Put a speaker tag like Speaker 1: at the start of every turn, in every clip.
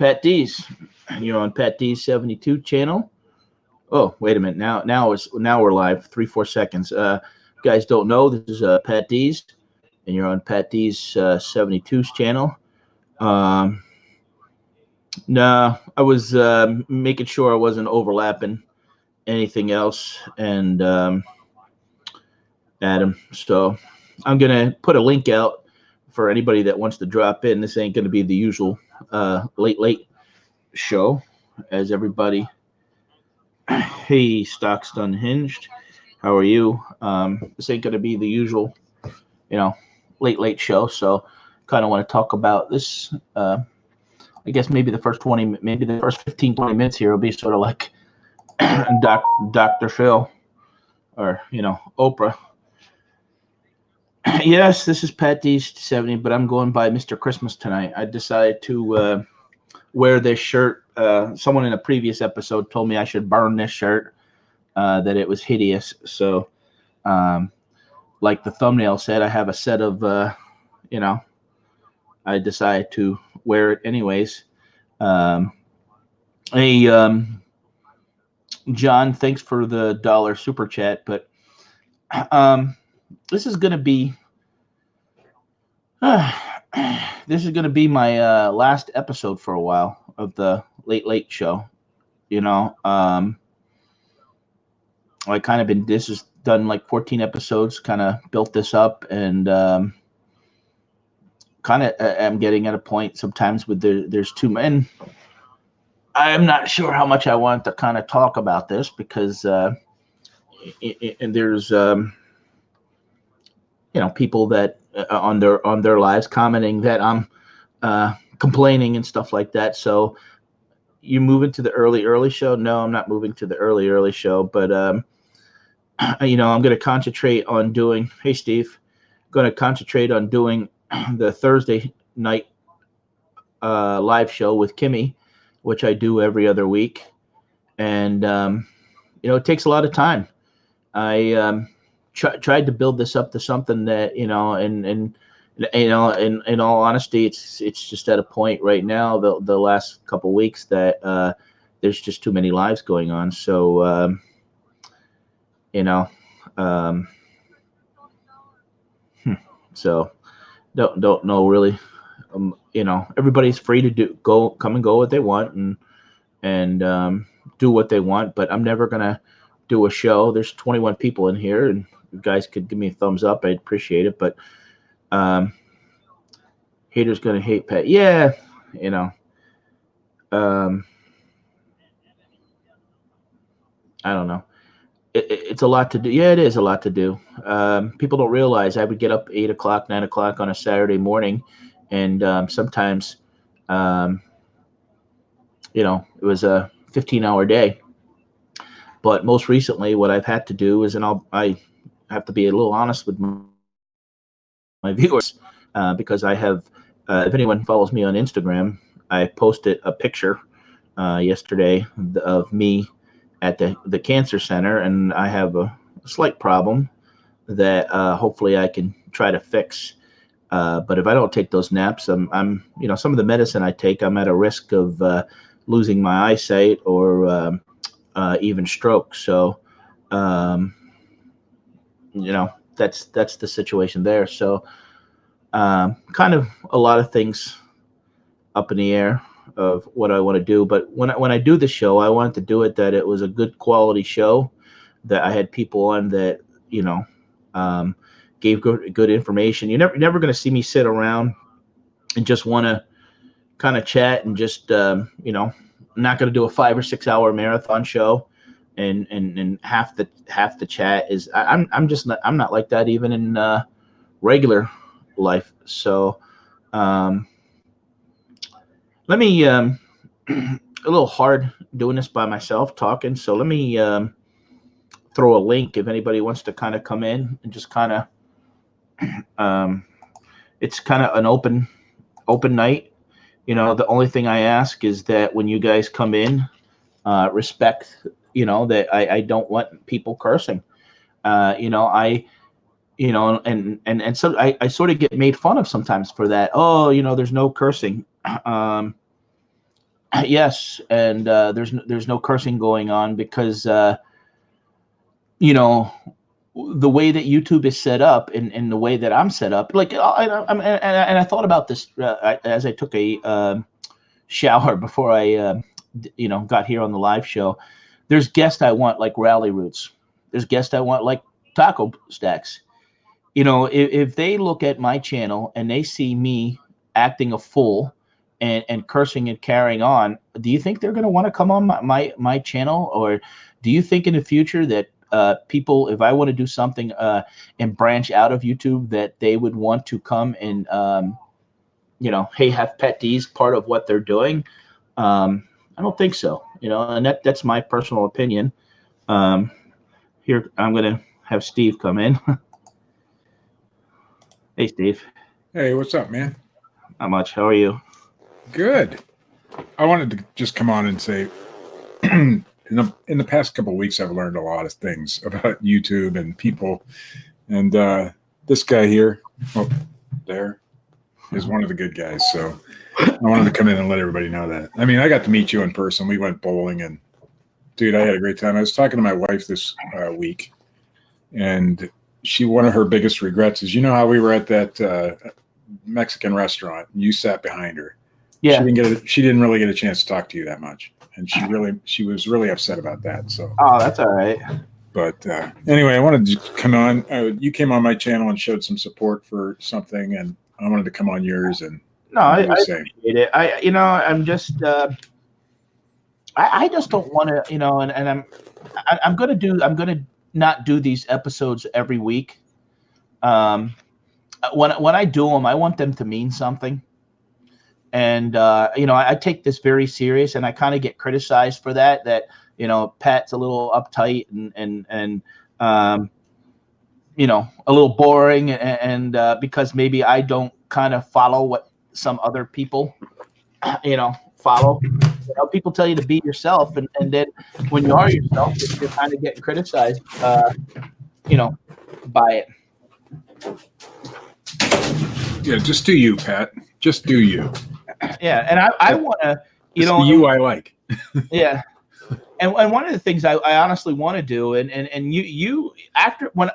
Speaker 1: Patdees. You're on Patdees 72 channel. Oh, wait a minute. Now we're live. 3-4 seconds. You guys don't know, this is Patdees, and you're on Patdees 72's channel. No, I was making sure I wasn't overlapping anything else, and Adam. So I'm gonna put a link out for anybody that wants to drop in. This ain't gonna be the usual late show, as everybody. Hey, Stocks Unhinged, how are you? This ain't gonna be the usual, late show. So kind of want to talk about this. I guess maybe the first 15-20 minutes here will be sort of like Dr. Phil or Oprah. Yes, this is Patdees 70, but I'm going by Mr. Christmas tonight. I decided to wear this shirt. Someone in a previous episode told me I should burn this shirt, that it was hideous. So, like the thumbnail said, I have a set of, I decided to wear it anyways. John, thanks for the $1 super chat, but this is going to be my last episode for a while of the late show. This has done like 14 episodes, kind of built this up, and I'm getting at a point sometimes with there's too many. I'm not sure how much I want to kind of talk about this because and there's people that on their lives commenting that I'm complaining and stuff like that. So you move into the early show? No, I'm not moving to the early show, but I'm going to concentrate on doing. Hey, Steve, going to concentrate on doing the Thursday night live show with Kimmy, which I do every other week, and it takes a lot of time. I tried to build this up to something that in all honesty, it's just at a point right now, the last couple weeks, that there's just too many lives going on. So so don't know really. Everybody's free to come and go what they want and do what they want, but I'm never gonna do a show. There's 21 people in here, and you guys could give me a thumbs up, I'd appreciate it. But haters gonna hate Pat. Yeah, I don't know. It's a lot to do. Yeah, it is a lot to do. People don't realize I would get up 8 o'clock, 9 o'clock on a Saturday morning, and sometimes, it was a 15-hour day. But most recently, what I've had to do is, I have to be a little honest with my viewers, because I have, if anyone follows me on Instagram, I posted a picture yesterday of me at the cancer center, and I have a slight problem that hopefully I can try to fix. But if I don't take those naps, I'm some of the medicine I take, I'm at a risk of losing my eyesight or even stroke. So, that's the situation there. So, kind of a lot of things up in the air of what I want to do. But when I do the show, I wanted to do it that it was a good quality show, that I had people on that, gave good information. You're never going to see me sit around and just want to kind of chat and just, I'm not going to do a 5 or 6 hour marathon show. And half the chat is, I'm not like that even in regular life. So, let me, a little hard doing this by myself talking. So let me throw a link if anybody wants to kind of come in and just kind of, it's kind of an open night. The only thing I ask is that when you guys come in, respect, that I don't want people cursing. And so I sort of get made fun of sometimes for that. Oh, there's no cursing. Yes, and there's no cursing going on because you know, the way that YouTube is set up and the way that I'm set up, like and I thought about this as I took a shower before I got here on the live show. There's guests I want like Rally Roots. There's guests I want like Taco Stacks. If they look at my channel and they see me acting a fool and cursing and carrying on, do you think they're going to want to come on my channel? Or do you think in the future that people, if I want to do something and branch out of YouTube, that they would want to come and, hey, have Patdees part of what they're doing? I don't think so, and that's my personal opinion. Here, I'm going to have Steve come in. Hey, Steve.
Speaker 2: Hey, what's up, man?
Speaker 1: Not much. How are you?
Speaker 2: Good. I wanted to just come on and say, in the past couple of weeks, I've learned a lot of things about YouTube and people. And this guy here, there, is one of the good guys. So I wanted to come in and let everybody know that. I mean, I got to meet you in person. We went bowling, and dude, I had a great time. I was talking to my wife this week, and one of her biggest regrets is, how we were at that Mexican restaurant. You sat behind her.
Speaker 1: Yeah.
Speaker 2: She didn't really get a chance to talk to you that much, and she was really upset about that. So.
Speaker 1: Oh, that's all right.
Speaker 2: But anyway, I wanted to come on. You came on my channel and showed some support for something, and I wanted to come on yours and.
Speaker 1: No, I appreciate it. I'm just. I just don't want to, and I'm gonna not do these episodes every week. When I do them, I want them to mean something. And I take this very serious, and I kind of get criticized for that. That Pat's a little uptight and a little boring, and because maybe I don't kind of follow what some other people, follow. People tell you to be yourself, and then when you are yourself, you're kind of getting criticized, by it.
Speaker 2: Yeah, just do you, Pat. Just do you.
Speaker 1: Yeah, and I want to,
Speaker 2: I like.
Speaker 1: Yeah, and one of the things I honestly want to do, and you after when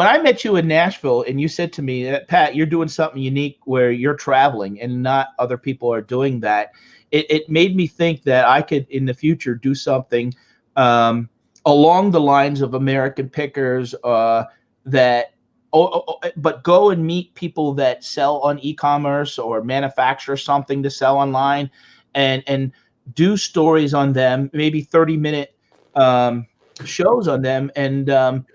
Speaker 1: I met you in Nashville, and you said to me that, Pat, you're doing something unique where you're traveling and not other people are doing that. It made me think that I could in the future do something along the lines of American Pickers, but go and meet people that sell on e-commerce or manufacture something to sell online, and do stories on them, maybe 30-minute shows on them, and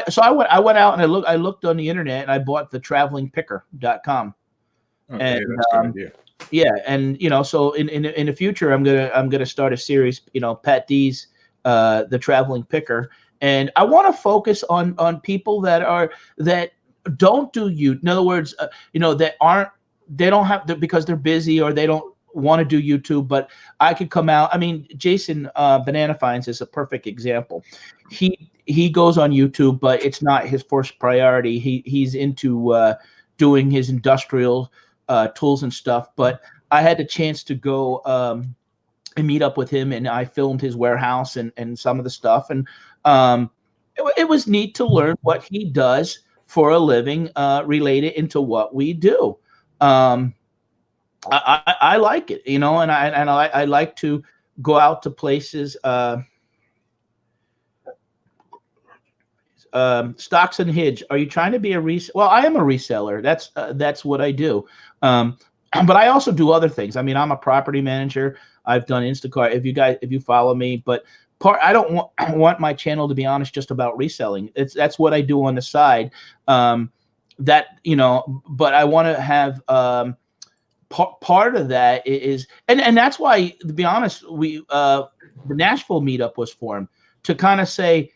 Speaker 1: so I went out and I looked on the internet, and I bought the travelingpicker.com.
Speaker 2: Okay,
Speaker 1: and
Speaker 2: that's a good idea.
Speaker 1: Yeah, and so in the future I'm gonna start a series, Patdees, the traveling picker, and I want to focus on people that don't do you. In other words, they don't have to, because they're busy or they don't want to do YouTube, but I could come out. I mean, Jason Banana Finds is a perfect example. He goes on YouTube, but it's not his first priority. He's into doing his industrial tools and stuff. But I had the chance to go and meet up with him, and I filmed his warehouse and some of the stuff. And it was neat to learn what he does for a living, related into what we do. I like it, and I like to go out to places. Stocks and Hidge. Are you trying to be a reseller? Well, I am a reseller. That's what I do. But I also do other things. I mean, I'm a property manager. I've done Instacart. If you follow me, but I don't want my channel, to be honest, just about reselling. That's what I do on the side. But I want to have part of that is, and that's why, to be honest, the Nashville meetup was formed to kind of say,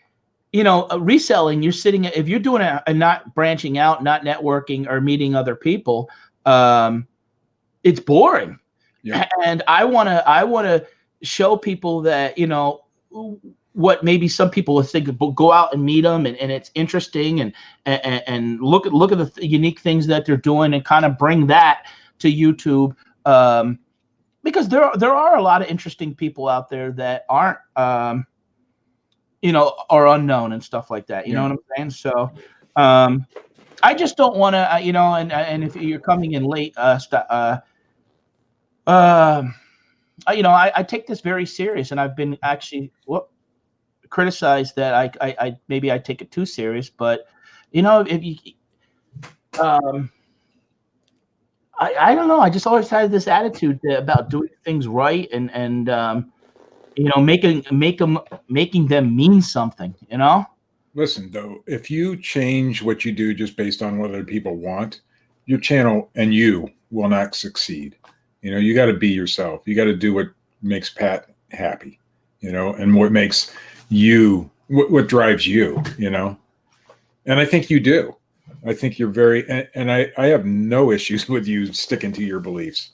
Speaker 1: reselling, you're sitting, if you're doing a not branching out, not networking or meeting other people, it's boring. Yeah. And I want to show people that, what maybe some people would think, go out and meet them, and it's interesting, and look at the unique things that they're doing, and kind of bring that to YouTube, Because there are a lot of interesting people out there that aren't, are unknown and stuff like that. You know what I'm saying? So I just don't want to, and if you're coming in late, I take this very serious, and I've been actually criticized that I maybe I take it too serious, but if you, I don't know. I just always had this attitude about doing things right and making them mean something.
Speaker 2: Listen, though, if you change what you do just based on what other people want, your channel and you will not succeed. You got to be yourself. You got to do what makes Pat happy, and what makes you, what drives you, and I think you do. I think you're very, and I have no issues with you sticking to your beliefs,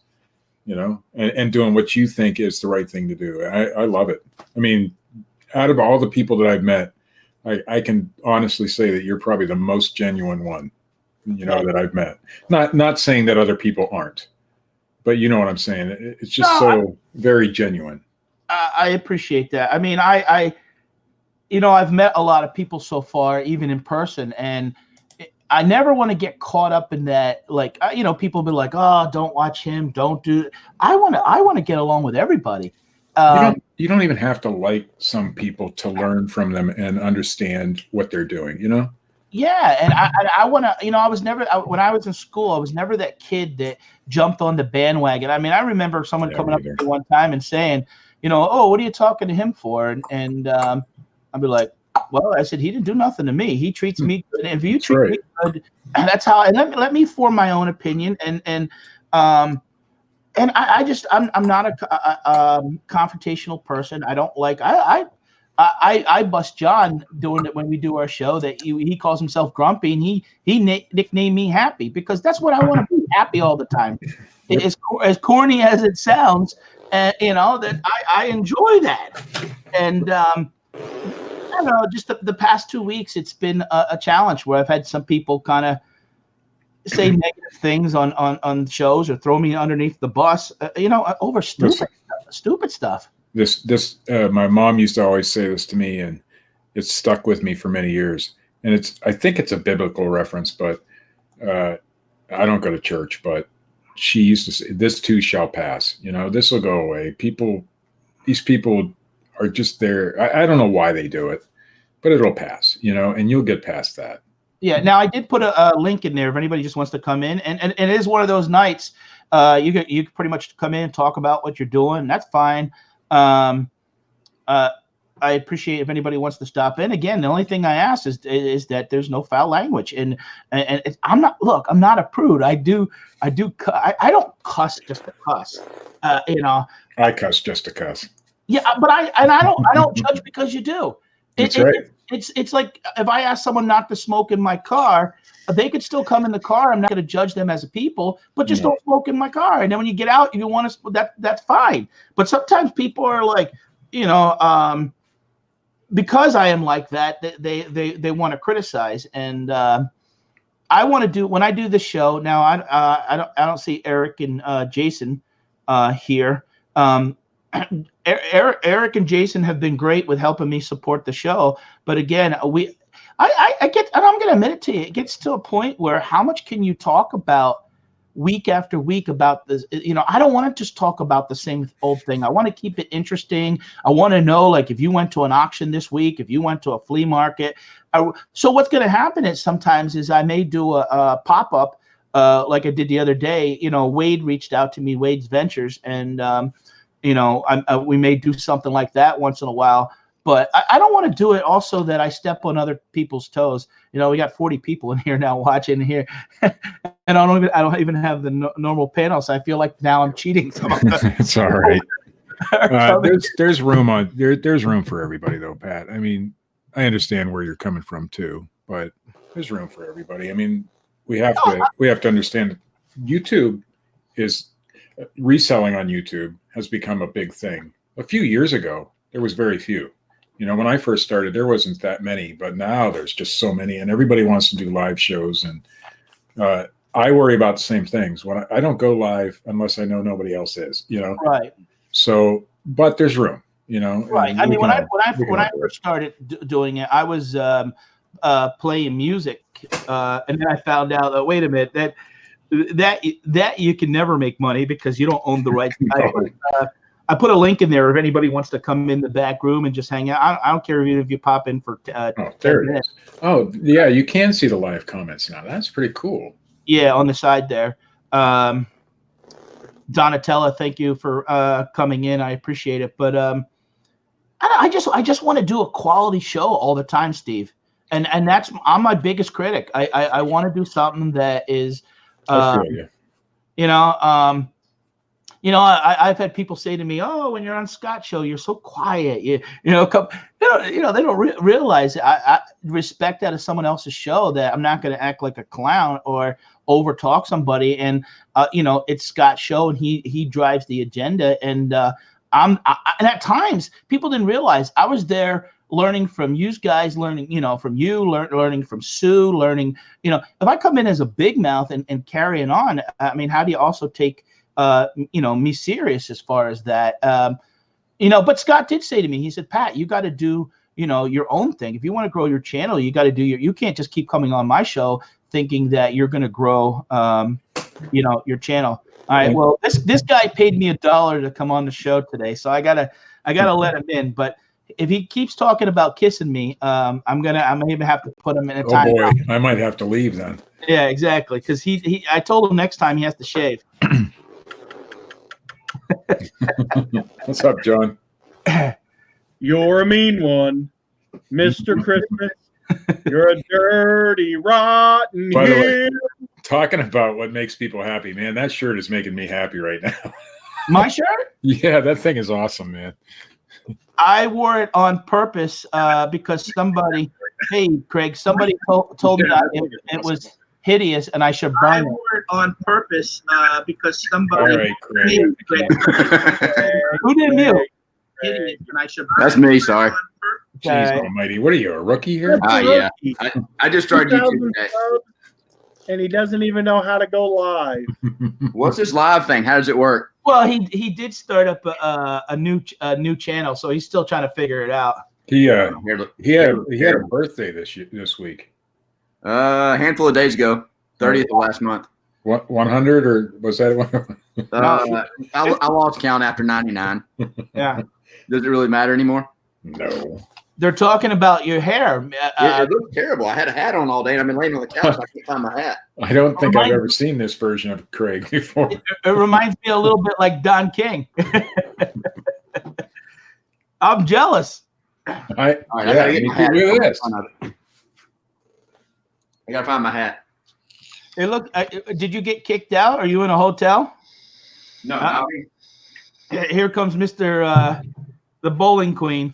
Speaker 2: and doing what you think is the right thing to do. I love it. I mean, out of all the people that I've met, I can honestly say that you're probably the most genuine one, that I've met. Not saying that other people aren't, but you know what I'm saying. It's just very genuine.
Speaker 1: I appreciate that. I mean, I've met a lot of people so far, even in person, and I never want to get caught up in that. Like, people be like, "Oh, don't watch him. Don't do." I want to get along with everybody.
Speaker 2: You don't even have to like some people to learn from them and understand what they're doing.
Speaker 1: Yeah, and I want to. I was never when I was in school. I was never that kid that jumped on the bandwagon. I mean, I remember someone coming up to me one time and saying, "Oh, what are you talking to him for?" And I'd be like, "Well," I said, "he didn't do nothing to me. He treats me good. And if you treat me good, that's how." And let me form my own opinion. And I'm not a confrontational person. I don't like I bust John doing it when we do our show that he calls himself Grumpy, and he nicknamed me Happy because that's what I want to be, happy all the time. As corny as it sounds, that I enjoy that. And I don't know, just the past 2 weeks, it's been a challenge where I've had some people kind of say negative things on shows or throw me underneath the bus, over stupid stuff.
Speaker 2: My mom used to always say this to me, and it's stuck with me for many years. And I think it's a biblical reference, but I don't go to church, but she used to say, "This too shall pass." This will go away. These people are just there. I don't know why they do it, but it'll pass, and you'll get past that.
Speaker 1: Yeah. Now I did put a link in there if anybody just wants to come in, and it is one of those nights. You can pretty much come in and talk about what you're doing. That's fine. I appreciate if anybody wants to stop in. Again, the only thing I ask is that there's no foul language, and I'm not a prude. I don't cuss just to cuss.
Speaker 2: I cuss just to cuss.
Speaker 1: Yeah, but I don't judge because you do.
Speaker 2: That's right.
Speaker 1: It's like if I ask someone not to smoke in my car, they could still come in the car. I'm not going to judge them as a people, but just don't smoke in my car. And then when you get out, if you want to, that's fine. But sometimes people are like, because I am like that, they want to criticize. And I want to do, when I do the show now, I don't see Eric and Jason here. Eric and Jason have been great with helping me support the show. But again, I get, and I'm going to admit it to you, it gets to a point where how much can you talk about week after week about this? I don't want to just talk about the same old thing. I want to keep it interesting. I want to know, like, if you went to an auction this week, if you went to a flea market. So what's going to happen is sometimes I may do a pop-up like I did the other day. Wade reached out to me, Wade's Ventures, and we may do something like that once in a while. But I don't want to do it also that I step on other people's toes. We got 40 people in here now watching here, and I don't even have the normal panel, so I feel like now I'm cheating.
Speaker 2: It's all right. There's room there's room for everybody though, Pat. I mean, I understand where you're coming from too, but there's room for everybody. I mean, we have to understand YouTube is reselling on YouTube has become a big thing. A few years ago, there was very few. When I first started, there wasn't that many, but now there's just so many, and everybody wants to do live shows. And I worry about the same things. When I don't go live unless I know nobody else is,
Speaker 1: Right.
Speaker 2: So, but there's room,
Speaker 1: Right. I mean, when I
Speaker 2: do
Speaker 1: first started doing it, I was playing music, and then I found out that wait a minute, that you can never make money because you don't own the rights. I put a link in there if anybody wants to come in the back room and just hang out. I don't care if you pop in for 10 minutes.
Speaker 2: Oh, yeah, you can see the live comments now. That's pretty cool.
Speaker 1: Yeah, on the side there. Donatella, thank you for coming in. I appreciate it. But I just want to do a quality show all the time, Steve. And I'm my biggest critic. I want to do something that is,
Speaker 2: I feel you.
Speaker 1: I've had people say to me, "Oh, when you're on Scott's show, you're so quiet." They don't realize I respect that as someone else's show that I'm not going to act like a clown or over talk somebody. And it's Scott's show, and he drives the agenda. And and at times people didn't realize I was there learning from you guys, learning from you, learning from Sue, learning. If I come in as a big mouth and carrying on, I mean, how do you also take me serious as far as that? But Scott did say to me, he said, Pat, you got to do, your own thing. If you want to grow your channel, you got to do you can't just keep coming on my show thinking that you're going to grow, your channel. All right. Well, this guy paid me $1 to come on the show today. So I gotta let him in. But if he keeps talking about kissing me, I'm gonna have to put him in a time.
Speaker 2: Oh boy, I might have to leave then.
Speaker 1: Yeah, exactly. Because I told him next time he has to shave.
Speaker 2: What's up, John?
Speaker 3: You're a mean one, Mr. Christmas. You're a dirty, rotten
Speaker 2: By the way,
Speaker 3: hero.
Speaker 2: talking about what makes people happy, man, that shirt is making me happy right now.
Speaker 1: My shirt?
Speaker 2: Yeah, that thing is awesome, man.
Speaker 1: I wore it on purpose because somebody, hey, Craig, somebody told me that it was hideous and I should burn it. I wore it on purpose because somebody.
Speaker 2: All right, Craig.
Speaker 1: Hey, Craig. Who did mute? Hideous and I should burn
Speaker 4: That's me, sorry.
Speaker 2: Jeez almighty. What are you, a rookie here?
Speaker 4: Yeah. I just started YouTube
Speaker 3: 2,000
Speaker 4: today.
Speaker 3: subs, and he doesn't even know how to go live.
Speaker 4: What's this live thing? How does it work?
Speaker 1: Well, he did start up a new channel, so he's still trying to figure it out.
Speaker 2: He had a birthday this week.
Speaker 4: A handful of days ago, 30th of last month.
Speaker 2: What, 100 or was that one?
Speaker 4: I lost count after 99.
Speaker 1: Yeah.
Speaker 4: Does it really matter anymore?
Speaker 2: No.
Speaker 1: They're talking about your hair.
Speaker 4: It looked terrible. I had a hat on all day, and I've been laying on the couch. I can't find my hat.
Speaker 2: I don't think I've ever seen this version of Craig before.
Speaker 1: It reminds me a little bit like Don King. I'm jealous.
Speaker 4: I gotta get my hat.
Speaker 2: Look at this.
Speaker 4: I gotta find my hat.
Speaker 1: Hey, look, did you get kicked out? Are you in a hotel?
Speaker 4: No.
Speaker 1: Here comes Mr. The Bowling Queen.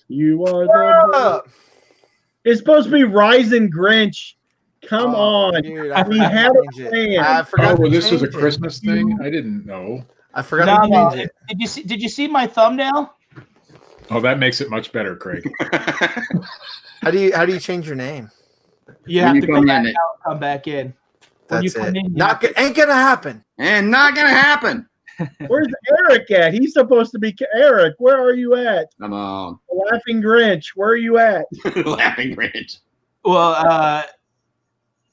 Speaker 3: You are the. It's supposed to be Rising Grinch. Come on.
Speaker 5: Dude,
Speaker 3: We have a plan.
Speaker 5: I forgot.
Speaker 2: Oh, this was a Christmas thing? I didn't know.
Speaker 5: I forgot to change it.
Speaker 1: Did you see my thumbnail?
Speaker 2: Oh, that makes it much better, Craig.
Speaker 5: How do you change your name?
Speaker 1: You have to come back in.
Speaker 5: That's it. Ain't gonna happen.
Speaker 4: And not gonna happen.
Speaker 3: Where's Eric at? He's supposed to be Eric. Where are you at?
Speaker 4: Come on.
Speaker 3: Laughing Grinch. Where are you at?
Speaker 4: Laughing Grinch.
Speaker 1: Well,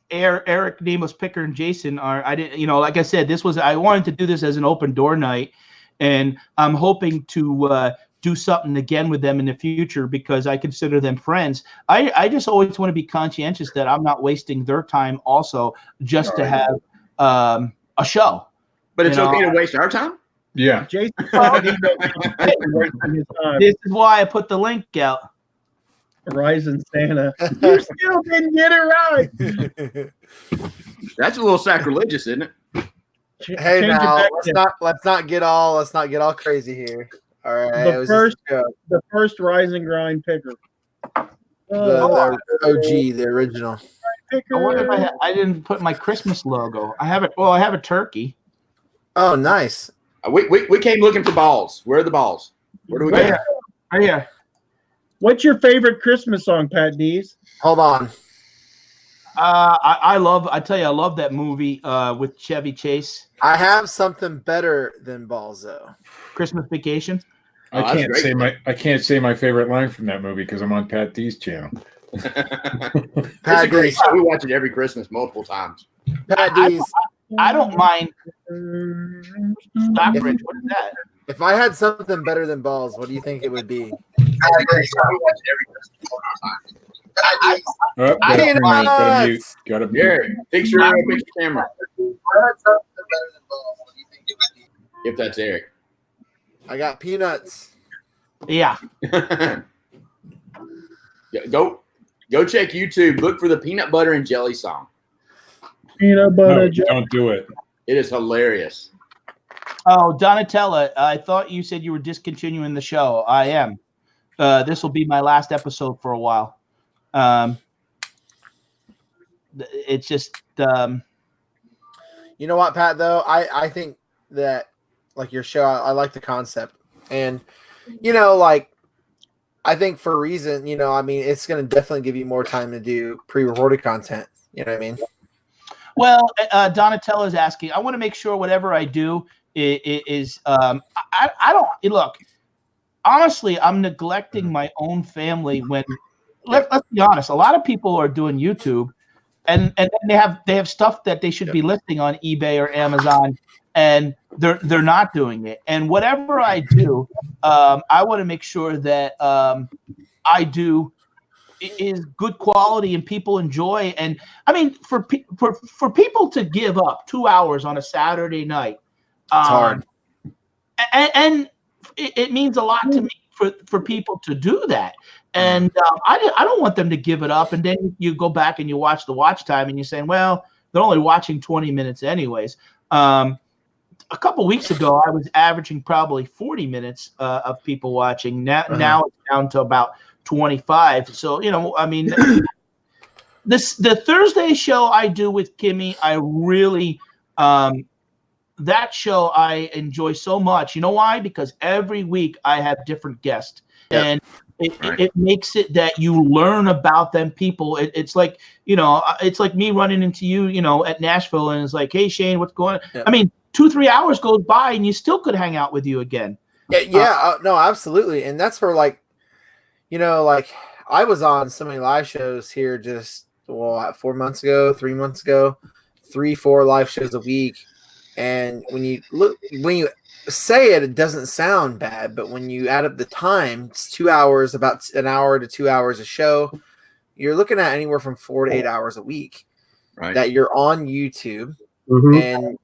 Speaker 1: Eric, Nemos, Picker, and Jason are. I didn't. Like I said, I wanted to do this as an open door night, and I'm hoping to do something again with them in the future because I consider them friends. I just always want to be conscientious that I'm not wasting their time also just to have a show.
Speaker 4: But it's okay to waste our time?
Speaker 2: Yeah.
Speaker 3: Jason.
Speaker 1: This is why I put the link out.
Speaker 3: Rising Santa. You still didn't get it right.
Speaker 4: That's a little sacrilegious, isn't it?
Speaker 5: Hey, now let's not get all crazy here. All right.
Speaker 3: The first Rise and Grind picker.
Speaker 5: The OG, the original.
Speaker 1: I wonder if I didn't put my Christmas logo. I have it. Well, I have a turkey.
Speaker 5: Oh, nice.
Speaker 4: We came looking for balls. Where are the balls? Where do we go?
Speaker 1: Right here.
Speaker 3: What's your favorite Christmas song, Patdees?
Speaker 5: Hold on.
Speaker 1: I tell you, I love that movie with Chevy Chase.
Speaker 5: I have something better than balls, though.
Speaker 1: Christmas Vacation.
Speaker 2: I can't say my favorite line from that movie because I'm on Patdees' channel.
Speaker 4: That's a great show. We watch it every Christmas multiple times.
Speaker 5: Patdees.
Speaker 1: I don't mind. Stockbridge, what is that?
Speaker 5: If I had something better than balls, what do you think it would be?
Speaker 2: Gotta be.
Speaker 4: Here, fix your camera. If that's Eric.
Speaker 5: I got peanuts.
Speaker 1: Yeah.
Speaker 4: Go check YouTube. Look for the peanut butter and jelly song.
Speaker 3: Peanut butter.
Speaker 2: No, don't do it.
Speaker 4: It is hilarious.
Speaker 1: Oh, Donatella, I thought you said you were discontinuing the show. I am. This will be my last episode for a while. It's just.
Speaker 5: You know what, Pat? Though I think that like your show, I like the concept, and like I think for a reason, I mean, it's going to definitely give you more time to do pre-recorded content. You know what I mean?
Speaker 1: Well, Donatella's asking. I want to make sure whatever I do is. I don't look. Honestly, I'm neglecting my own family when. Let's be honest. A lot of people are doing YouTube, and they have stuff that they should be listing on eBay or Amazon, and they're not doing it. And whatever I do, I want to make sure that I do is good quality and people enjoy. And I mean, for people to give up 2 hours on a Saturday night,
Speaker 5: it's hard,
Speaker 1: and it means a lot to me for people to do that. And I don't want them to give it up. And then you go back and you watch the watch time and you're saying, well, they're only watching 20 minutes anyways. A couple weeks ago, I was averaging probably 40 minutes of people watching. Now it's down to about 25. So, I mean, the Thursday show I do with Kimmy, I really that show I enjoy so much. You know why? Because every week I have different guests. Yep. And it makes it that you learn about them people. It's like, it's like me running into you, at Nashville, and it's like, hey, Shane, what's going on? Yep. I mean, 2-3 hours goes by and you still could hang out with you again.
Speaker 5: No, absolutely. And that's where, like, like I was on so many live shows here just 4 months ago, 3 months ago, 3-4 live shows a week. And when you say it doesn't sound bad, but when you add up the time, it's 2 hours, about an hour to 2 hours a show. You're looking at anywhere from 4 to 8 hours a week that you're on YouTube. Mm-hmm. And,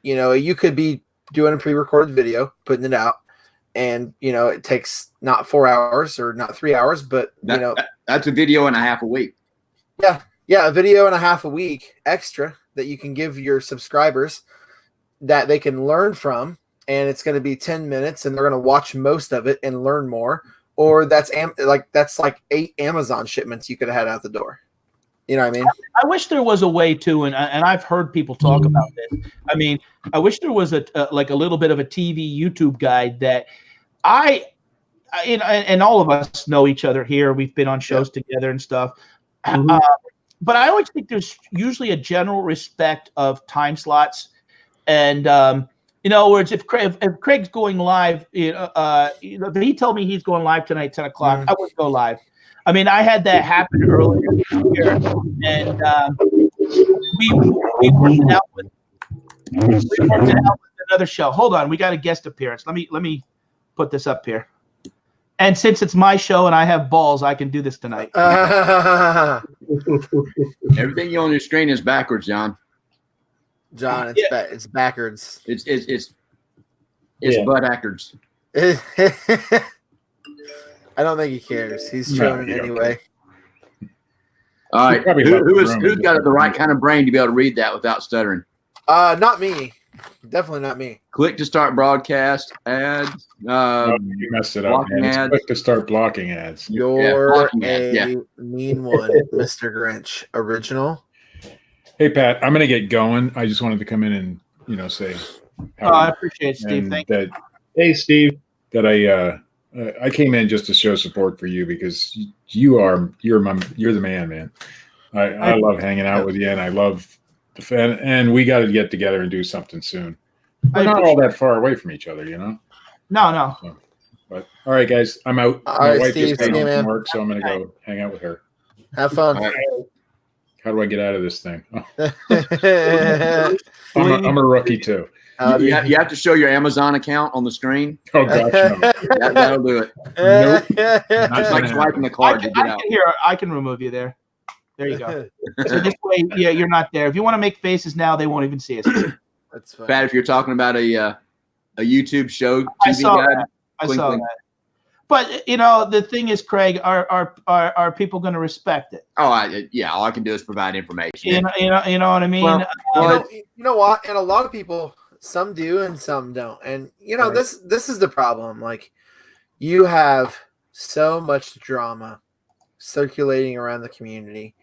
Speaker 5: you could be doing a pre-recorded video, putting it out, and, it takes not 4 hours or not 3 hours, but,
Speaker 4: that's a video and a half a week.
Speaker 5: Yeah. Yeah. A video and a half a week extra that you can give your subscribers that they can learn from. And it's going to be 10 minutes and they're going to watch most of it and learn more. Or that's like 8 Amazon shipments you could have had out the door. You know what I mean?
Speaker 1: I wish there was a way to, and I've heard people talk about this. I mean, I wish there was a little bit of a TV YouTube guide that and all of us know each other here. We've been on shows together and stuff. Mm-hmm. But I always think there's usually a general respect of time slots. And, in other words, if Craig's going live, if he told me he's going live tonight, 10 o'clock, I would go live. I mean, I had that happen earlier this year, and we worked it out with another show. Hold on, we got a guest appearance. Let me put this up here. And since it's my show and I have balls, I can do this tonight.
Speaker 4: Everything on your screen is backwards, John.
Speaker 5: John, it's backwards.
Speaker 4: It's butt backwards.
Speaker 5: I don't think he cares. He's showing it anyway.
Speaker 4: All right, who's got the right kind of brain to be able to read that without stuttering?
Speaker 5: Not me. Definitely not me.
Speaker 4: Click to start broadcast ads.
Speaker 2: You messed it up, man. Click to start blocking ads.
Speaker 5: You're mean one, Mr. Grinch. Original.
Speaker 2: Hey, Pat, I'm going to get going. I just wanted to come in and, say.
Speaker 1: I appreciate it, Steve. Thank you.
Speaker 3: Hey, Steve.
Speaker 2: That I came in just to show support for you because you're the man, man. I love hanging out with you, and I love the fan. And we got to get together and do something soon. We're not all that far away from each other, you know.
Speaker 1: No.
Speaker 2: So, but all right, guys, I'm out.
Speaker 5: All
Speaker 2: My
Speaker 5: right,
Speaker 2: wife
Speaker 5: Steve,
Speaker 2: just got
Speaker 5: see you,
Speaker 2: home from
Speaker 5: man.
Speaker 2: work, so I'm gonna go hang out with her.
Speaker 5: Have fun.
Speaker 2: How do I get out of this thing? Oh,
Speaker 5: Yeah.
Speaker 2: I'm a rookie too.
Speaker 4: You have to show your Amazon account on the screen.
Speaker 2: Oh gosh, no.
Speaker 4: That'll do it.
Speaker 2: Nope.
Speaker 4: It's like swiping the card to get out.
Speaker 1: I can remove you there. There you go. So this way, yeah, you're not there. If you want to make faces now, they won't even see us.
Speaker 5: That's fine.
Speaker 4: Pat, if you're talking about a YouTube show, TV
Speaker 1: I saw
Speaker 4: guide,
Speaker 1: that. I
Speaker 4: clink,
Speaker 1: saw
Speaker 4: clink.
Speaker 1: that. But you know, the thing is, Craig, are people going to respect it?
Speaker 4: Oh, all I can do is provide information.
Speaker 1: You know what I mean?
Speaker 4: Well,
Speaker 5: you know what? And a lot of people, some do and some don't. And you know,
Speaker 1: Right.
Speaker 5: this is the problem. Like, you have so much drama circulating around the community.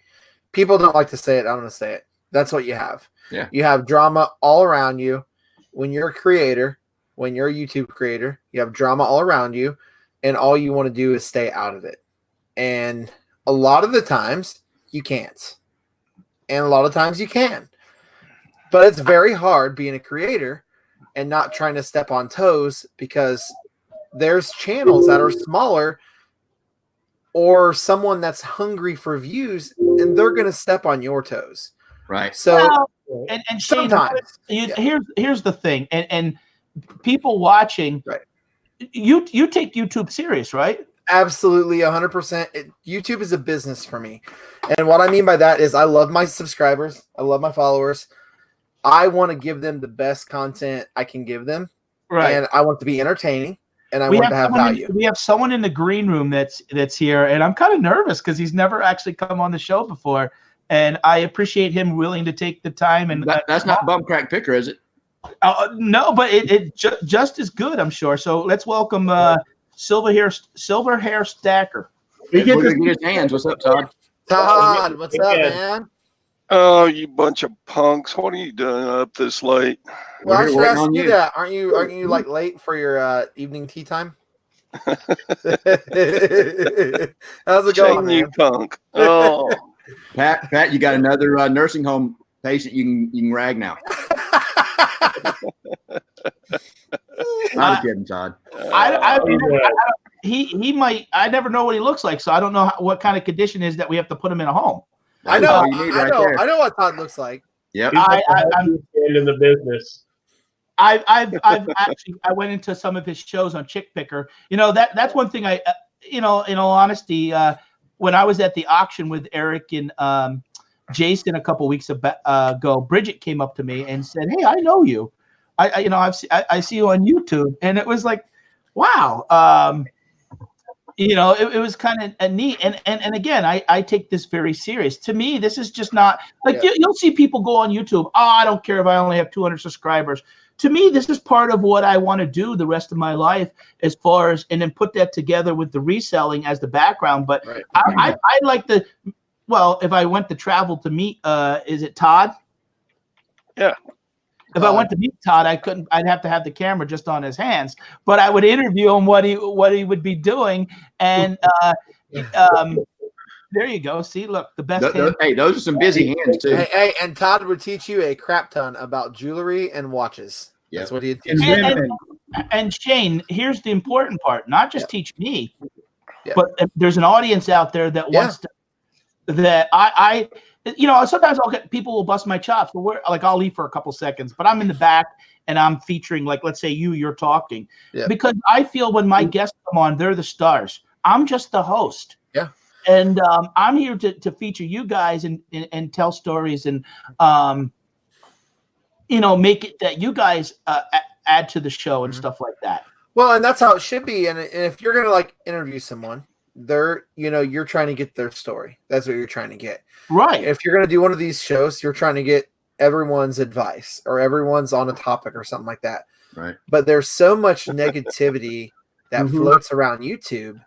Speaker 5: People don't like to say it. I'm going to say it. That's what you have.
Speaker 4: Yeah.
Speaker 5: You have drama all around you. When you're a creator, when you're a YouTube creator, you have drama all around you, and all you want to do is stay out of it. And a lot of the times you can't. And a lot of times you can. But it's very hard being a creator and not trying to step on toes, because there's channels that are smaller or someone that's hungry for views, and they're going to step on your toes.
Speaker 4: Right.
Speaker 5: So
Speaker 1: and Shane,
Speaker 5: sometimes
Speaker 1: here's the thing, and people watching,
Speaker 5: right?
Speaker 1: You take YouTube serious, right?
Speaker 5: Absolutely, 100%. YouTube is a business for me, and what I mean by that is I love my subscribers, I love my followers. I want to give them the best content I can give them,
Speaker 1: Right.
Speaker 5: And I want it to be entertaining, and I want it to have value.
Speaker 1: We have someone in the green room that's here, and I'm kind of nervous because he's never actually come on the show before, and I appreciate him willing to take the time. And
Speaker 4: that's not Bum Crack Picker, is it?
Speaker 1: No, but it just as good, I'm sure. So let's welcome Silver Hair Stacker.
Speaker 4: Get his hands. What's up, Todd?
Speaker 5: Todd, what's up, man?
Speaker 6: Oh, you bunch of punks! What are you doing up this late?
Speaker 5: Well, I
Speaker 4: We're
Speaker 5: should
Speaker 4: waiting
Speaker 5: ask
Speaker 4: on
Speaker 5: you
Speaker 4: you.
Speaker 5: that. Aren't you like late for your evening tea time? How's it going,
Speaker 6: Shame
Speaker 5: man?
Speaker 6: you punk! Oh,
Speaker 4: Pat, you got another nursing home patient you can rag now. Not kidding, Todd.
Speaker 1: He might. I never know what he looks like, so I don't know what kind of condition is that we have to put him in a home.
Speaker 5: I
Speaker 4: That's
Speaker 5: know.
Speaker 4: all you need right there.
Speaker 5: I know what Todd looks like.
Speaker 4: Yep.
Speaker 3: I'm in the business.
Speaker 1: I've actually I went into some of his shows on Chick Picker. You know, that's one thing in all honesty, when I was at the auction with Eric and Jason a couple weeks ago, Bridget came up to me and said, "Hey, I know you. I see you on YouTube," and it was like, wow. It was kind of neat. And again, I take this very serious. To me, this is just not like you'll see people go on YouTube. Oh, I don't care if I only have 200 subscribers. To me, this is part of what I want to do the rest of my life, as far as, and then put that together with the reselling as the background. But
Speaker 5: Right.
Speaker 1: I like the, well, if I went to travel to meet, is it Todd?
Speaker 6: Yeah.
Speaker 1: If I went to meet Todd, I'd have to have the camera just on his hands, but I would interview him what he would be doing. And there you go. See, look, the best.
Speaker 4: Hey, those are some busy hands too.
Speaker 5: Hey, and Todd would teach you a crap ton about jewelry and watches.
Speaker 4: Yeah.
Speaker 5: That's what he'd teach
Speaker 3: And
Speaker 5: you.
Speaker 3: women.
Speaker 1: And Shane, here's the important part: not just teach me,
Speaker 5: Yeah.
Speaker 1: but there's an audience out there that wants to. That I sometimes I'll get people will bust my chops, but I'll leave for a couple seconds, but I'm in the back and I'm featuring, like, let's say you're talking, because I feel when my guests come on, they're the stars. I'm just the host.
Speaker 5: Yeah.
Speaker 1: And I'm here to feature you guys and tell stories and make it that you guys add to the show and stuff like that.
Speaker 5: Well, and that's how it should be. And if you're gonna like interview someone, you're trying to get their story. That's what you're trying to get.
Speaker 1: Right.
Speaker 5: If you're gonna do one of these shows, you're trying to get everyone's advice or everyone's on a topic or something like that.
Speaker 4: Right.
Speaker 5: But there's so much negativity that floats around YouTube.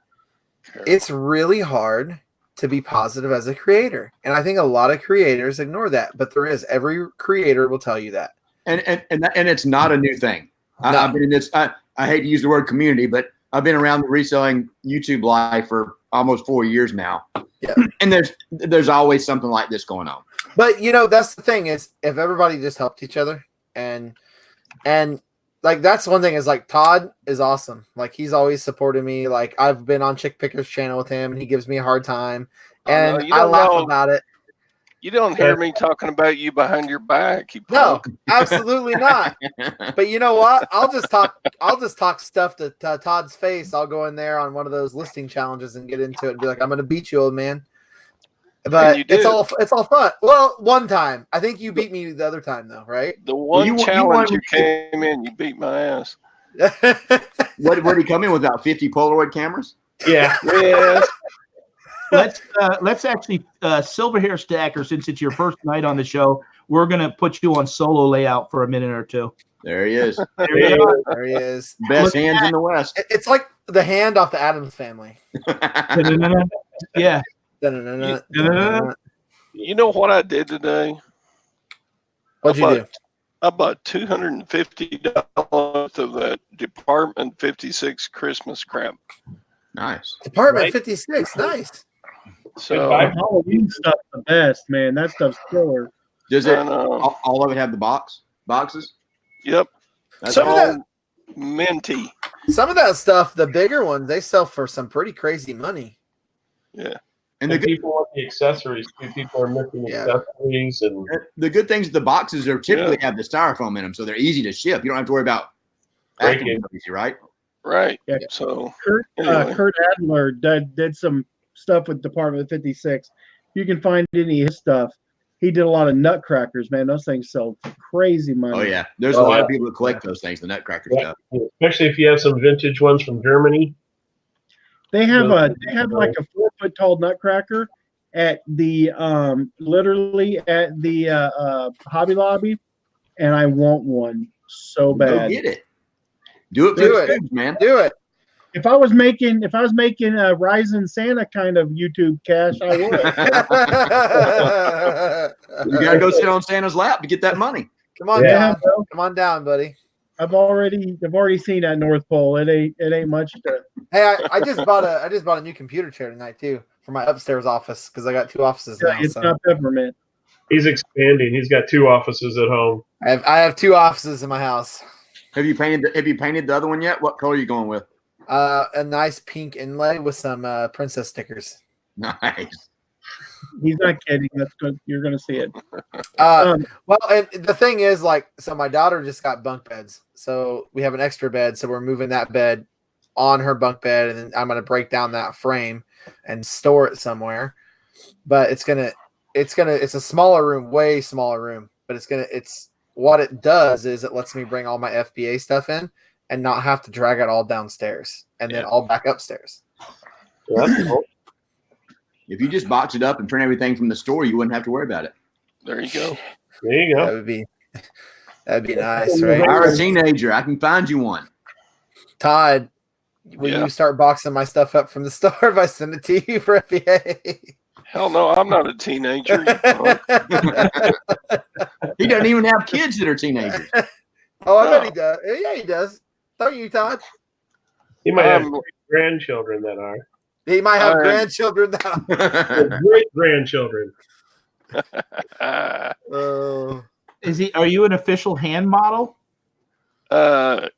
Speaker 5: It's really hard to be positive as a creator. And I think a lot of creators ignore that, but there is. Every creator will tell you that.
Speaker 4: And it's not a new thing. I've been in this. I hate to use the word community, but I've been around the reselling YouTube life for almost 4 years now.
Speaker 5: Yeah.
Speaker 4: And there's always something like this going on.
Speaker 5: But that's the thing is if everybody just helped each other and like that's one thing is like Todd is awesome. Like he's always supported me. Like I've been on Chick Picker's channel with him and he gives me a hard time. And I laugh about it.
Speaker 6: You don't hear me talking about you behind your back. You
Speaker 5: no, absolutely not. But you know what? I'll just talk stuff to Todd's face. I'll go in there on one of those listing challenges and get into it and be like, I'm gonna beat you, old man. But it's all fun. Well, one time. I think you beat me the other time though, right?
Speaker 6: The one challenge you came in, you beat my ass.
Speaker 4: What did he come in with about 50 Polaroid cameras?
Speaker 3: Yeah.
Speaker 6: Yeah.
Speaker 1: Let's actually Silver Hair Stacker, since it's your first night on the show, we're gonna put you on solo layout for a minute or two.
Speaker 4: There he is.
Speaker 5: There he is.
Speaker 4: Best hands in the West.
Speaker 5: It's like the hand off the Addams Family.
Speaker 1: Yeah.
Speaker 6: You know what I did today?
Speaker 5: What'd you do?
Speaker 6: I bought $250 of that Department 56 Christmas crap.
Speaker 4: Nice.
Speaker 5: Department 56. Nice.
Speaker 6: So
Speaker 3: Halloween stuff's the best, man. That stuff's killer.
Speaker 4: Does it all of it have the boxes?
Speaker 6: Yep.
Speaker 4: That's
Speaker 5: Some of that
Speaker 6: minty.
Speaker 5: Some of that stuff, the bigger ones, they sell for some pretty crazy money.
Speaker 6: Yeah.
Speaker 4: And
Speaker 7: the people want the accessories too. People are missing accessories, and
Speaker 4: the good things, the boxes are typically have the styrofoam in them, so they're easy to ship. You don't have to worry about
Speaker 7: breaking,
Speaker 4: right?
Speaker 6: Right.
Speaker 3: Yeah.
Speaker 6: So
Speaker 3: Kurt Adler did some stuff with Department 56. You can find any of his stuff. He did a lot of nutcrackers, man. Those things sell for crazy money.
Speaker 4: Oh yeah, there's a lot of people that collect those things, the nutcracker stuff.
Speaker 7: Especially if you have some vintage ones from Germany.
Speaker 3: They have like a 4-foot tall nutcracker at the literally at the Hobby Lobby, and I want one so bad.
Speaker 4: Go get it. Do it for the kids, man.
Speaker 5: Do it.
Speaker 3: If I was making a Rising Santa kind of YouTube cash, I would.
Speaker 4: You gotta go sit on Santa's lap to get that money.
Speaker 5: Come on down. Come on down, buddy.
Speaker 3: I've already seen that North Pole. It ain't much to.
Speaker 5: Hey, I just bought a new computer chair tonight too for my upstairs office because I got 2 offices now.
Speaker 3: It's not peppermint.
Speaker 7: He's expanding. He's got 2 offices at home.
Speaker 5: I have 2 offices in my house.
Speaker 4: Have you painted the other one yet? What color are you going with?
Speaker 5: A nice pink inlay with some princess stickers.
Speaker 4: Nice.
Speaker 3: He's not kidding. That's good. You're gonna see it.
Speaker 5: Well, and the thing is, like, so my daughter just got bunk beds, so we have an extra bed, so we're moving that bed on her bunk bed, and then I'm gonna break down that frame and store it somewhere. But it's a smaller room, way smaller room. But it's what it does is it lets me bring all my FBA stuff in and not have to drag it all downstairs and then all back upstairs.
Speaker 7: Yeah, that's cool.
Speaker 4: If you just box it up and print everything from the store, you wouldn't have to worry about it.
Speaker 6: There you go.
Speaker 7: There you go.
Speaker 5: That'd be nice, right?
Speaker 4: You're a teenager. I can find you one.
Speaker 5: Todd, will you start boxing my stuff up from the store if I send it to you for FBA?
Speaker 6: Hell no, I'm not a teenager.
Speaker 4: He doesn't even have kids that are teenagers.
Speaker 5: Oh, I bet he does. Yeah, he does. Don't you, Todd?
Speaker 7: He might have grandchildren that are.
Speaker 5: He might have grandchildren now.
Speaker 7: Great grandchildren.
Speaker 5: Oh.
Speaker 1: Are you an official hand model?
Speaker 6: Yeah.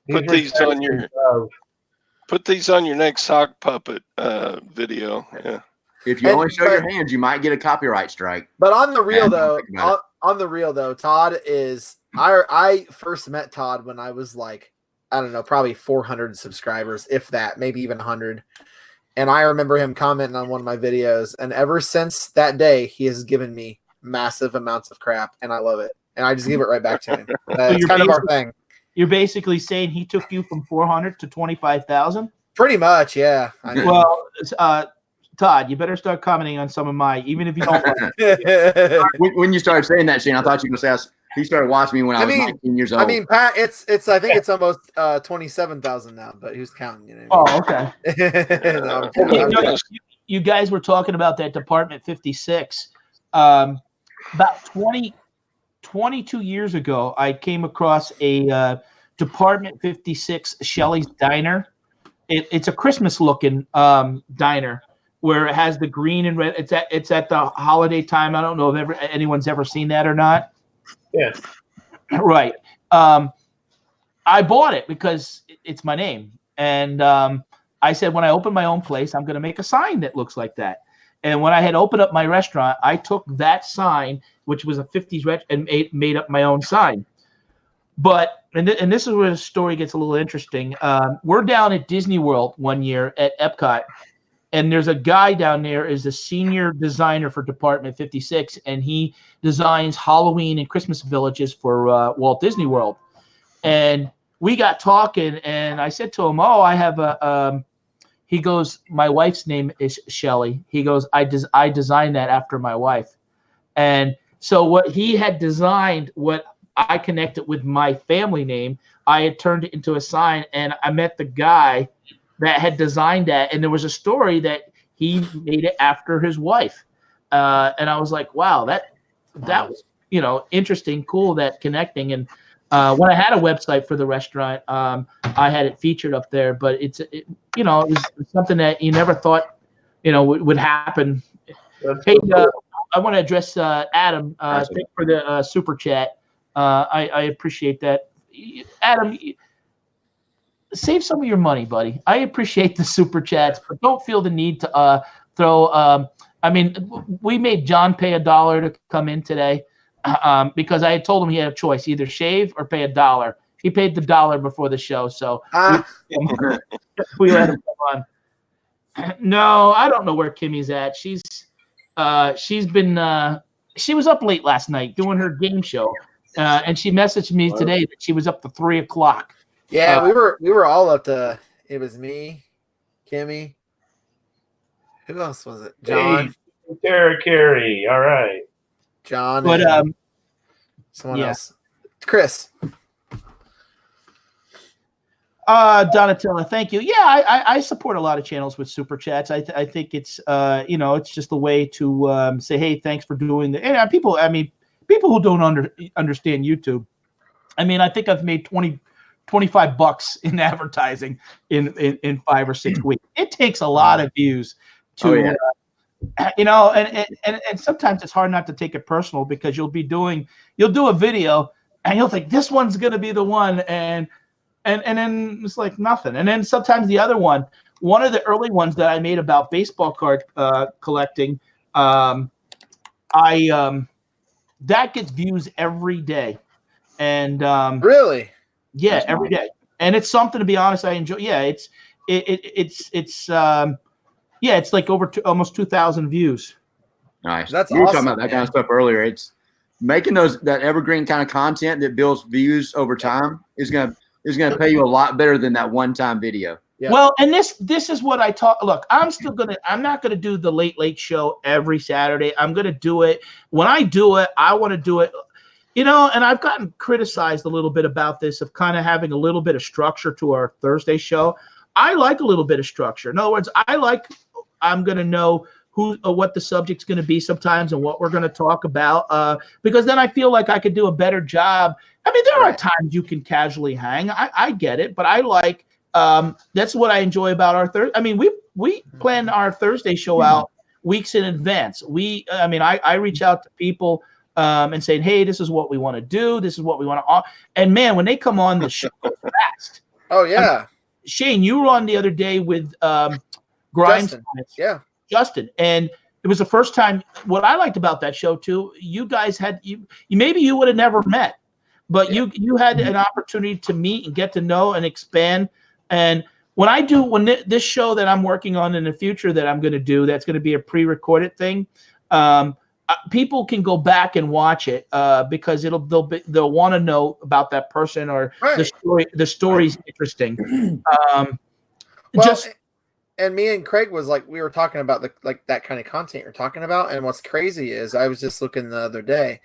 Speaker 6: Put these on your next sock puppet video. Yeah.
Speaker 4: If you only show your hands, you might get a copyright strike.
Speaker 5: But on the real though, Todd is. I first met Todd when I was like, I don't know, probably 400 subscribers, if that, maybe even 100. And I remember him commenting on one of my videos. And ever since that day, he has given me massive amounts of crap, and I love it. And I just give it right back to him. It's kind of our thing.
Speaker 1: You're basically saying he took you from 400 to 25,000?
Speaker 5: Pretty much, yeah.
Speaker 1: Well, Todd, you better start commenting on some of my, even if you don't like
Speaker 4: When you started saying that, Shane, I thought you were going to say, he started watching me when I was 19 years old.
Speaker 5: I mean, Pat, I think it's almost 27,000 now, but who's counting? You know
Speaker 1: what I mean?
Speaker 5: Oh, okay.
Speaker 1: No, you guys were talking about that Department 56. About 22 years ago, I came across a Department 56 Shelley's Diner. It's a Christmas looking diner where it has the green and red. It's at the holiday time. I don't know if anyone's ever seen that or not.
Speaker 7: Yes.
Speaker 1: Right. I bought it because it's my name. And I said, when I open my own place, I'm going to make a sign that looks like that. And when I had opened up my restaurant, I took that sign, which was a 50s and made up my own sign. But, and this is where the story gets a little interesting. We're down at Disney World one year at Epcot. And there's a guy down there is the senior designer for Department 56. And he designs Halloween and Christmas villages for Walt Disney World. And we got talking, and I said to him, "Oh, I have a." He goes, "My wife's name is Shelley." He goes, "I designed that after my wife," and so what he had designed, what I connected with my family name, I had turned it into a sign, and I met the guy that had designed that, and there was a story that he made it after his wife, and I was like, "Wow, that was interesting, cool, that connecting." And when I had a website for the restaurant, I had it featured up there, but it was something that you never thought, would happen. Hey, I want to address Adam. Thanks for the super chat. I appreciate that. Adam, save some of your money, buddy. I appreciate the super chats, but don't feel the need to throw. We made John pay $1 to come in today. Because I had told him he had a choice, either shave or pay $1. He paid the $1 before the show, so we let him come on. No, I don't know where Kimmy's at. She's been she was up late last night doing her game show, and she messaged me today that she was up to 3 o'clock.
Speaker 5: Yeah, we were all up to. It was me, Kimmy. Who else was it? John.
Speaker 7: Hey, Tara Carey. All right.
Speaker 5: John,
Speaker 1: but
Speaker 5: someone else, Chris.
Speaker 1: Donatella, thank you. Yeah, I support a lot of channels with super chats. I think it's it's just a way to say, hey, thanks for doing the. And people who don't understand YouTube. I think I've made $25 in advertising in 5 or 6 weeks. It takes a lot of views to. And sometimes it's hard not to take it personal because you'll do a video and you'll think this one's going to be the one. And then it's like nothing. And then sometimes the other one of the early ones that I made about baseball card collecting, that gets views every day. And
Speaker 5: really?
Speaker 1: Yeah, every day. And it's something, to be honest, I enjoy. Yeah, it's like over almost 2,000 views.
Speaker 4: Nice.
Speaker 5: That's
Speaker 4: you were
Speaker 5: awesome,
Speaker 4: talking about that kind of stuff earlier. It's making that evergreen kind of content that builds views over time is gonna pay you a lot better than that one-time video.
Speaker 5: Yeah.
Speaker 1: Well, and this is what I talk. Look, I'm not gonna do the late show every Saturday. I'm gonna do it when I do it. I want to do it. And I've gotten criticized a little bit about this of kind of having a little bit of structure to our Thursday show. I like a little bit of structure. In other words, I'm going to know what the subject's going to be sometimes and what we're going to talk about because then I feel like I could do a better job. There are times you can casually hang. I get it, but I like that's what I enjoy about our Thursday. We plan our Thursday show out weeks in advance. I reach out to people and saying, hey, this is what we want to do. This is what we want to. And man, when they come on the show fast.
Speaker 5: Oh yeah.
Speaker 1: Shane, you were on the other day with Grimes.
Speaker 5: Justin. Yeah.
Speaker 1: Justin. And it was the first time. What I liked about that show too, you guys had maybe you would have never met, but you had an opportunity to meet and get to know and expand. And when this show that I'm working on in the future that I'm going to do, that's going to be a pre-recorded thing. People can go back and watch it because they'll want to know about that person or the story. The story's interesting.
Speaker 5: And me and Craig we were talking about that kind of content you're talking about. And what's crazy is I was just looking the other day,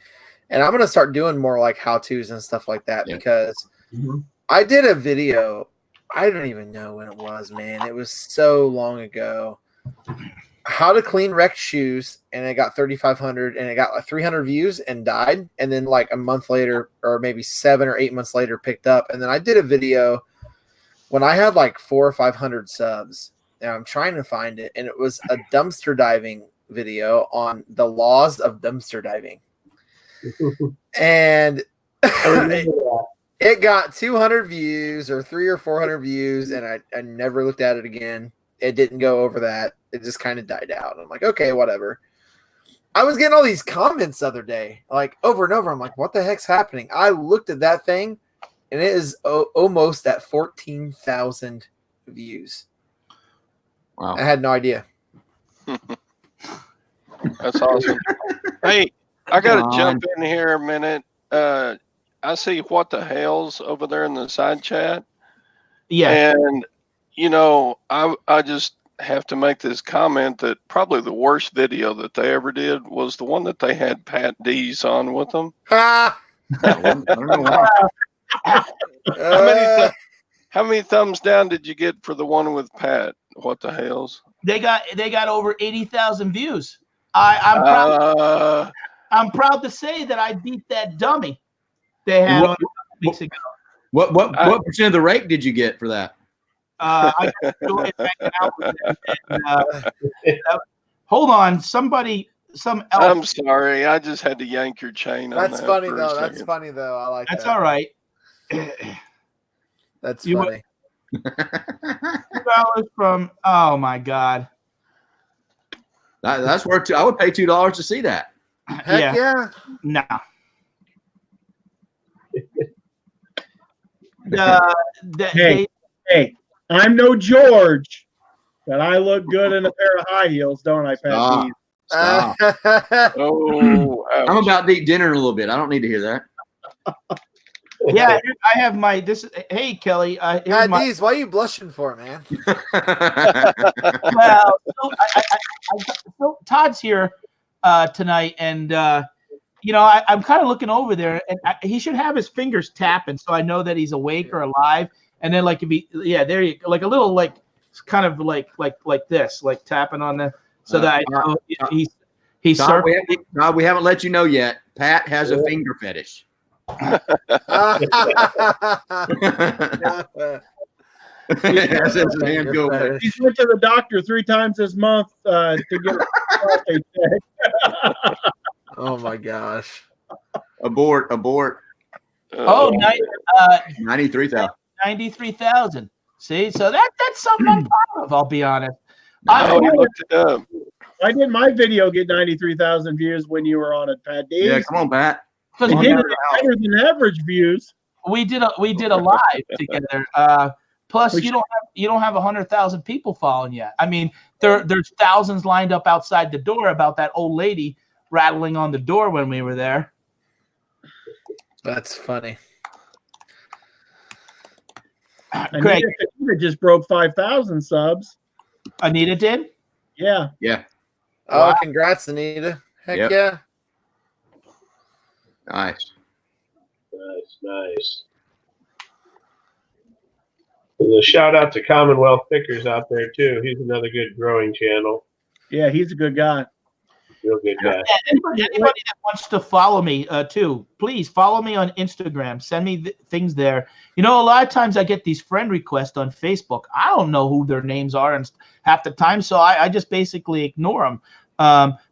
Speaker 5: and I'm gonna start doing more like how-tos and stuff like that because I did a video. I don't even know when it was, man. It was so long ago. how to clean wrecked shoes, and it got 3,500, and it got like 300 views and died. And then like a month later, or maybe 7 or 8 months later, picked up. And then I did a video when I had like 400 or 500 subs. And I'm trying to find it, and it was a dumpster diving video on the laws of dumpster diving. And it got 200 views or 300 or 400 views, and I never looked at it again. It didn't go over that. It just kind of died out. I'm like, okay, whatever. I was getting all these comments the other day, like over and over. I'm like, what the heck's happening? I looked at that thing, and it is almost at 14,000 views.
Speaker 4: Wow.
Speaker 5: I had no idea.
Speaker 6: That's awesome. Hey, I got to jump in here a minute. I see what the hell's over there in the side chat.
Speaker 1: Yeah.
Speaker 6: And, you know, I just have to make this comment that probably the worst video that they ever did was the one that they had Patdees on with them.
Speaker 5: Ah!
Speaker 4: I don't know why.
Speaker 6: How many thumbs down did you get for the one with Pat? What the hell's?
Speaker 1: They got over 80,000 views. I'm proud to say that I beat that dummy they had on weeks ago.
Speaker 4: What percent of the rate did you get for that?
Speaker 1: I got enjoyed hanging out with them. And, hold on, some else.
Speaker 6: I'm sorry, I just had to yank your chain.
Speaker 5: That's
Speaker 6: on that
Speaker 5: funny
Speaker 6: for a
Speaker 5: though. That's
Speaker 6: second.
Speaker 5: funny though. I like
Speaker 1: That's
Speaker 5: that.
Speaker 1: all right.
Speaker 5: That's
Speaker 1: You
Speaker 5: funny.
Speaker 1: $2 from, oh my God.
Speaker 4: That's worth I would pay $2 to see that.
Speaker 5: Heck yeah.
Speaker 1: No.
Speaker 3: Hey, I'm no George, but I look good in a pair of high heels, don't I, Patdees?
Speaker 4: Stop.
Speaker 6: Oh,
Speaker 4: I'm about to eat dinner in a little bit. I don't need to hear that.
Speaker 1: Yeah, I have my hey Kelly, here's my
Speaker 5: Patdees, why are you blushing for, man?
Speaker 1: well, so Todd's here tonight, and you know, I'm kind of looking over there, and he should have his fingers tapping, so I know that he's awake or alive. And then, like, if he, yeah, there you go, like a little, like, kind of like this, like tapping on the, so that I know he's
Speaker 4: Todd, we haven't let you know yet. Pat has a finger fetish. That's his hand go away.
Speaker 3: He's went to the doctor 3 times this month to get a prostate check.
Speaker 5: Oh my gosh.
Speaker 4: Abort.
Speaker 1: Oh,
Speaker 4: 93,000.
Speaker 1: 93,000. See, so that's something I'm proud of. I'll be honest.
Speaker 6: Oh, you looked it up.
Speaker 3: Why didn't my video get 93,000 views when you were on it, Patdees?
Speaker 4: Yeah, come on, Pat.
Speaker 3: It did it better than average views.
Speaker 1: We did a live together. Plus, you don't have 100,000 people following yet. I mean, there's thousands lined up outside the door about that old lady rattling on the door when we were there.
Speaker 5: That's funny.
Speaker 1: Craig,
Speaker 3: Anita just broke 5,000 subs.
Speaker 1: Anita did?
Speaker 3: Yeah.
Speaker 4: Yeah.
Speaker 5: Oh,
Speaker 1: Wow.
Speaker 5: congrats, Anita. Heck
Speaker 4: Yep.
Speaker 5: yeah.
Speaker 4: Nice.
Speaker 7: Nice. There's a shout out to Commonwealth Pickers out there too. He's another good growing channel.
Speaker 3: Yeah, he's a good guy.
Speaker 7: Real good guy.
Speaker 1: Anybody that wants to follow me too, please follow me on Instagram. Send me things there. You know, a lot of times I get these friend requests on Facebook. I don't know who their names are and half the time, so I just basically ignore them.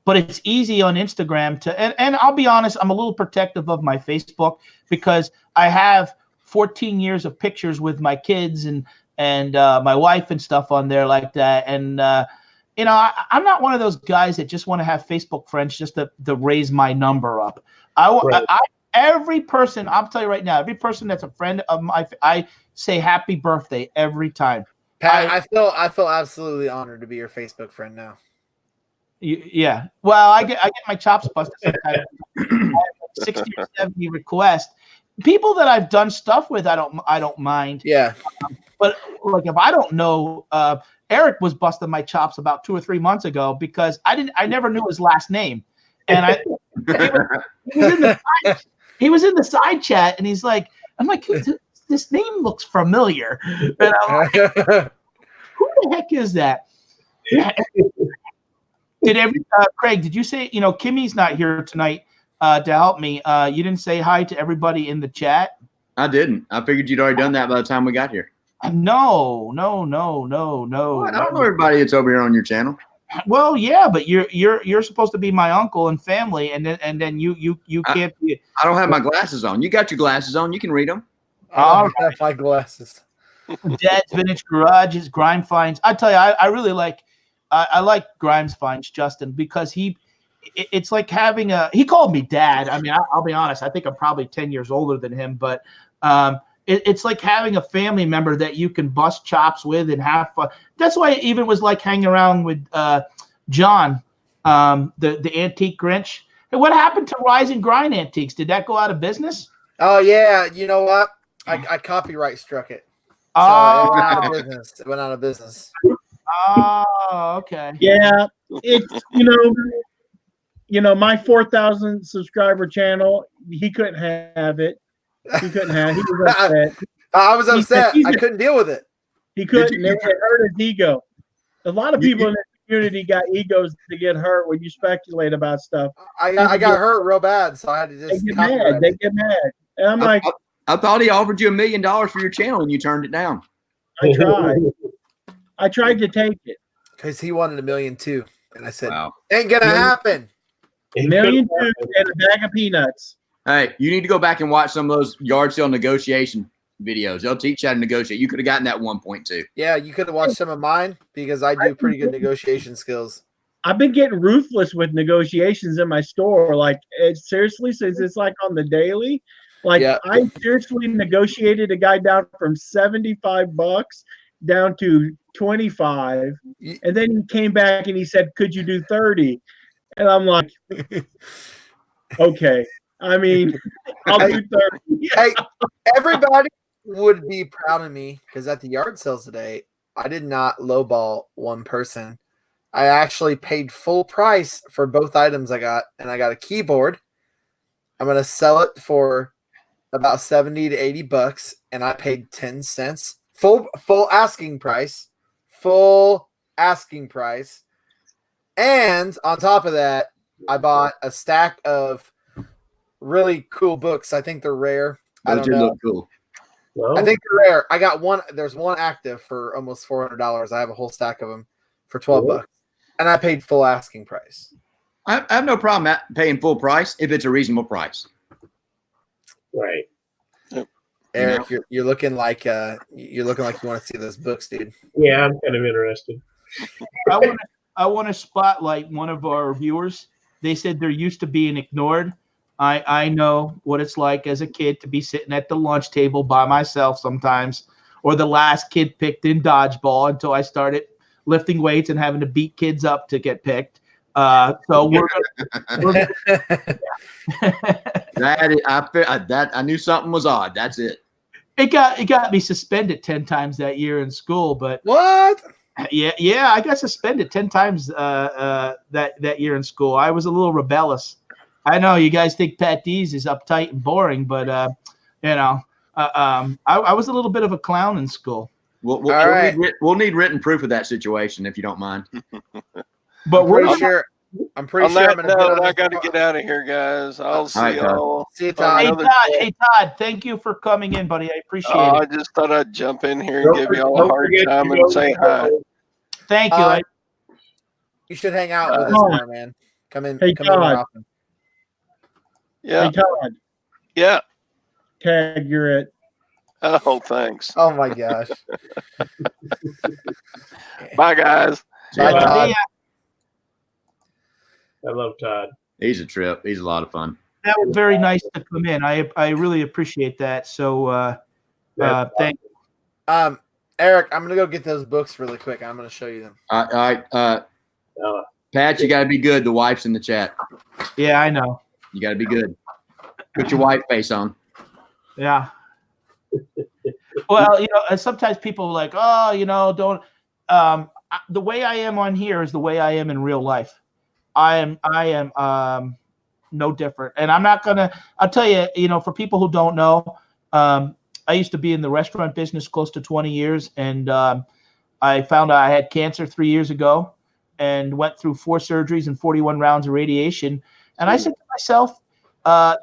Speaker 1: But it's easy on Instagram to, and I'll be honest, I'm a little protective of my Facebook because I have 14 years of pictures with my kids and my wife and stuff on there like that. And, you know, I'm not one of those guys that just want to have Facebook friends just to raise my number up. Every person, I'll tell you right now, every person that's a friend of mine, I say happy birthday every time.
Speaker 5: Pat, I feel absolutely honored to be your Facebook friend now.
Speaker 1: Yeah. Well, I get my chops busted sometimes. I have 60 or 70 requests. People that I've done stuff with, I don't mind.
Speaker 5: Yeah.
Speaker 1: But like if I don't know, Eric was busting my chops about 2 or 3 months ago because I never knew his last name, and he was in the side chat, and he's like, I'm like, this name looks familiar, and I'm like, who the heck is that? Craig, did you say, Kimmy's not here tonight to help me. You didn't say hi to everybody in the chat?
Speaker 4: I didn't. I figured you'd already done that by the time we got here.
Speaker 1: No.
Speaker 4: What? I don't know everybody that's over here on your channel.
Speaker 1: Well, yeah, but you're supposed to be my uncle and family, and then you can't be.
Speaker 4: I don't have my glasses on. You got your glasses on. You can read them.
Speaker 5: I don't have my glasses.
Speaker 1: Dad's Vintage Garages, Grime Finds. I tell you, I really like. I like Grimes Finds, Justin, because it's like having he called me dad. I mean, I'll be honest. I think I'm probably 10 years older than him, but it's like having a family member that you can bust chops with and have fun. That's why it even was like hanging around with John, the antique Grinch. Hey, what happened to Rise and Grind Antiques? Did that go out of business?
Speaker 5: Oh yeah, you know what? I copyright struck it. So it went out of business. It went out of business.
Speaker 1: Oh, okay.
Speaker 3: Yeah, it's my 4,000 subscriber channel. He couldn't have it. He couldn't have. He was upset.
Speaker 5: I was upset. I couldn't deal with it.
Speaker 3: He couldn't. It hurt his ego. A lot of people in the community got egos to get hurt when you speculate about stuff.
Speaker 5: I got hurt real bad, so I had to just.
Speaker 3: They get mad. And I'm like,
Speaker 4: I thought he offered you $1 million for your channel and you turned it down.
Speaker 3: I tried to take it
Speaker 5: because he wanted $1 million too, and I said,
Speaker 4: wow.
Speaker 5: "Ain't gonna happen."
Speaker 3: $1 million and a bag of peanuts.
Speaker 4: Hey, you need to go back and watch some of those yard sale negotiation videos. They'll teach you how to negotiate. You could have gotten that 1.2.
Speaker 5: Yeah, you could have watched some of mine because I do pretty good negotiation skills.
Speaker 3: I've been getting ruthless with negotiations in my store. Like, seriously, since it's like on the daily. Like, yeah. I seriously negotiated a guy down from $75 down to 25, and then he came back and he said, "Could you do 30?" And I'm like, "Okay." I mean, I'll do 30.
Speaker 5: Hey, everybody would be proud of me because at the yard sales today, I did not lowball one person. I actually paid full price for both items I got, and I got a keyboard. I'm gonna sell it for about $70 to $80, and I paid 10 cents. Full asking price. Full asking price. And on top of that, I bought a stack of really cool books. I think they're rare. I don't know.
Speaker 4: Look cool.
Speaker 5: Well, I think they're rare. I got one. There's one active for almost $400. I have a whole stack of them for $12, and I paid full asking price.
Speaker 4: I have no problem paying full price if it's a reasonable price.
Speaker 7: Right.
Speaker 5: Eric, you're looking like you want to see those books, dude.
Speaker 7: Yeah, I'm kind of interested.
Speaker 1: I want to spotlight one of our viewers. They said they're used to being ignored. I know what it's like as a kid to be sitting at the lunch table by myself sometimes, or the last kid picked in dodgeball until I started lifting weights and having to beat kids up to get picked. So
Speaker 4: I knew something was odd. That's it.
Speaker 1: It got me suspended 10 times that year in school, but
Speaker 5: what?
Speaker 1: Yeah, I got suspended 10 times that year in school. I was a little rebellious. I know you guys think Patdees is uptight and boring, but I was a little bit of a clown in school.
Speaker 4: We'll need written proof of that situation if you don't mind.
Speaker 1: But
Speaker 5: I'm pretty sure.
Speaker 6: I got to get out of here, guys. I'll see y'all.
Speaker 5: See you, Todd.
Speaker 1: Hey, Todd, thank you for coming in, buddy. I appreciate it.
Speaker 6: I just thought I'd jump in here and give y'all a hard time and say hi.
Speaker 1: Thank you.
Speaker 5: You should hang out with us more, man. Come in.
Speaker 3: Hey,
Speaker 5: come in more often.
Speaker 6: Yeah.
Speaker 3: Hey, Todd.
Speaker 6: Yeah.
Speaker 3: Tag, you're it.
Speaker 6: Oh, thanks.
Speaker 5: Oh my gosh.
Speaker 6: Bye, guys.
Speaker 5: Bye, Todd.
Speaker 7: I love Todd.
Speaker 4: He's a trip. He's a lot of fun.
Speaker 1: That was very nice to come in. I really appreciate that. So thank you.
Speaker 5: Eric, I'm gonna go get those books really quick. I'm gonna show you them.
Speaker 4: All right. Pat, you gotta be good. The wife's in the chat.
Speaker 1: Yeah, I know.
Speaker 4: You gotta be good. Put your white face on.
Speaker 1: Yeah. Well, sometimes people are like, oh, don't. The way I am on here is the way I am in real life. I am no different. And I'm not gonna. I'll tell you, for people who don't know, I used to be in the restaurant business close to 20 years, and I found out I had cancer 3 years ago. and went through 4 surgeries and 41 rounds of radiation. And I said to myself, I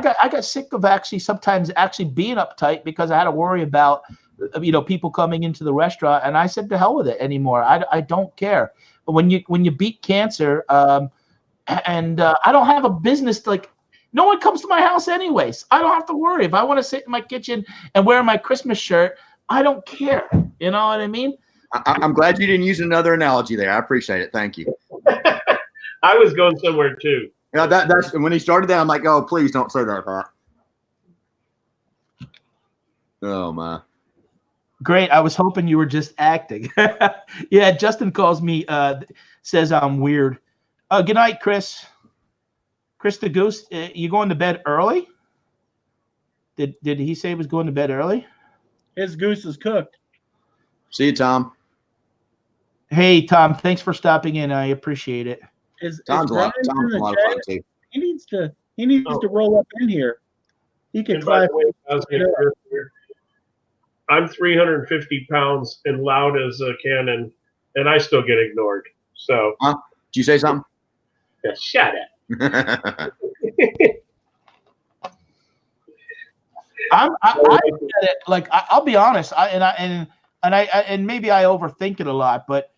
Speaker 1: got sick of sometimes being uptight because I had to worry about, people coming into the restaurant. And I said, to hell with it anymore. I don't care. But when you beat cancer, and I don't have a business, like, no one comes to my house anyways. I don't have to worry. If I want to sit in my kitchen and wear my Christmas shirt, I don't care. You know what I mean?
Speaker 4: I'm glad you didn't use another analogy there. I appreciate it. Thank you.
Speaker 7: I was going somewhere too.
Speaker 4: Yeah, that's when he started that. I'm like, oh, please don't say that, Pat. Oh my.
Speaker 1: Great. I was hoping you were just acting. Yeah, Justin calls me, says I'm weird. Good night, Chris. Chris the Goose, you going to bed early? Did he say he was going to bed early?
Speaker 3: His goose is cooked.
Speaker 4: See you, Tom.
Speaker 1: Hey, Tom, thanks for stopping in. I appreciate it.
Speaker 4: Tom's a lot of fun too.
Speaker 3: He needs to roll up in here. He can
Speaker 7: And by
Speaker 3: fly.
Speaker 7: the way, I was gonna earlier, I'm 350 pounds and loud as a cannon, and I still get ignored. So,
Speaker 4: Did you say something?
Speaker 7: yeah, shut it.
Speaker 1: I look at it, like, I'll be honest. And maybe I overthink it a lot, but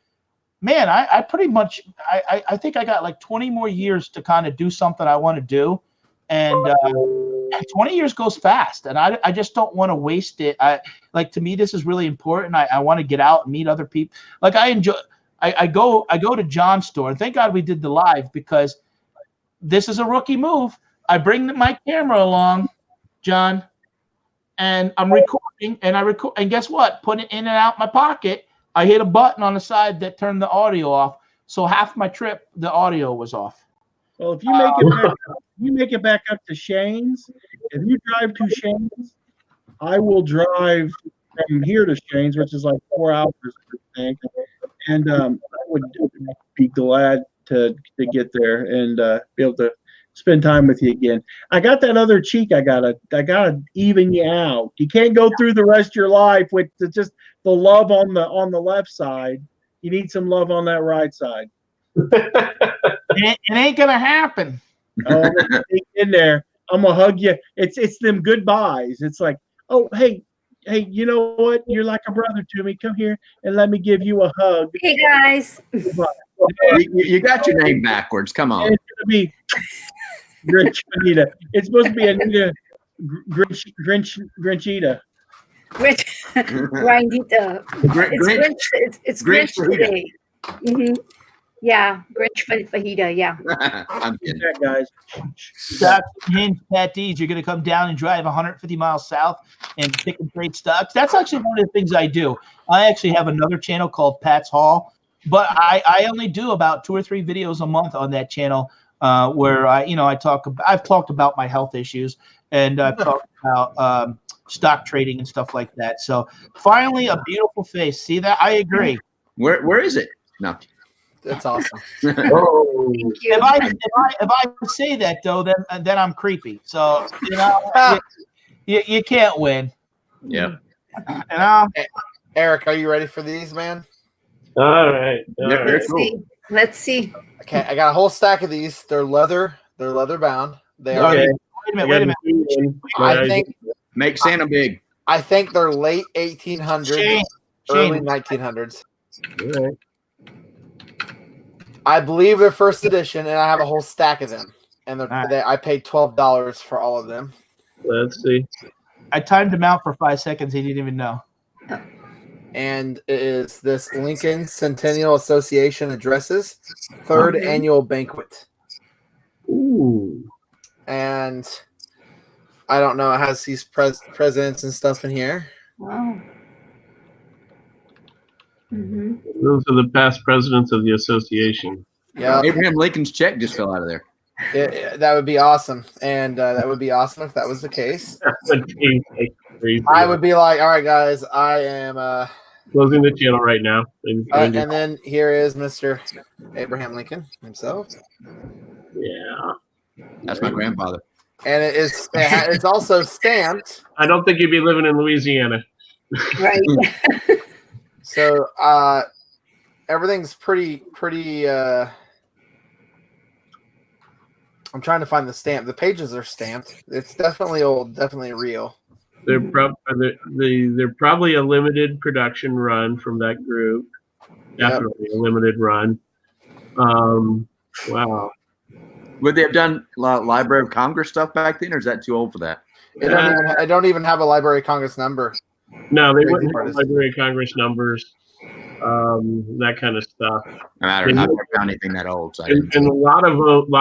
Speaker 1: man, I pretty much I think I got like 20 more years to kind of do something I want to do, and 20 years goes fast, and I just don't want to waste it. To me, this is really important. I want to get out and meet other people. Like, I go to John's store, and thank God we did the live, because this is a rookie move. I bring my camera along, John, and I'm recording, and guess what? Put it in and out my pocket. I hit a button on the side that turned the audio off. So half my trip, the audio was off.
Speaker 3: Well, if you make it back up to Shane's, if you drive to Shane's, I will drive from here to Shane's, which is like 4 hours, I think. And I would be glad to get there and be able to spend time with you again. I got that other cheek. I gotta even you out. You can't go through the rest of your life with just the love on the left side. You need some love on that right side.
Speaker 1: It ain't gonna happen.
Speaker 3: Oh, I'm gonna take in there. I'm gonna hug you. It's them goodbyes. It's like, oh, hey, you know what? You're like a brother to me. Come here and let me give you a hug.
Speaker 8: Hey guys.
Speaker 4: You got your name backwards. Come on.
Speaker 3: It's gonna be Grinch Anita. It's supposed to be Anita Grinchita.
Speaker 8: Grindita. It's Grinch today. Mm-hmm. Yeah, Grinch fajita. Yeah.
Speaker 4: I'm kidding.
Speaker 3: Yeah, guys.
Speaker 1: Stocks, hinge, Patdees, you're going to come down and drive 150 miles south and pick and trade stocks. That's actually one of the things I do. I actually have another channel called Pat's Hall, but I only do about 2 or 3 videos a month on that channel where I've talked about my health issues, and I've talked about stock trading and stuff like that. So finally, a beautiful face. See that? I agree.
Speaker 4: Where is it? No.
Speaker 5: That's awesome.
Speaker 7: Oh,
Speaker 8: Thank you.
Speaker 1: If I say that though, then I'm creepy. So you can't win.
Speaker 4: Yeah.
Speaker 5: Eric, are you ready for these, man?
Speaker 7: all right.
Speaker 4: They're cool.
Speaker 8: Let's see.
Speaker 5: Okay, I got a whole stack of these. They're leather. They're leather bound. They are.
Speaker 7: Okay.
Speaker 1: Wait a minute.
Speaker 5: I think.
Speaker 4: Make Santa big.
Speaker 5: I think they're late 1800s,
Speaker 1: Shane,
Speaker 5: early 1900s.
Speaker 7: All right.
Speaker 5: I believe they're first edition, and I have a whole stack of them. And
Speaker 1: right.
Speaker 5: I paid $12 for all of them.
Speaker 7: Let's see.
Speaker 1: I timed him out for 5 seconds. He didn't even know.
Speaker 5: And it is this Lincoln Centennial Association addresses 3rd annual banquet.
Speaker 7: Ooh.
Speaker 5: And I don't know. It has these presidents and stuff in here.
Speaker 8: Wow. Mm-hmm.
Speaker 7: Those are the past presidents of the association.
Speaker 5: Yeah,
Speaker 4: Abraham Lincoln's check just fell out of there.
Speaker 5: that would be awesome. And that would be awesome if that was the case.
Speaker 7: Crazy.
Speaker 5: I would be like, all right, guys, I am
Speaker 7: Closing the channel right now.
Speaker 5: and then here is Mr. Abraham Lincoln himself.
Speaker 7: Yeah.
Speaker 4: That's my grandfather.
Speaker 5: And it's also stamped.
Speaker 7: I don't think you'd be living in Louisiana.
Speaker 8: Right.
Speaker 5: So everything's pretty. I'm trying to find the stamp. The pages are stamped. It's definitely old, definitely real.
Speaker 7: They're probably a limited production run from that group. Definitely a limited run. Wow.
Speaker 4: Would they have done Library of Congress stuff back then, or is that too old for that?
Speaker 5: I don't even have a Library of Congress number.
Speaker 7: No, they wouldn't have Library of Congress numbers, that kind of stuff.
Speaker 4: I've never found anything that old. So
Speaker 7: and a lot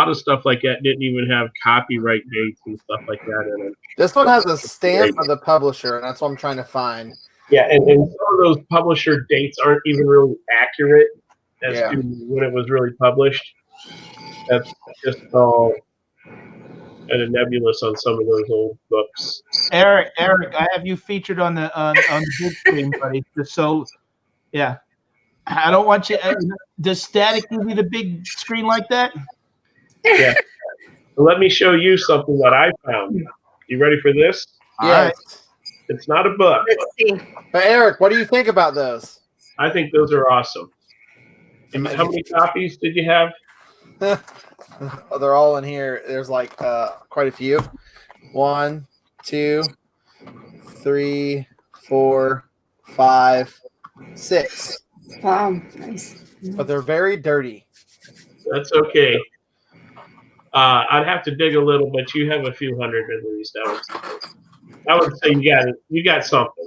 Speaker 7: of stuff like that didn't even have copyright dates and stuff like that in it.
Speaker 5: This one has a stamp of the publisher, and that's what I'm trying to find.
Speaker 7: Yeah, and some of those publisher dates aren't even really accurate as to when it was really published. That's just all kind of nebulous on some of those old books.
Speaker 1: Eric, I have you featured on the big screen, buddy. So, yeah, I don't want you. Does Static give you the big screen like that?
Speaker 7: Yeah. Well, let me show you something that I found. You ready for this?
Speaker 5: Yes. All right.
Speaker 7: It's not a book.
Speaker 8: Let's see.
Speaker 5: But Eric, what do you think about those?
Speaker 7: I think those are awesome. And how many copies did you have?
Speaker 5: Oh, they're all in here. There's like quite a few. 1, 2, 3, 4, 5, 6.
Speaker 8: Wow, nice.
Speaker 5: But they're very dirty.
Speaker 7: That's okay. I'd have to dig a little, but you have a few hundred at least. I would say you got something.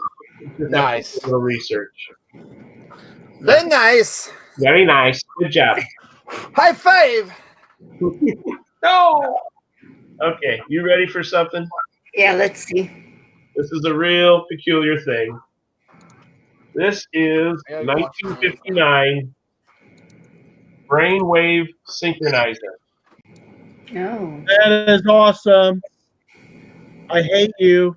Speaker 5: Nice.
Speaker 7: A little research.
Speaker 5: Very nice.
Speaker 7: Very nice. Good job.
Speaker 5: High five.
Speaker 7: No. Okay, you ready for something?
Speaker 8: Yeah, let's see.
Speaker 7: This is a real peculiar thing. This is 1959 brainwave synchronizer.
Speaker 8: Oh.
Speaker 3: That is awesome. I hate you.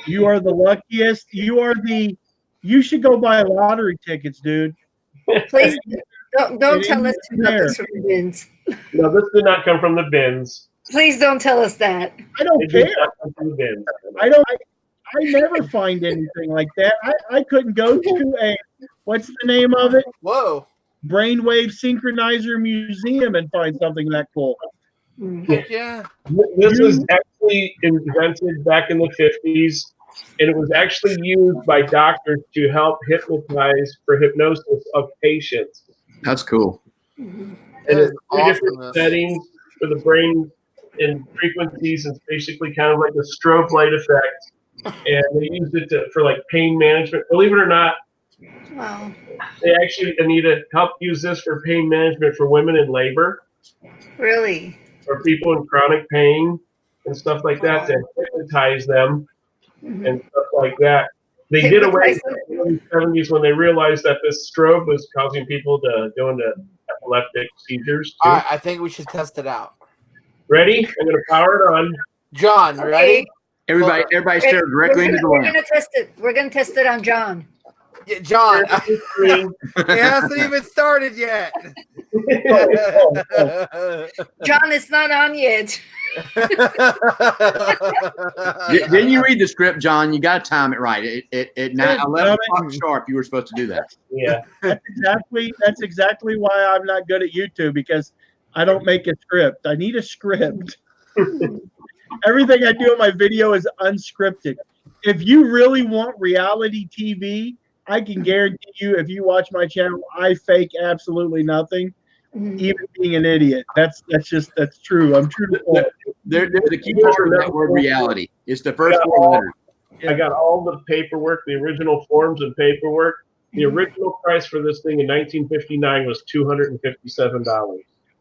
Speaker 3: You are the luckiest. You should go buy lottery tickets, dude.
Speaker 8: Please don't tell us about this from the bins.
Speaker 7: No, this did not come from the bins.
Speaker 8: Please don't tell us that.
Speaker 3: I don't
Speaker 7: It did
Speaker 3: care.
Speaker 7: not come from the bins.
Speaker 3: I never find anything like that. I couldn't go to a, what's the name of it?
Speaker 5: Whoa.
Speaker 3: Brainwave Synchronizer Museum and find something that cool.
Speaker 5: Yeah.
Speaker 7: This was actually invented back in the 50s, and it was actually used by doctors to help hypnotize for hypnosis of patients.
Speaker 4: That's cool.
Speaker 7: And it's three different settings for the brain and frequencies. It's basically kind of like a strobe light effect. And they used it for like pain management. Believe it or not,
Speaker 8: Wow.
Speaker 7: they actually, Anita, help use this for pain management for women in labor,
Speaker 8: Really?
Speaker 7: or people in chronic pain and stuff like that, to hypnotize them and stuff like that. They did away with it in the 70s when they realized that this strobe was causing people to go into epileptic seizures too.
Speaker 5: All right, I think we should test it out.
Speaker 7: Ready? I'm going to power it on.
Speaker 5: John, you ready?
Speaker 4: Everybody stare directly into the
Speaker 8: We're
Speaker 4: lamp.
Speaker 8: gonna test it. We're gonna test it on John.
Speaker 5: Yeah, John. It hasn't even started yet.
Speaker 8: John, it's not on yet.
Speaker 4: Didn't you read the script, John? You got to time it right. At 11 o'clock sharp, you were supposed to do that.
Speaker 7: Yeah.
Speaker 3: That's exactly why I'm not good at YouTube, because I don't make a script. I need a script. Everything I do in my video is unscripted. If you really want reality TV, I can guarantee you, if you watch my channel, I fake absolutely nothing, even being an idiot. That's true. I'm true to form.
Speaker 4: The key word of that word reality. It's the first four letters.
Speaker 7: I got all the paperwork, the original forms and paperwork. The original price for this thing in 1959 was $257.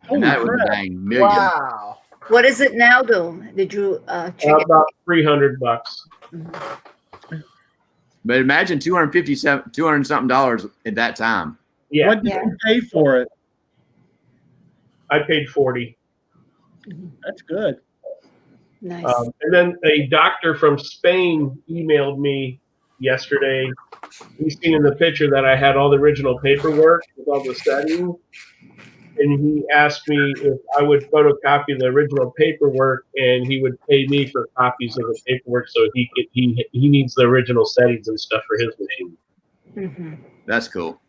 Speaker 4: And that was a dang million.
Speaker 5: Wow.
Speaker 8: What is it now, though? Did you check it?
Speaker 7: About $300.
Speaker 4: But imagine $200 something dollars at that time.
Speaker 7: Yeah.
Speaker 3: What did you pay for it?
Speaker 7: I paid $40.
Speaker 3: That's good.
Speaker 8: Nice.
Speaker 7: And then a doctor from Spain emailed me yesterday. He's seen in the picture that I had all the original paperwork with all the settings. And he asked me if I would photocopy the original paperwork, and he would pay me for copies of the paperwork, so he needs the original settings and stuff for his machine.
Speaker 8: Mm-hmm.
Speaker 4: That's cool.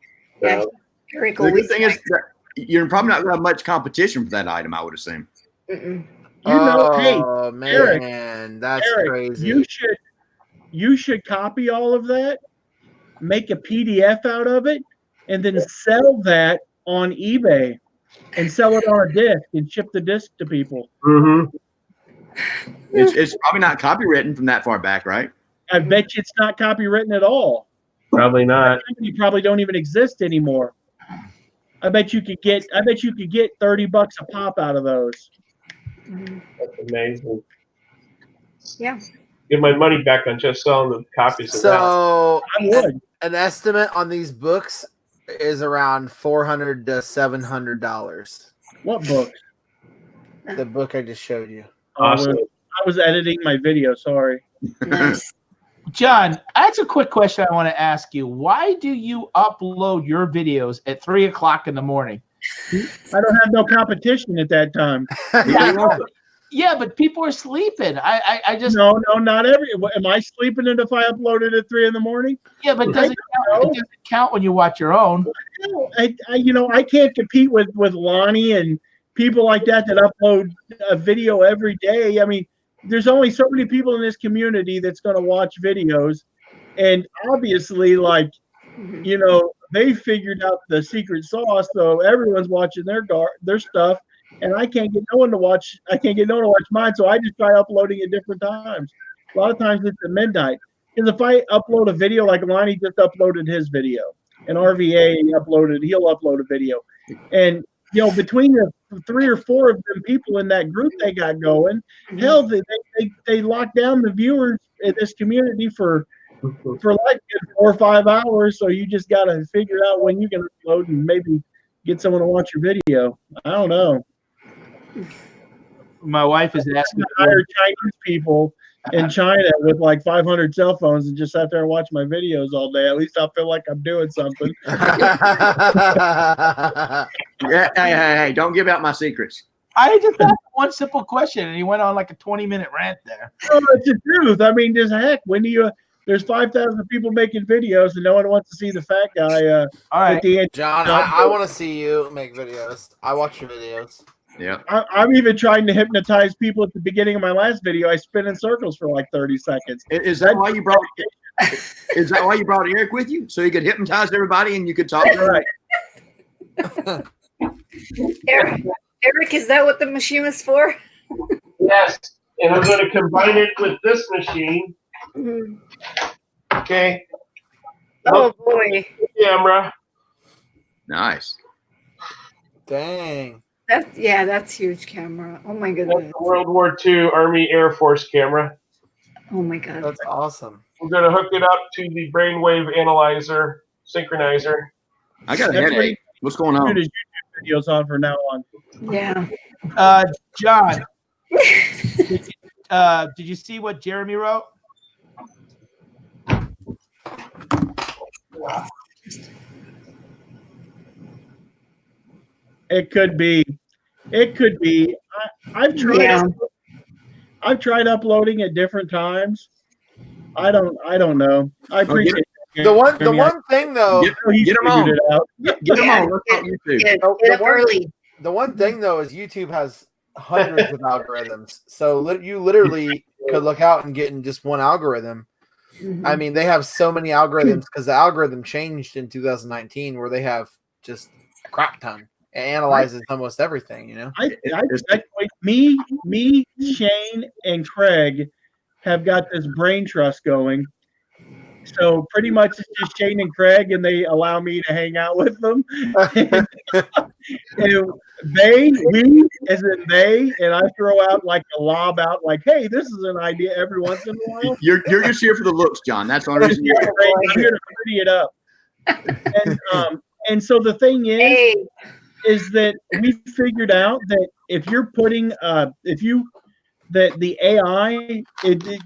Speaker 8: Yeah, very cool.
Speaker 4: The good thing is that you're probably not going to have much competition for that item, I would assume.
Speaker 8: Mm-mm.
Speaker 3: You know, hey,
Speaker 5: Oh man,
Speaker 3: Eric,
Speaker 5: that's
Speaker 3: Eric,
Speaker 5: crazy.
Speaker 3: you should copy all of that, make a PDF out of it, and then sell that on eBay and sell it on a disc and ship the disc to people.
Speaker 7: Mm-hmm.
Speaker 4: It's probably not copywritten from that far back, right?
Speaker 3: I bet you it's not copywritten at all.
Speaker 7: Probably not.
Speaker 3: You probably don't even exist anymore. I bet you could get $30 a pop out of those.
Speaker 7: That's amazing.
Speaker 8: Yeah.
Speaker 7: Get my money back on just selling the copies of that.
Speaker 5: So
Speaker 3: I would.
Speaker 5: an estimate on these books is around $400 to $700.
Speaker 3: What book?
Speaker 5: The book I just showed you.
Speaker 7: Awesome.
Speaker 3: I was editing my video. Sorry.
Speaker 8: Nice.
Speaker 1: John, that's a quick question I want to ask you. Why do you upload your videos at 3 o'clock in the morning?
Speaker 3: I don't have no competition at that time.
Speaker 1: Yeah, but people are sleeping. I just
Speaker 3: No, not every. Am I sleeping if I upload it at 3 in the morning?
Speaker 1: yeah, but it doesn't count when you watch your own.
Speaker 3: No, I can't compete with Lonnie and people like that upload a video every day. I mean, there's only so many people in this community that's going to watch videos, and obviously, like, they figured out the secret sauce, so everyone's watching their stuff, and I can't get no one to watch. I can't get no one to watch mine, so I just try uploading at different times. A lot of times it's at midnight. Because if I upload a video, like Lonnie just uploaded his video, and RVA he'll upload a video, and between the 3 or 4 of them people in that group they got going, hell, they lock down the viewers in this community for like 4 or 5 hours. So you just got to figure out when you can upload and maybe get someone to watch your video. I don't know.
Speaker 1: My wife is asking.
Speaker 3: Hire Chinese people in China with like 500 cell phones and just sat there and watch my videos all day. At least I'll feel like I'm doing something.
Speaker 4: Hey, don't give out my secrets.
Speaker 1: I just asked one simple question, and he went on like a 20-minute rant there.
Speaker 3: No, it's the truth. I mean, just heck, there's 5,000 people making videos and no one wants to see the fat guy.
Speaker 1: All right,
Speaker 3: at the end.
Speaker 5: John, I want to see you make videos. I watch your videos.
Speaker 4: Yeah.
Speaker 3: I'm even trying to hypnotize people at the beginning of my last video. I spin in circles for like 30 seconds.
Speaker 4: Is that why you brought? Is that why you brought Eric with you, so you could hypnotize everybody and you could talk?
Speaker 3: Right.
Speaker 8: Eric, is that what the machine was for?
Speaker 7: Yes, and I'm going to combine it with this machine.
Speaker 8: Mm-hmm.
Speaker 7: Okay.
Speaker 8: Oh boy.
Speaker 7: Camera.
Speaker 4: Nice.
Speaker 5: Dang.
Speaker 8: That's huge camera. Oh my
Speaker 7: That's
Speaker 8: goodness.
Speaker 7: a World War II Army Air Force camera.
Speaker 8: Oh my god.
Speaker 5: That's awesome.
Speaker 7: We're going to hook it up to the brainwave analyzer synchronizer.
Speaker 4: I got a headache. What's going on?
Speaker 3: Put his YouTube videos on from now on.
Speaker 8: Yeah.
Speaker 1: John, did you see what Jeremy wrote?
Speaker 3: It could be. I've tried.
Speaker 8: Yeah.
Speaker 3: I've tried uploading at different times. I don't know. I appreciate it.
Speaker 5: The one thing though,
Speaker 4: Get them on. Get them on. Let's talk YouTube.
Speaker 8: Get up early.
Speaker 5: the one thing though is YouTube has hundreds of algorithms, so you literally could look out and get in just one algorithm.
Speaker 8: Mm-hmm.
Speaker 5: I mean, they have so many algorithms because the algorithm changed in 2019, where they have just a crap ton. It analyzes almost everything, you know.
Speaker 3: Me, Shane, and Craig have got this brain trust going. So pretty much it's just Shane and Craig, and they allow me to hang out with them. And we, as in they, and I throw out like a lob out, like, "Hey, this is an idea." Every once in a while,
Speaker 4: You're just here for the looks, John. That's the only reason you're here.
Speaker 3: I'm here to pretty it up. And so the thing is that we figured out that if you're putting that the AI,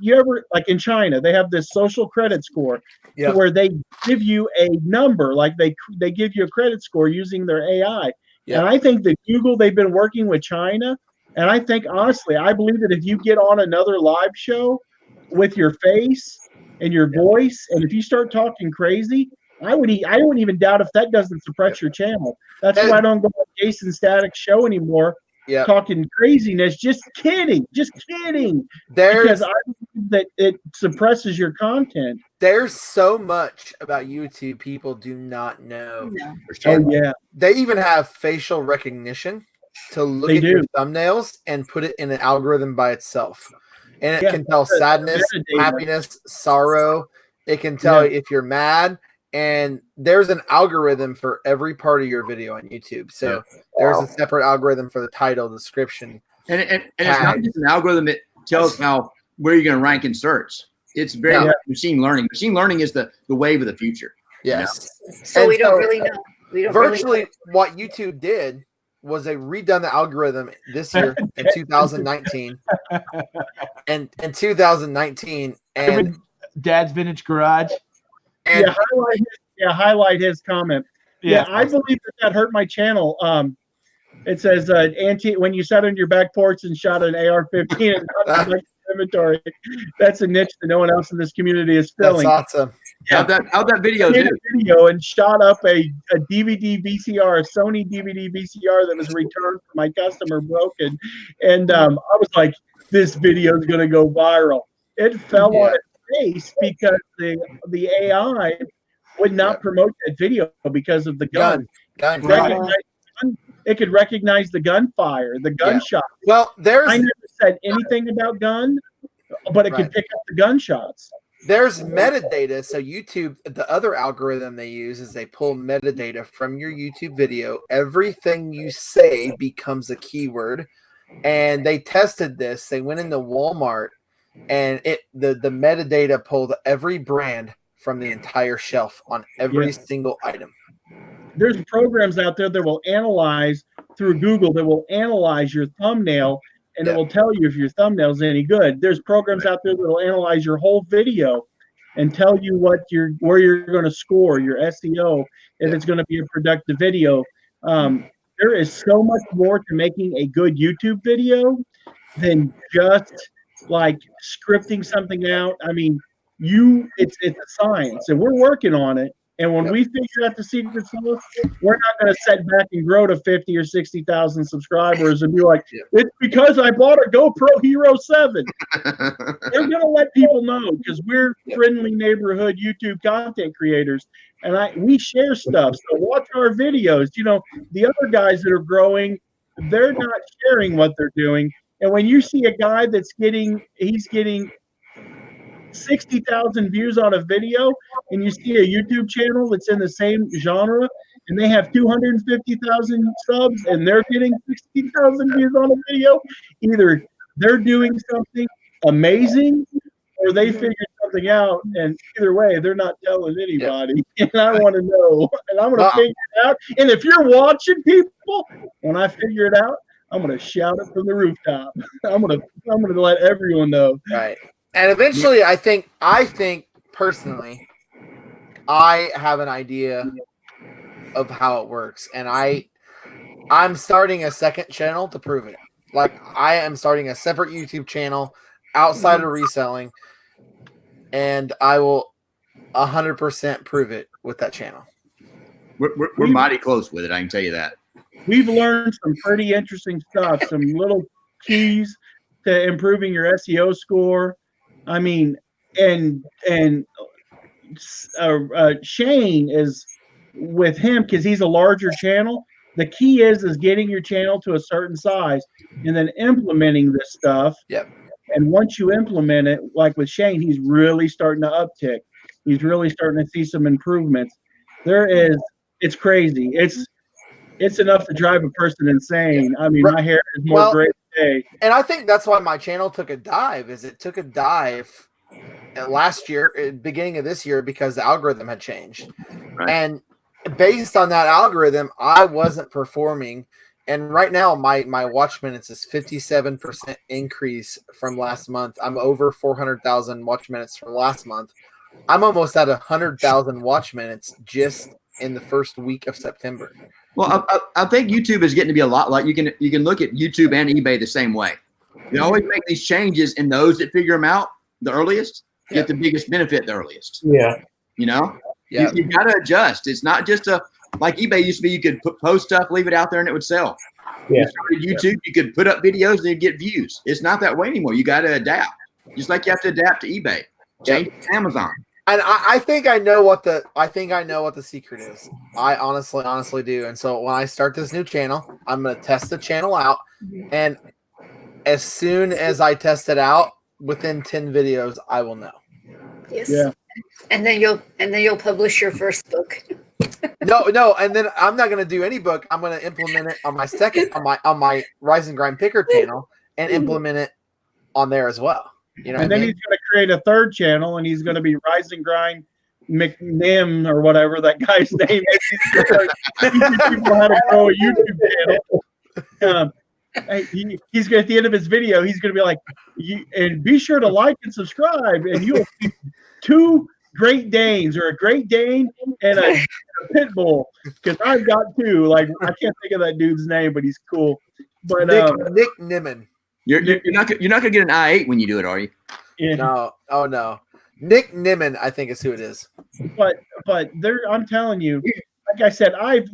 Speaker 3: you ever, like in China, they have this social credit score where they give you a number, like they give you a credit score using their AI. Yep. And I think that Google, they've been working with China. And I think, honestly, I believe that if you get on another live show with your face and your voice, and if you start talking crazy, I wouldn't even doubt if that doesn't suppress your channel. That's why I don't go on Jason Static's show anymore.
Speaker 5: Yeah.
Speaker 3: Talking craziness. Just kidding. Because I believe that it suppresses your content.
Speaker 5: There's so much about YouTube people do not know.
Speaker 3: Oh yeah.
Speaker 5: They even have facial recognition to look at your thumbnails and put it in an algorithm by itself. And it can tell sadness, happiness, sorrow. It can tell if you're mad. And there's an algorithm for every part of your video on YouTube. So there's a separate algorithm for the title, description.
Speaker 4: And it's not just an algorithm that tells where you're going to rank in search. It's very much machine learning. Machine learning is the wave of the future.
Speaker 5: Yes.
Speaker 8: So we don't really know. We don't
Speaker 5: virtually
Speaker 8: really know.
Speaker 5: what YouTube did was they redone the algorithm this year in 2019. And in 2019 and
Speaker 1: Dad's Vintage Garage.
Speaker 5: And
Speaker 3: highlight his comment. Yeah, I believe that hurt my channel. It says when you sat on your back porch and shot an AR-15 in inventory. That's a niche that no one else in this community is filling.
Speaker 5: That's awesome.
Speaker 4: How'd that video
Speaker 3: did
Speaker 4: do?
Speaker 3: a video and shot up a DVD VCR, a Sony DVD VCR that was returned for my customer broken. And I was like, this video is going to go viral. It fell on its face because the AI would not promote that video because of the gun. It could recognize the gunfire, the gunshot.
Speaker 5: Well,
Speaker 3: I never said anything about gun, but it could pick up the gunshots.
Speaker 5: There's metadata. So YouTube, the other algorithm they use is they pull metadata from your YouTube video. Everything you say becomes a keyword. And they tested this. They went into Walmart and the metadata pulled every brand from the entire shelf on every single item.
Speaker 3: There's programs out there that will analyze through Google that will analyze your thumbnail and it will tell you if your thumbnail's any good. There's programs out there that will analyze your whole video and tell you where you're going to score your SEO if it's going to be a productive video. There is so much more to making a good YouTube video than just like scripting something out. I mean, it's a science and we're working on it. And when we figure out the secret sauce, we're not going to sit back and grow to 50 or 60,000 subscribers and be like, it's because I bought a GoPro Hero 7. They're going to let people know because we're friendly neighborhood YouTube content creators. And we share stuff. So watch our videos. You know, the other guys that are growing, they're not sharing what they're doing. And when you see a guy he's getting 60,000 views on a video, and you see a YouTube channel that's in the same genre, and they have 250,000 subs, and they're getting 60,000 views on a video, either they're doing something amazing, or they figured something out, and either way, they're not telling anybody. And I want to know, and I'm going to figure it out. And if you're watching, people, when I figure it out, I'm going to shout it from the rooftop. I'm going to let everyone know.
Speaker 5: Right. And eventually, I think personally, I have an idea of how it works, and I'm starting a second channel to prove it. Like I am starting a separate YouTube channel outside of reselling, and I will 100% prove it with that channel.
Speaker 4: We're mighty close with it. I can tell you that.
Speaker 3: We've learned some pretty interesting stuff, some little keys to improving your SEO score. I mean, and Shane is with him because he's a larger channel. The key is getting your channel to a certain size and then implementing this stuff.
Speaker 5: Yep.
Speaker 3: And once you implement it, like with Shane, he's really starting to uptick. He's really starting to see some improvements. It's crazy. It's enough to drive a person insane. I mean, my hair is more gray today.
Speaker 5: And I think that's why my channel took a dive. It took a dive last year, beginning of this year, because the algorithm had changed. Right. And based on that algorithm, I wasn't performing. And right now, my watch minutes is 57% increase from last month. I'm over 400,000 watch minutes from last month. I'm almost at 100,000 watch minutes just in the first week of September.
Speaker 4: Well, I think YouTube is getting to be a lot like you can look at YouTube and eBay the same way. You always make these changes, and those that figure them out the earliest get the biggest benefit the earliest.
Speaker 7: Yeah.
Speaker 4: You know,
Speaker 5: Yeah.
Speaker 4: You got to adjust. It's not just like eBay used to be. You could post stuff, leave it out there, and it would sell.
Speaker 7: Yeah.
Speaker 4: You started YouTube. You could put up videos and you'd get views. It's not that way anymore. You got to adapt. Just like you have to adapt to eBay. Change to Amazon.
Speaker 5: And I think I know what the secret is. I honestly do. And so when I start this new channel, I'm gonna test the channel out, and as soon as I test it out, within 10 videos, I will know.
Speaker 8: Yes.
Speaker 3: Yeah.
Speaker 8: And then you'll publish your first book.
Speaker 5: No, and then I'm not gonna do any book. I'm gonna implement it on my Rise and Grind Picker channel and implement it on there as well. You know,
Speaker 3: And then he's going to create a third channel, and he's going to be Rise and Grind McNim or whatever that guy's name is. Teaching people how to grow a YouTube channel. He's going at the end of his video, he's going to be like, and be sure to like and subscribe, and you'll see 2 Great Danes, or a Great Dane and a pit bull, because I've got 2. Like, I can't think of that dude's name, but he's cool. But
Speaker 5: Nick Nimmin.
Speaker 4: You're not gonna get an I-8 when you do it, are you?
Speaker 3: yeah.
Speaker 5: No, oh no, Nick Nimmin, I think is who it is.
Speaker 3: But I'm telling you, like I said, I've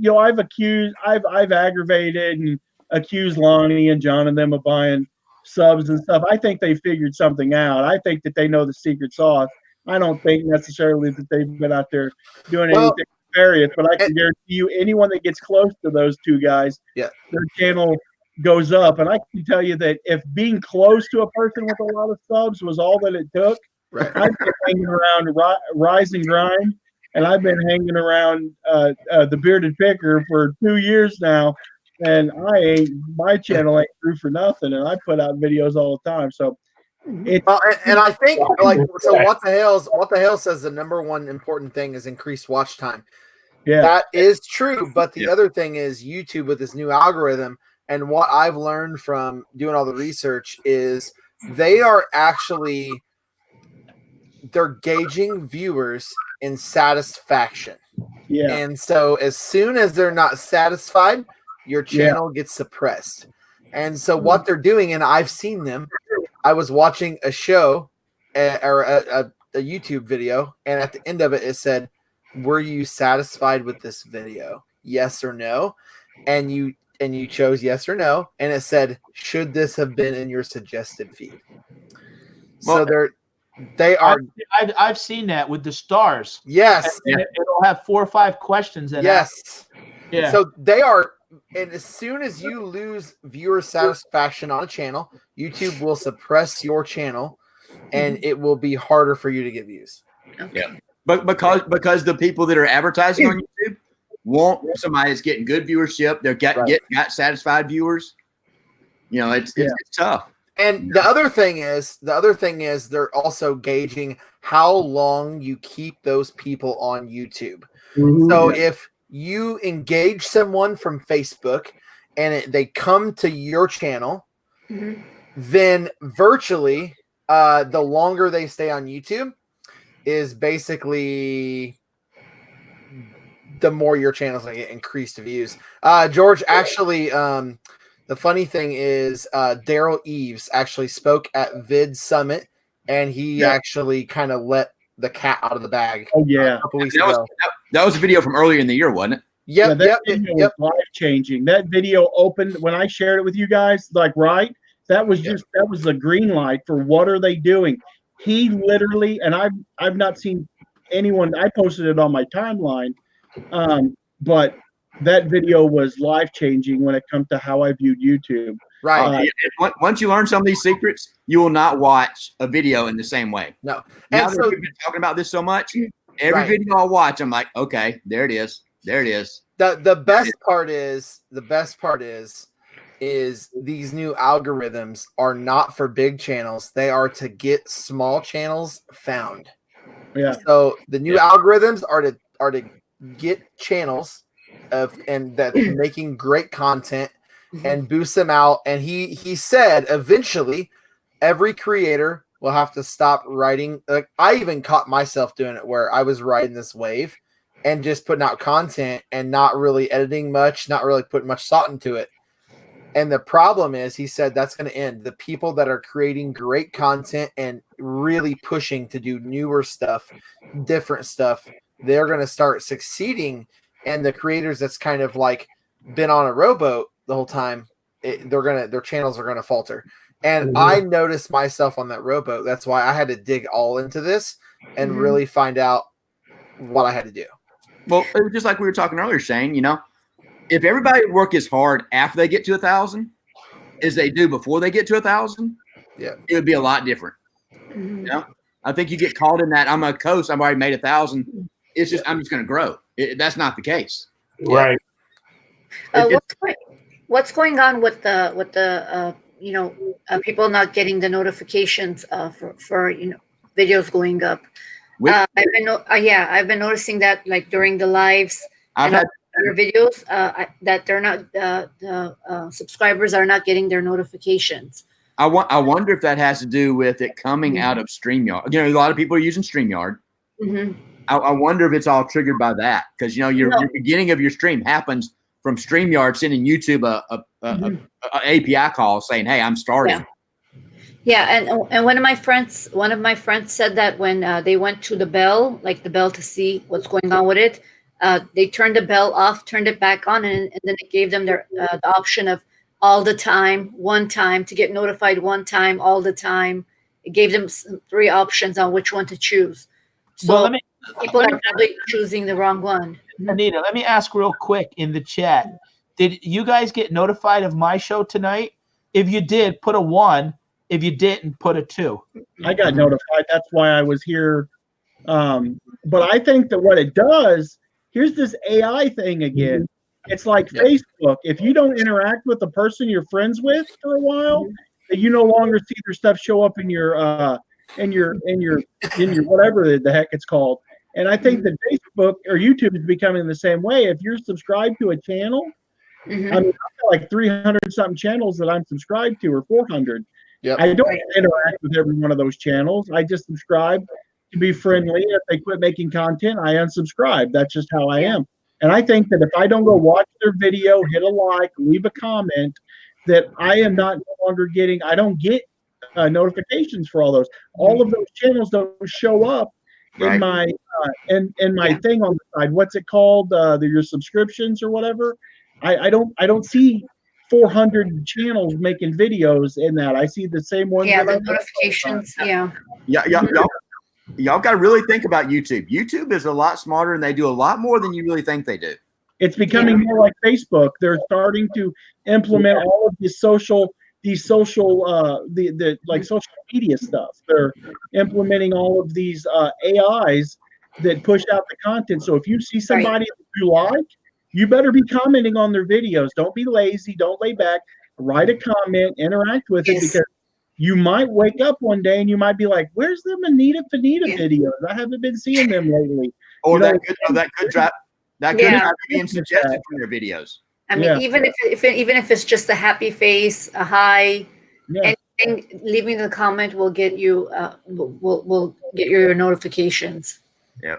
Speaker 3: aggravated and accused Lonnie and John and them of buying subs and stuff. I think they figured something out. I think that they know the secret sauce. I don't think necessarily that they've been out there doing anything nefarious, but I can guarantee you, anyone that gets close to those 2 guys, their channel goes up. And I can tell you that if being close to a person with a lot of subs was all that it took, I've been hanging around Rise and Grind, and I've been hanging around the Bearded Picker for 2 years now, and my channel ain't through for nothing, and I put out videos all the time. So
Speaker 5: and I think, like, so what the hell says the number one important thing is increased watch time.
Speaker 3: Yeah,
Speaker 5: that is true. But the other thing is YouTube with this new algorithm. And what I've learned from doing all the research is they're gauging viewers in satisfaction.
Speaker 3: Yeah.
Speaker 5: And so as soon as they're not satisfied, your channel gets suppressed. And so what they're doing, and I've seen them, I was watching a show or a YouTube video, and at the end of it, it said, "Were you satisfied with this video? Yes or no?" And you chose yes or no, and it said, "Should this have been in your suggested feed?" So they are.
Speaker 1: I've seen that with the stars.
Speaker 5: Yes,
Speaker 1: it'll have 4 or 5 questions. And
Speaker 5: yes,
Speaker 1: yeah.
Speaker 5: So they are, and as soon as you lose viewer satisfaction on a channel, YouTube will suppress your channel, and it will be harder for you to get views.
Speaker 4: Yeah, but because the people that are advertising on YouTube want somebody that's getting good viewership. They're got satisfied viewers. You know, it's tough.
Speaker 5: And the other thing is they're also gauging how long you keep those people on YouTube. Mm-hmm. So if you engage someone from Facebook and they come to your channel, then virtually the longer they stay on YouTube is basically the more your channel's going to get increased views. George, actually, the funny thing is Daryl Eves actually spoke at Vid Summit, and he actually kind of let the cat out of the bag.
Speaker 3: Oh, yeah.
Speaker 5: A couple weeks ago.
Speaker 4: That was a video from earlier in the year, wasn't it?
Speaker 5: Yep,
Speaker 3: that video was life-changing. That video opened when I shared it with you guys, that was the green light for what are they doing. He literally, and I've not seen anyone, I posted it on my timeline, but that video was life-changing when it comes to how I viewed YouTube.
Speaker 5: Right.
Speaker 4: Once you learn some of these secrets, you will not watch a video in the same way.
Speaker 5: No.
Speaker 4: Now that we've been talking about this so much, every video I watch, I'm like, okay, there it is. There it is.
Speaker 5: The best part is these new algorithms are not for big channels. They are to get small channels found.
Speaker 3: Yeah.
Speaker 5: So the new algorithms are to get channels that making great content and boost them out. And he said eventually every creator will have to stop writing. Like, I even caught myself doing it where I was writing this wave and just putting out content and not really editing much, not really putting much thought into it. And the problem is, he said, that's going to end. The people that are creating great content and really pushing to do newer stuff, different stuff, they're going to start succeeding, and the creators that's kind of like been on a rowboat the whole time, their channels are gonna falter. And I noticed myself on that rowboat. That's why I had to dig all into this and really find out what I had to do.
Speaker 4: Well, it was just like we were talking earlier, Shane. You know, if everybody would work as hard after they get to 1,000 as they do before they get to 1,000,
Speaker 5: yeah,
Speaker 4: it would be a lot different. You know, I think you get caught in that. I'm a coach. I've already made 1,000. It's just I'm just going to grow. That's not the case.
Speaker 7: Right.
Speaker 8: What's going on with the people not getting the notifications for videos going up? I've been noticing that like during the lives
Speaker 4: I've had
Speaker 8: your videos that they're not the subscribers are not getting their notifications.
Speaker 4: I wonder if that has to do with it coming out of StreamYard. You know, a lot of people are using StreamYard. I wonder if it's all triggered by that, because your beginning of your stream happens from StreamYard sending YouTube a API call saying, "Hey, I'm starting."
Speaker 8: Yeah, and one of my friends said that when they went to the bell to see what's going on with it, they turned the bell off, turned it back on, and then it gave them the option of all the time, one time, to get notified one time, all the time. It gave them 3 options on which one to choose. So people are probably choosing the wrong one.
Speaker 1: Anita, let me ask real quick in the chat. Did you guys get notified of my show tonight? If you did, put a 1. If you didn't, put a 2.
Speaker 3: I got notified. That's why I was here. But I think that what it does, here's this AI thing again. It's like Facebook. If you don't interact with the person you're friends with for a while, you no longer see their stuff show up in your whatever the heck it's called. And I think that Facebook or YouTube is becoming the same way. If you're subscribed to a channel, I mean, I've got like 300 something channels that I'm subscribed to, or 400. I don't interact with every one of those channels. I just subscribe to be friendly. If they quit making content, I unsubscribe. That's just how I am. And I think that if I don't go watch their video, hit a like, leave a comment, that I am not no longer getting, I don't get notifications for all those. All of those channels don't show up in my in my thing on the side. What's it called? Your subscriptions or whatever. I don't see 400 channels making videos in that. I see the same ones.
Speaker 8: Yeah, the notifications.
Speaker 4: Y'all got to really think about YouTube. YouTube is a lot smarter, and they do a lot more than you really think they do.
Speaker 3: It's becoming more like Facebook. They're starting to implement all of this social social media stuff. They're implementing all of these AIs that push out the content. So if you see somebody that you like, you better be commenting on their videos. Don't be lazy. Don't lay back. Write a comment. Interact with it, because you might wake up one day and you might be like, "Where's the Anita Fanita videos? I haven't been seeing them lately."
Speaker 4: Or that could drive being suggested from their videos.
Speaker 8: I mean, even if it's just a happy face, a hi, anything, leaving the comment will get you will get your notifications.
Speaker 4: Yeah,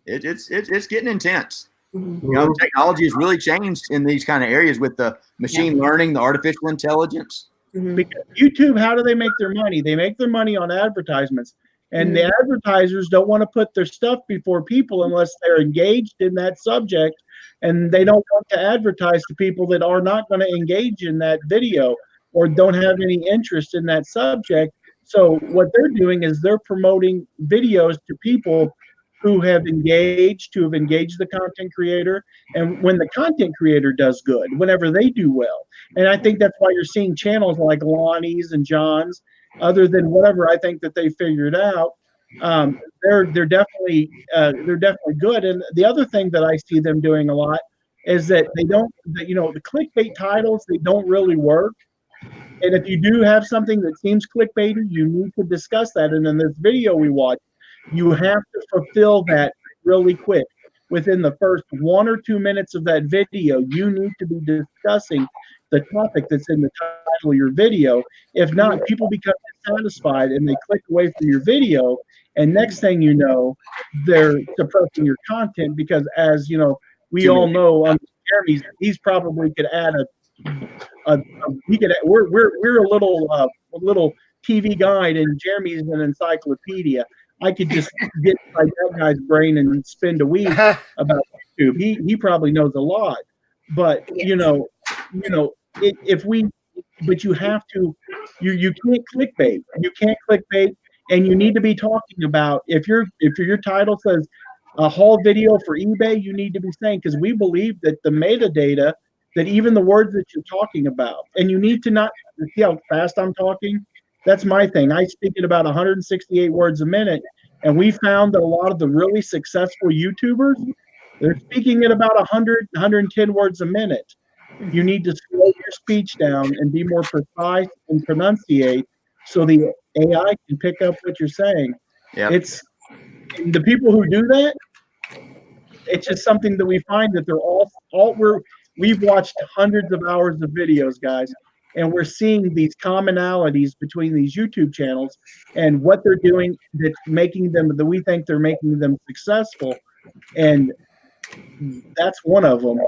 Speaker 4: it's getting intense. You know, technology has really changed in these kind of areas with the machine learning, the artificial intelligence.
Speaker 3: Because YouTube, how do they make their money? They make their money on advertisements. And the advertisers don't want to put their stuff before people unless they're engaged in that subject. And they don't want to advertise to people that are not going to engage in that video or don't have any interest in that subject. So what they're doing is they're promoting videos to people who have engaged the content creator. And when the content creator does good, whenever they do well. And I think that's why you're seeing channels like Lonnie's and John's, other than whatever I think that they figured out. They're definitely good. And the other thing that I see them doing a lot is that the clickbait titles, they don't really work. And if you do have something that seems clickbaity, you need to discuss that. And in this video we watched, you have to fulfill that really quick. Within the first 1 or 2 minutes of that video, you need to be discussing the topic that's in the title of your video. If not, people become dissatisfied and they click away from your video. And next thing you know, they're suppressing your content because, as you know, we all know, Jeremy's, he's probably could add we're a little TV guide, and Jeremy's an encyclopedia. I could just get inside that guy's brain and spend a week about YouTube. He probably knows a lot, but if we, but you have to, you can't clickbait. You can't clickbait, and you need to be talking about if your title says a haul video for eBay, you need to be saying, because we believe that the metadata, that even the words that you're talking about, and you need to not see how fast I'm talking. That's my thing. I speak at about 168 words a minute, and we found that a lot of the really successful YouTubers, they're speaking at about 100, 110 words a minute. You need to slow your speech down and be more precise and pronunciate so the AI can pick up what you're saying.
Speaker 4: Yep.
Speaker 3: It's the people who do that. It's just something that we find that they're we've watched hundreds of hours of videos, guys, and we're seeing these commonalities between these YouTube channels and what they're doing that's making them, that we think they're making them successful, and that's one of them.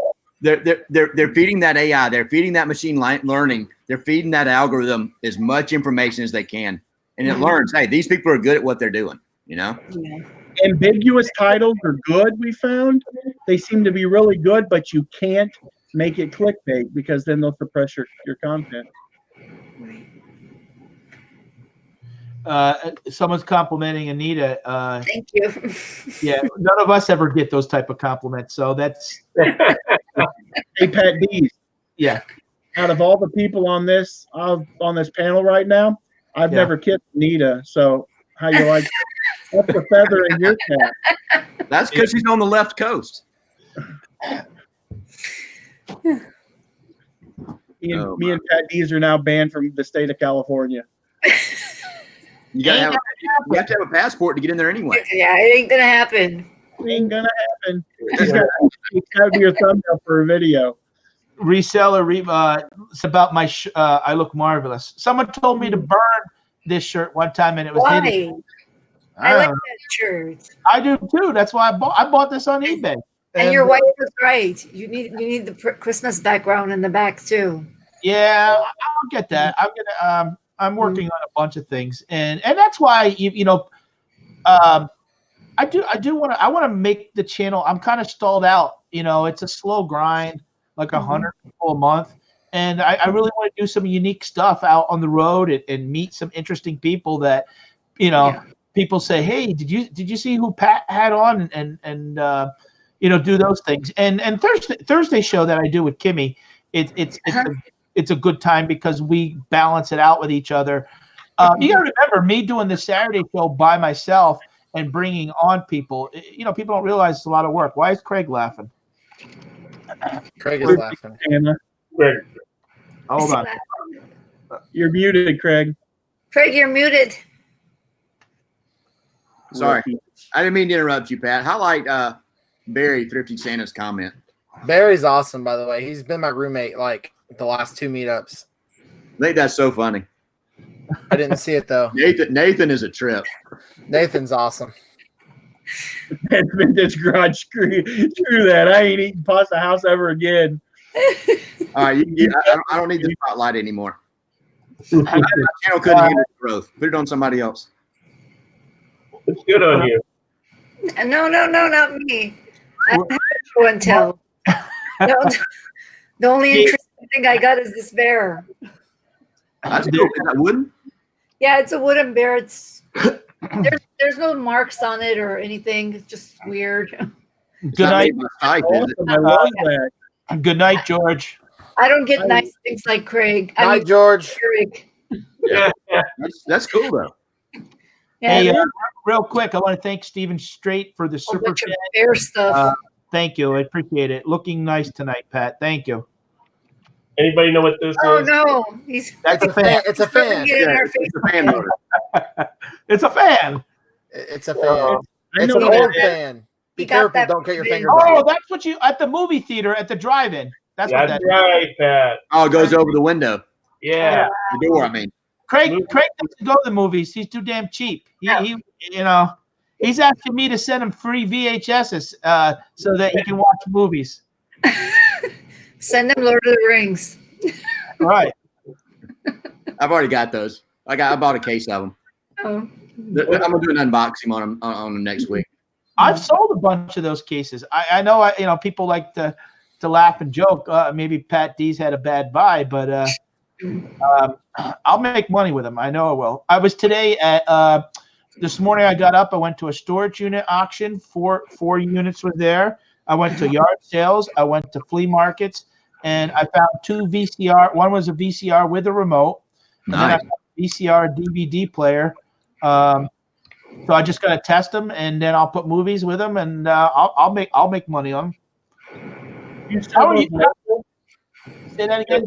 Speaker 4: They're feeding that AI, they're feeding that machine learning, they're feeding that algorithm as much information as they can, and it learns, hey, these people are good at what they're doing, you know?
Speaker 8: Yeah.
Speaker 3: Ambiguous titles are good, we found. They seem to be really good, but you can't make it clickbait because then they'll suppress your content.
Speaker 1: Someone's complimenting Anita.
Speaker 8: Thank you.
Speaker 1: Yeah, none of us ever get those type of compliments, so that's.
Speaker 3: Hey, Patdees.
Speaker 1: Yeah.
Speaker 3: Out of all the people on this panel right now, I've never kissed Anita. So how you like? That's the feather in your cap.
Speaker 4: That's because she's on the left coast.
Speaker 3: Me and Patdees are now banned from the state of California.
Speaker 4: You have to have a passport to get in there anyway.
Speaker 8: Yeah, it ain't gonna happen.
Speaker 3: It ain't gonna happen. It's got to be your thumbnail for a video.
Speaker 1: Reseller, it's about my. I look marvelous. Someone told me to burn this shirt one time, and it was
Speaker 8: Why?
Speaker 1: hidden.
Speaker 8: I like that shirt.
Speaker 1: I do too. That's why I bought this on eBay.
Speaker 8: And your wife was right. You need the Christmas background in the back too.
Speaker 1: Yeah, I'll get that. I'm working on a bunch of things, and that's why I want to make the channel. I'm kind of stalled out. It's a slow grind, like 100 people a month, and I really want to do some unique stuff out on the road and meet some interesting people that people say, hey, did you see who Pat had on, and do those things. And Thursday show that I do with Kimmy, it's a good time because we balance it out with each other. You got to remember, me doing the Saturday show by myself and bringing on people. People don't realize it's a lot of work. Why is Craig laughing?
Speaker 5: Craig is laughing.
Speaker 3: Anna,
Speaker 1: Hold on.
Speaker 3: you're muted, Craig.
Speaker 8: Craig, you're muted.
Speaker 4: Sorry, I didn't mean to interrupt you, Pat. Highlight Barry Thrifty Santa's comment.
Speaker 5: Barry's awesome, by the way. He's been my roommate like the last 2 meetups.
Speaker 4: I think that's so funny.
Speaker 5: I didn't see it though.
Speaker 4: Nathan is a trip.
Speaker 5: Nathan's awesome.
Speaker 3: That's been this garage. Screw that. I ain't eating pasta house ever again.
Speaker 4: All right, I don't need the spotlight anymore. My channel couldn't handle the growth. Put it on somebody else.
Speaker 7: It's good on you.
Speaker 8: No, not me. I don't have show and tell. No, the only interesting thing I got is this bear.
Speaker 4: That's cool. Is that wooden?
Speaker 8: Yeah, it's a wooden bear. It's there's no marks on it or anything. It's just weird.
Speaker 1: Good night.
Speaker 3: Awesome. I love that.
Speaker 1: Good night, George.
Speaker 8: I don't get nice things like Craig.
Speaker 5: Night, George.
Speaker 8: Craig.
Speaker 4: Yeah, that's cool though.
Speaker 8: Yeah,
Speaker 1: Hey, real quick, I want to thank Stephen Straight for the super chat.
Speaker 8: Bear stuff.
Speaker 1: Thank you. I appreciate it. Looking nice tonight, Pat. Thank you.
Speaker 7: Anybody know what this
Speaker 8: Oh
Speaker 7: is?
Speaker 8: no,
Speaker 1: That's a fan.
Speaker 5: It's a fan.
Speaker 4: It's a fan motor.
Speaker 1: It's a fan.
Speaker 5: It's a fan.
Speaker 3: I
Speaker 5: It's
Speaker 3: know
Speaker 5: an
Speaker 3: what
Speaker 5: old
Speaker 3: it is.
Speaker 5: fan. Be
Speaker 8: He got
Speaker 5: careful.
Speaker 8: that
Speaker 5: Don't cut your
Speaker 8: from
Speaker 5: finger.
Speaker 1: Oh, that's what you at the movie theater at the drive-in. That's what
Speaker 7: That's
Speaker 1: that.
Speaker 7: right, Pat.
Speaker 4: Oh, it goes over the window.
Speaker 7: Yeah.
Speaker 4: The door, I mean.
Speaker 1: Craig doesn't go to the movies. He's too damn cheap. He's asking me to send him free VHSs so that he can watch movies.
Speaker 8: Send them Lord of the Rings.
Speaker 1: All right.
Speaker 4: I've already got those. I bought a case of them.
Speaker 8: Oh,
Speaker 4: I'm gonna do an unboxing on them next week.
Speaker 1: I've sold a bunch of those cases. I know people like to laugh and joke. Maybe Patdees had a bad buy, but I'll make money with them. I know I will. I was today at this morning. I got up. I went to a storage unit auction. Four units were there. I went to yard sales. I went to flea markets, and I found 2 VCR. One was a VCR with a remote, and then I found a VCR DVD player. So I just got to test them, and then I'll put movies with them, and I'll make money on them. How are you? Say that again,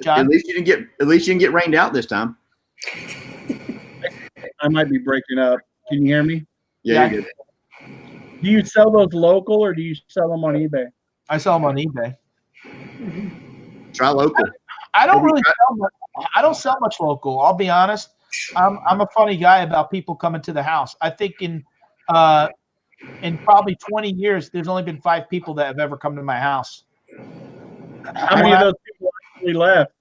Speaker 1: John.
Speaker 4: At least you didn't get rained out this time.
Speaker 3: I might be breaking up. Can you hear me?
Speaker 4: Yeah. You did.
Speaker 3: Do you sell those local or do you sell them on eBay?
Speaker 1: I sell them on eBay.
Speaker 4: Try local.
Speaker 1: I don't really sell much. I don't sell much local. I'll be honest. I'm a funny guy about people coming to the house. I think in probably 20 years, there's only been 5 people that have ever come to my house.
Speaker 3: How many of those people actually left?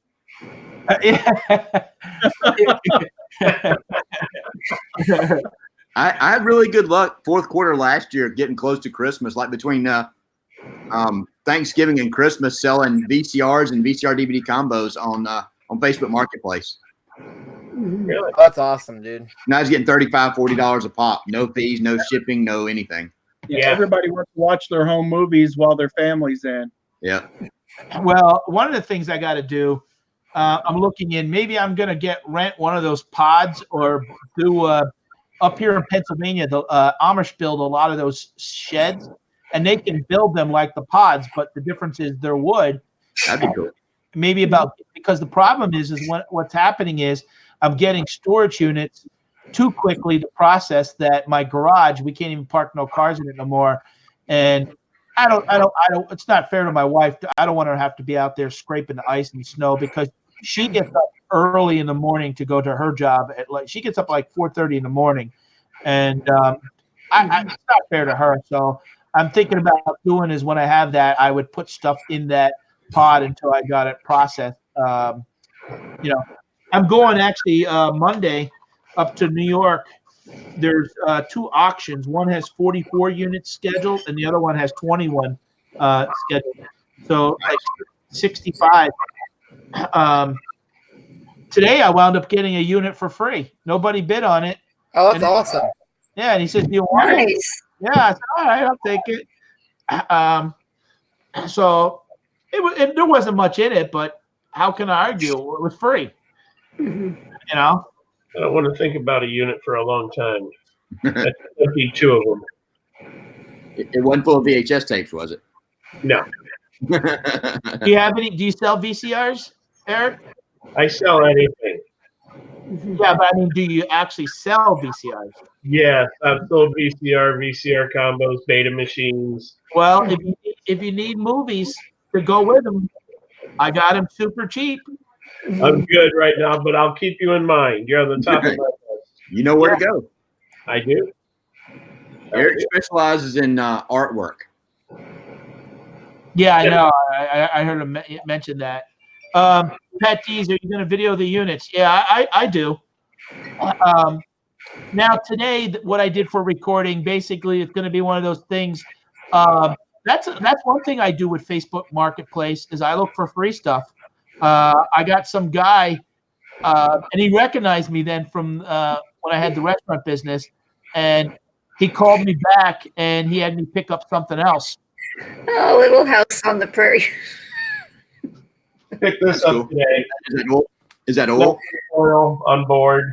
Speaker 4: I had really good luck fourth quarter last year getting close to Christmas, like between Thanksgiving and Christmas, selling VCRs and VCR DVD combos on Facebook Marketplace.
Speaker 5: Really? That's awesome, dude.
Speaker 4: Now I was getting $35, $40 a pop. No fees, no shipping, no anything.
Speaker 3: Yeah, everybody wants to watch their home movies while their family's in.
Speaker 4: Yeah.
Speaker 1: Well, one of the things I got to do, I'm looking in. Maybe I'm going to rent one of those pods or do up here in Pennsylvania. The Amish build a lot of those sheds, and they can build them like the pods, but the difference is they're wood.
Speaker 4: That'd be cool.
Speaker 1: Maybe because the problem is what's happening is I'm getting storage units too quickly to process that my garage, we can't even park no cars in it no more. And I don't, it's not fair to my wife. I don't want her to have to be out there scraping the ice and snow because she gets up early in the morning to go to her job she gets up like 4:30 in the morning. And it's not fair to her. So I'm thinking about doing is when I have that, I would put stuff in that pod until I got it processed. I'm going actually Monday up to New York. There's 2 auctions. One has 44 units scheduled, and the other one has 21 scheduled. So like 65. Today I wound up getting a unit for free. Nobody bid on it.
Speaker 5: Oh, that's awesome.
Speaker 1: Yeah, and he says, "Do you want it?" Yeah, I said, "All right, I'll take it." So there wasn't much in it, but how can I argue? It was free.
Speaker 7: I don't want to think about a unit for a long time. That'd be 2 of them.
Speaker 4: It wasn't full of VHS tapes, was it?
Speaker 7: No.
Speaker 1: Do you sell VCRs, Eric?
Speaker 7: I sell anything.
Speaker 1: Yeah, but I mean, do you actually sell VCRs?
Speaker 7: Yes, I've sold VCR combos, beta machines.
Speaker 1: Well, if you need movies to go with them, I got them super cheap.
Speaker 7: I'm good right now, but I'll keep you in mind. You're on the top of my list.
Speaker 4: You know where to go.
Speaker 7: I do.
Speaker 4: Eric specializes in artwork.
Speaker 1: Yeah, I know. I heard him mention that. Patdees, are you going to video the units? Yeah, I do. Now today, what I did for recording, basically, it's going to be one of those things. That's one thing I do with Facebook Marketplace is I look for free stuff. I got some guy, and he recognized me then from when I had the restaurant business, and he called me back and he had me pick up something else.
Speaker 8: Oh, Little House on the Prairie.
Speaker 7: Pick this up today.
Speaker 4: Is that oil?
Speaker 7: Oil on board.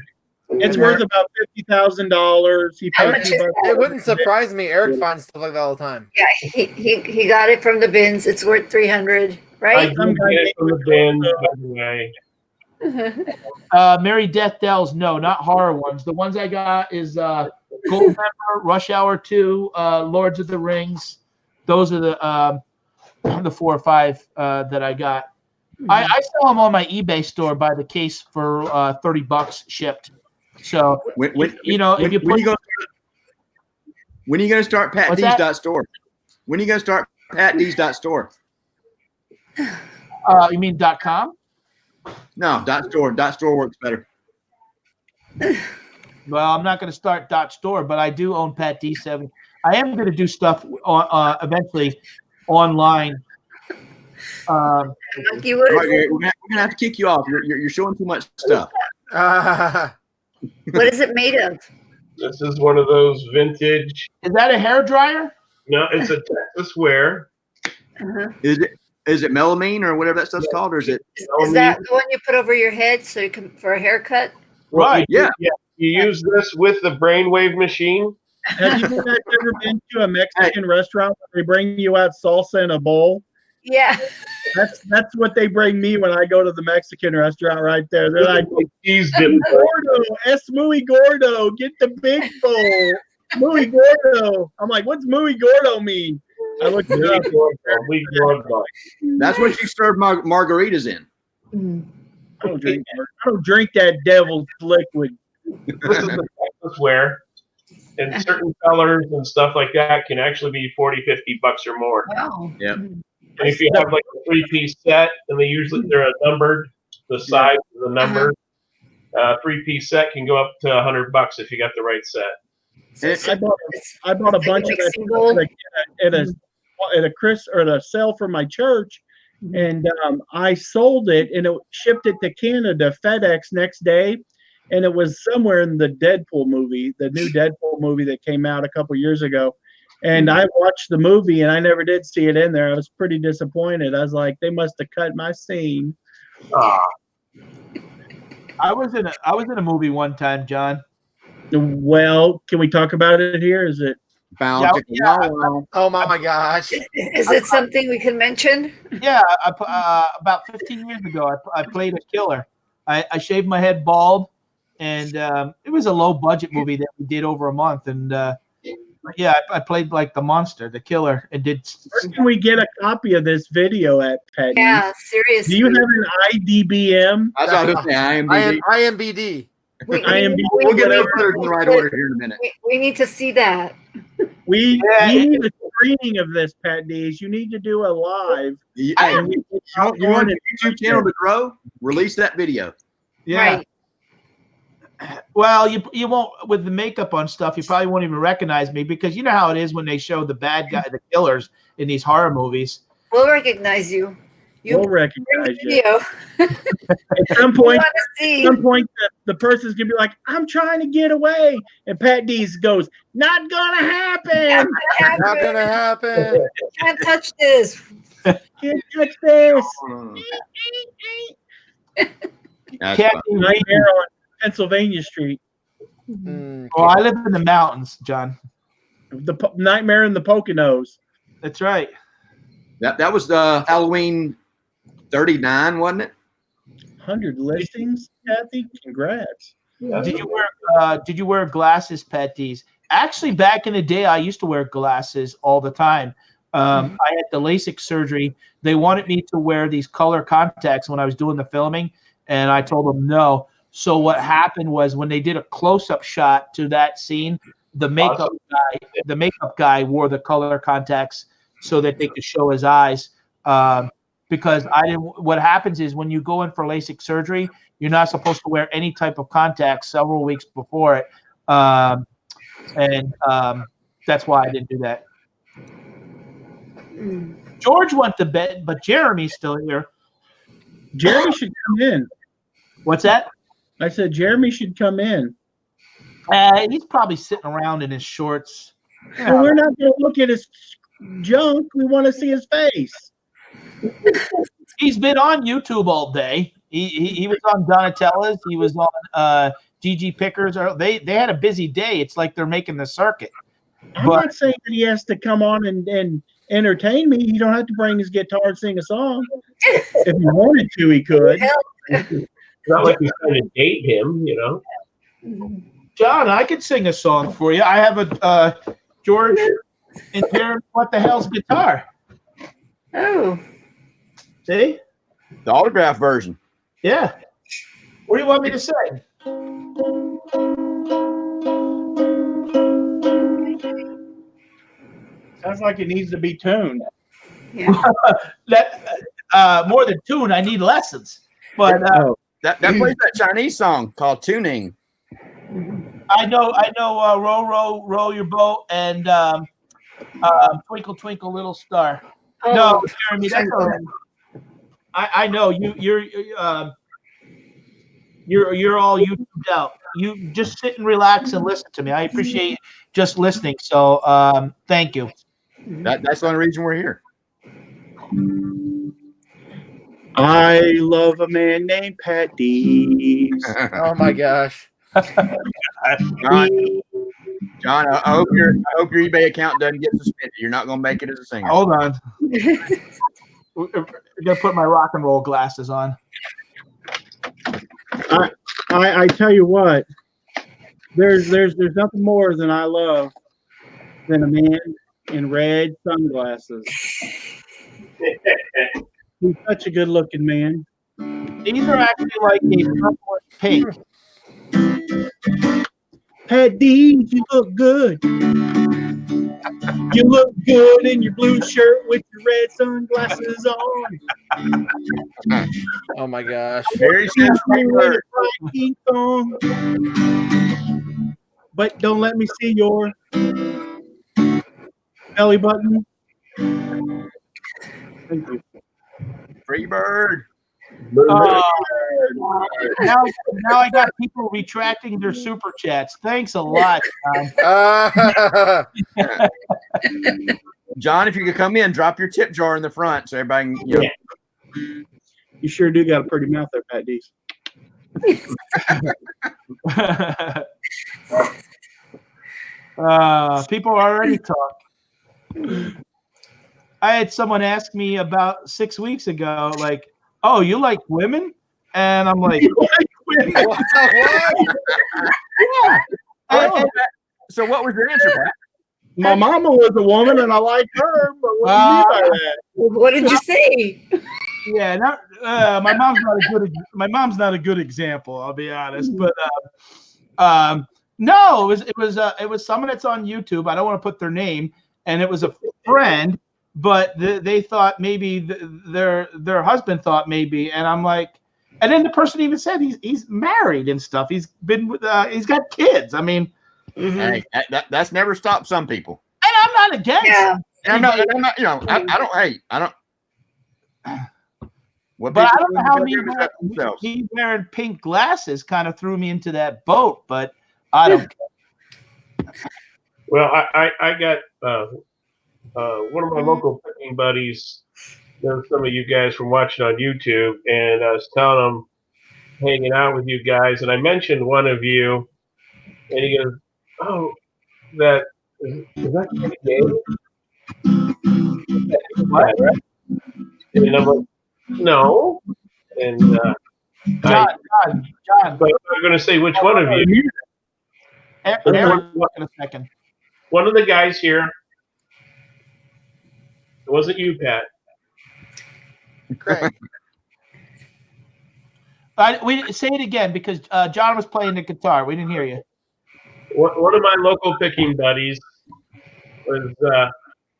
Speaker 3: It's worth about $50,000.
Speaker 5: It wouldn't surprise me. Eric finds stuff like that all the time.
Speaker 8: Yeah, he got it from the bins. It's worth $300, right?
Speaker 7: I did get it from the bin, by the way.
Speaker 1: Mary Death Dells, no, not horror ones. The ones I got is Goldmember, Rush Hour 2, Lords of the Rings. Those are the 4 or 5 that I got. I sell them on my eBay store by the case for $30 shipped. So
Speaker 4: when are you going to start Patdees.store? When are you going to start Patdees.store?
Speaker 1: You mean .com?
Speaker 4: No, .store. .store works better.
Speaker 1: Well, I'm not going to start .store, but I do own Patdees 7. I am going to do stuff eventually online.
Speaker 8: Monkey, what
Speaker 4: All
Speaker 8: is
Speaker 4: right,
Speaker 8: it?
Speaker 4: we're gonna have to kick you off. You're showing too much stuff.
Speaker 8: What is it made of?
Speaker 7: This is one of those vintage.
Speaker 1: Is that a hair dryer?
Speaker 7: No, it's a Texas wear.
Speaker 8: Uh-huh.
Speaker 4: Is it melamine or whatever that stuff's called, or is it?
Speaker 8: Is that the one you put over your head so you can for a haircut?
Speaker 1: Right.
Speaker 7: Yeah. You use this with the brainwave machine.
Speaker 3: Have you guys ever been to a Mexican restaurant where they bring you out salsa in a bowl?
Speaker 8: Yeah.
Speaker 3: That's what they bring me when I go to the Mexican restaurant right there. They're like,
Speaker 7: Cheese dip.
Speaker 3: Gordo, es muy gordo, get the big bowl. Muy gordo. I'm like, what's muy gordo mean? I looked it up.
Speaker 4: That's what you serve margaritas in.
Speaker 3: I don't drink that devil's liquid.
Speaker 7: This is the Texas wear. And certain colors and stuff like that can actually be $40, $50 or more.
Speaker 8: Wow.
Speaker 4: Yeah.
Speaker 7: And if you have like a 3-piece set, and they're numbered, the size of the number, 3-piece set can go up to $100 if you got the right set.
Speaker 3: I bought a bunch of that at a sale for my church, and I sold it, and it shipped it to Canada FedEx next day, and it was somewhere in the Deadpool movie, the new Deadpool movie that came out a couple years ago. And I watched the movie, and I never did see it in there. I was pretty disappointed. I was like, they must have cut my scene.
Speaker 1: I was in a movie one time, John.
Speaker 3: Well, can we talk about it here? Is it?
Speaker 5: Oh my gosh!
Speaker 8: Is it something we can mention?
Speaker 1: Yeah, about 15 years ago, I played a killer. I shaved my head bald, and it was a low budget movie that we did over a month. And yeah, I played like the monster, the killer, and did.
Speaker 3: Where can we get a copy of this video at, Patdees?
Speaker 8: Yeah, seriously.
Speaker 3: Do you have an IDBM?
Speaker 4: I was going to say IMDb.
Speaker 5: IMBD.
Speaker 4: We'll get those in the right order here in a minute.
Speaker 8: We need to see that.
Speaker 3: We need a screening of this, Patdees. You need to do a live.
Speaker 4: You want a YouTube channel to grow? Release that video.
Speaker 1: Yeah.
Speaker 8: Right.
Speaker 1: Well, you won't, with the makeup on stuff, you probably won't even recognize me, because you know how it is when they show the bad guy, the killers in these horror movies.
Speaker 8: We'll recognize you.
Speaker 3: We'll recognize you.
Speaker 8: Video.
Speaker 3: At some point, the person's gonna be like, "I'm trying to get away," and Patdees goes, "Not gonna happen.
Speaker 5: Not gonna happen.
Speaker 8: Can't touch this.
Speaker 3: Can't touch this." Nightmare on Pennsylvania Street.
Speaker 1: Well, I live in the mountains, John.
Speaker 3: The Nightmare in the Poconos.
Speaker 1: That's right.
Speaker 3: That
Speaker 4: was the Halloween 39, wasn't it?
Speaker 3: 100 listings, Kathy. Congrats.
Speaker 1: Did you wear glasses, Patdees? Actually, back in the day, I used to wear glasses all the time. I had the LASIK surgery. They wanted me to wear these color contacts when I was doing the filming, and I told them no. So what happened was, when they did a close-up shot to that scene, the makeup guy wore the color contacts so that they could show his eyes. Because I didn't. What happens is, when you go in for LASIK surgery, you're not supposed to wear any type of contacts several weeks before it, and that's why I didn't do that. George went to bed, but Jeremy's still here.
Speaker 3: Jeremy should come in.
Speaker 1: What's that?
Speaker 3: I said Jeremy should come in.
Speaker 1: He's probably sitting around in his shorts.
Speaker 3: Well, we're not going to look at his junk. We want to see his face.
Speaker 1: He's been on YouTube all day. He was on Donatella's. He was on DG Pickers. They had a busy day. It's like they're making the circuit.
Speaker 3: I'm not saying that he has to come on and entertain me. He don't have to bring his guitar and sing a song. If he wanted to, he could.
Speaker 7: It's not like he's trying to date him, you know.
Speaker 1: John, I could sing a song for you. I have a George and Jeremy What the Hell's guitar.
Speaker 8: Oh.
Speaker 1: See?
Speaker 4: The autograph version.
Speaker 1: Yeah. What do you want me to say?
Speaker 3: Sounds like it needs to be tuned.
Speaker 8: Yeah.
Speaker 1: That more than tune, I need lessons. But
Speaker 4: that plays that Chinese song called Tuning.
Speaker 1: I know. Row your boat, and twinkle, twinkle, little star. No, Jeremy, that's all right. I know you're all YouTubed out. You just sit and relax and listen to me. I appreciate just listening. So thank you.
Speaker 4: That's the only reason we're here.
Speaker 3: I love a man named Patdees.
Speaker 5: Oh my gosh.
Speaker 4: John, I hope your eBay account doesn't get suspended. You're not going to make it as a singer.
Speaker 1: Hold on. I'm gonna put my rock and roll glasses on.
Speaker 3: I tell you what, there's nothing more than I love than a man in red sunglasses. He's such a good looking man.
Speaker 1: These are actually like a purple and pink.
Speaker 3: Patdees, you look good. You look good in your blue shirt with your red sunglasses on.
Speaker 5: Oh my gosh.
Speaker 4: Very sensitive.
Speaker 3: Ink on. But don't let me see your belly button. Thank you.
Speaker 4: Free bird.
Speaker 1: Now I got people retracting their super chats. Thanks a lot, John.
Speaker 4: John, if you could come in, drop your tip jar in the front so everybody can,
Speaker 3: You sure do got a pretty mouth there, Patdees.
Speaker 1: People are already talking. I had someone ask me about 6 weeks ago, like, "Oh, you like women?" And I'm like,
Speaker 5: What?
Speaker 1: Yeah.
Speaker 4: So what was your answer, Pat?
Speaker 3: My mama was a woman, and I like her. But what do you mean by that?
Speaker 8: What did you say?
Speaker 1: Yeah, my mom's not a good example. I'll be honest, but no, it was someone that's on YouTube. I don't want to put their name, and it was a friend, but they thought maybe their husband thought maybe, and I'm like, and then the person even said he's married and stuff. He's got kids. I mean,
Speaker 4: Hey, that's never stopped some people.
Speaker 1: and I'm not against.
Speaker 8: Yeah.
Speaker 4: And I'm not, I don't hate. I don't.
Speaker 1: But I don't know how me wearing pink glasses kind of threw me into that boat, but I don't care.
Speaker 7: Well, I got one of my local picking buddies, knows some of you guys from watching on YouTube, and I was telling him, hanging out with you guys, and I mentioned one of you, and he goes, "Oh, is that gay?" What? And I'm like, "No." And
Speaker 1: John.
Speaker 7: but I'm going to say which one of you.
Speaker 1: Aaron, in a second.
Speaker 7: One of the guys here. It wasn't you, Pat.
Speaker 5: Craig.
Speaker 1: We say it again because John was playing the guitar. We didn't hear you.
Speaker 7: One of my local picking buddies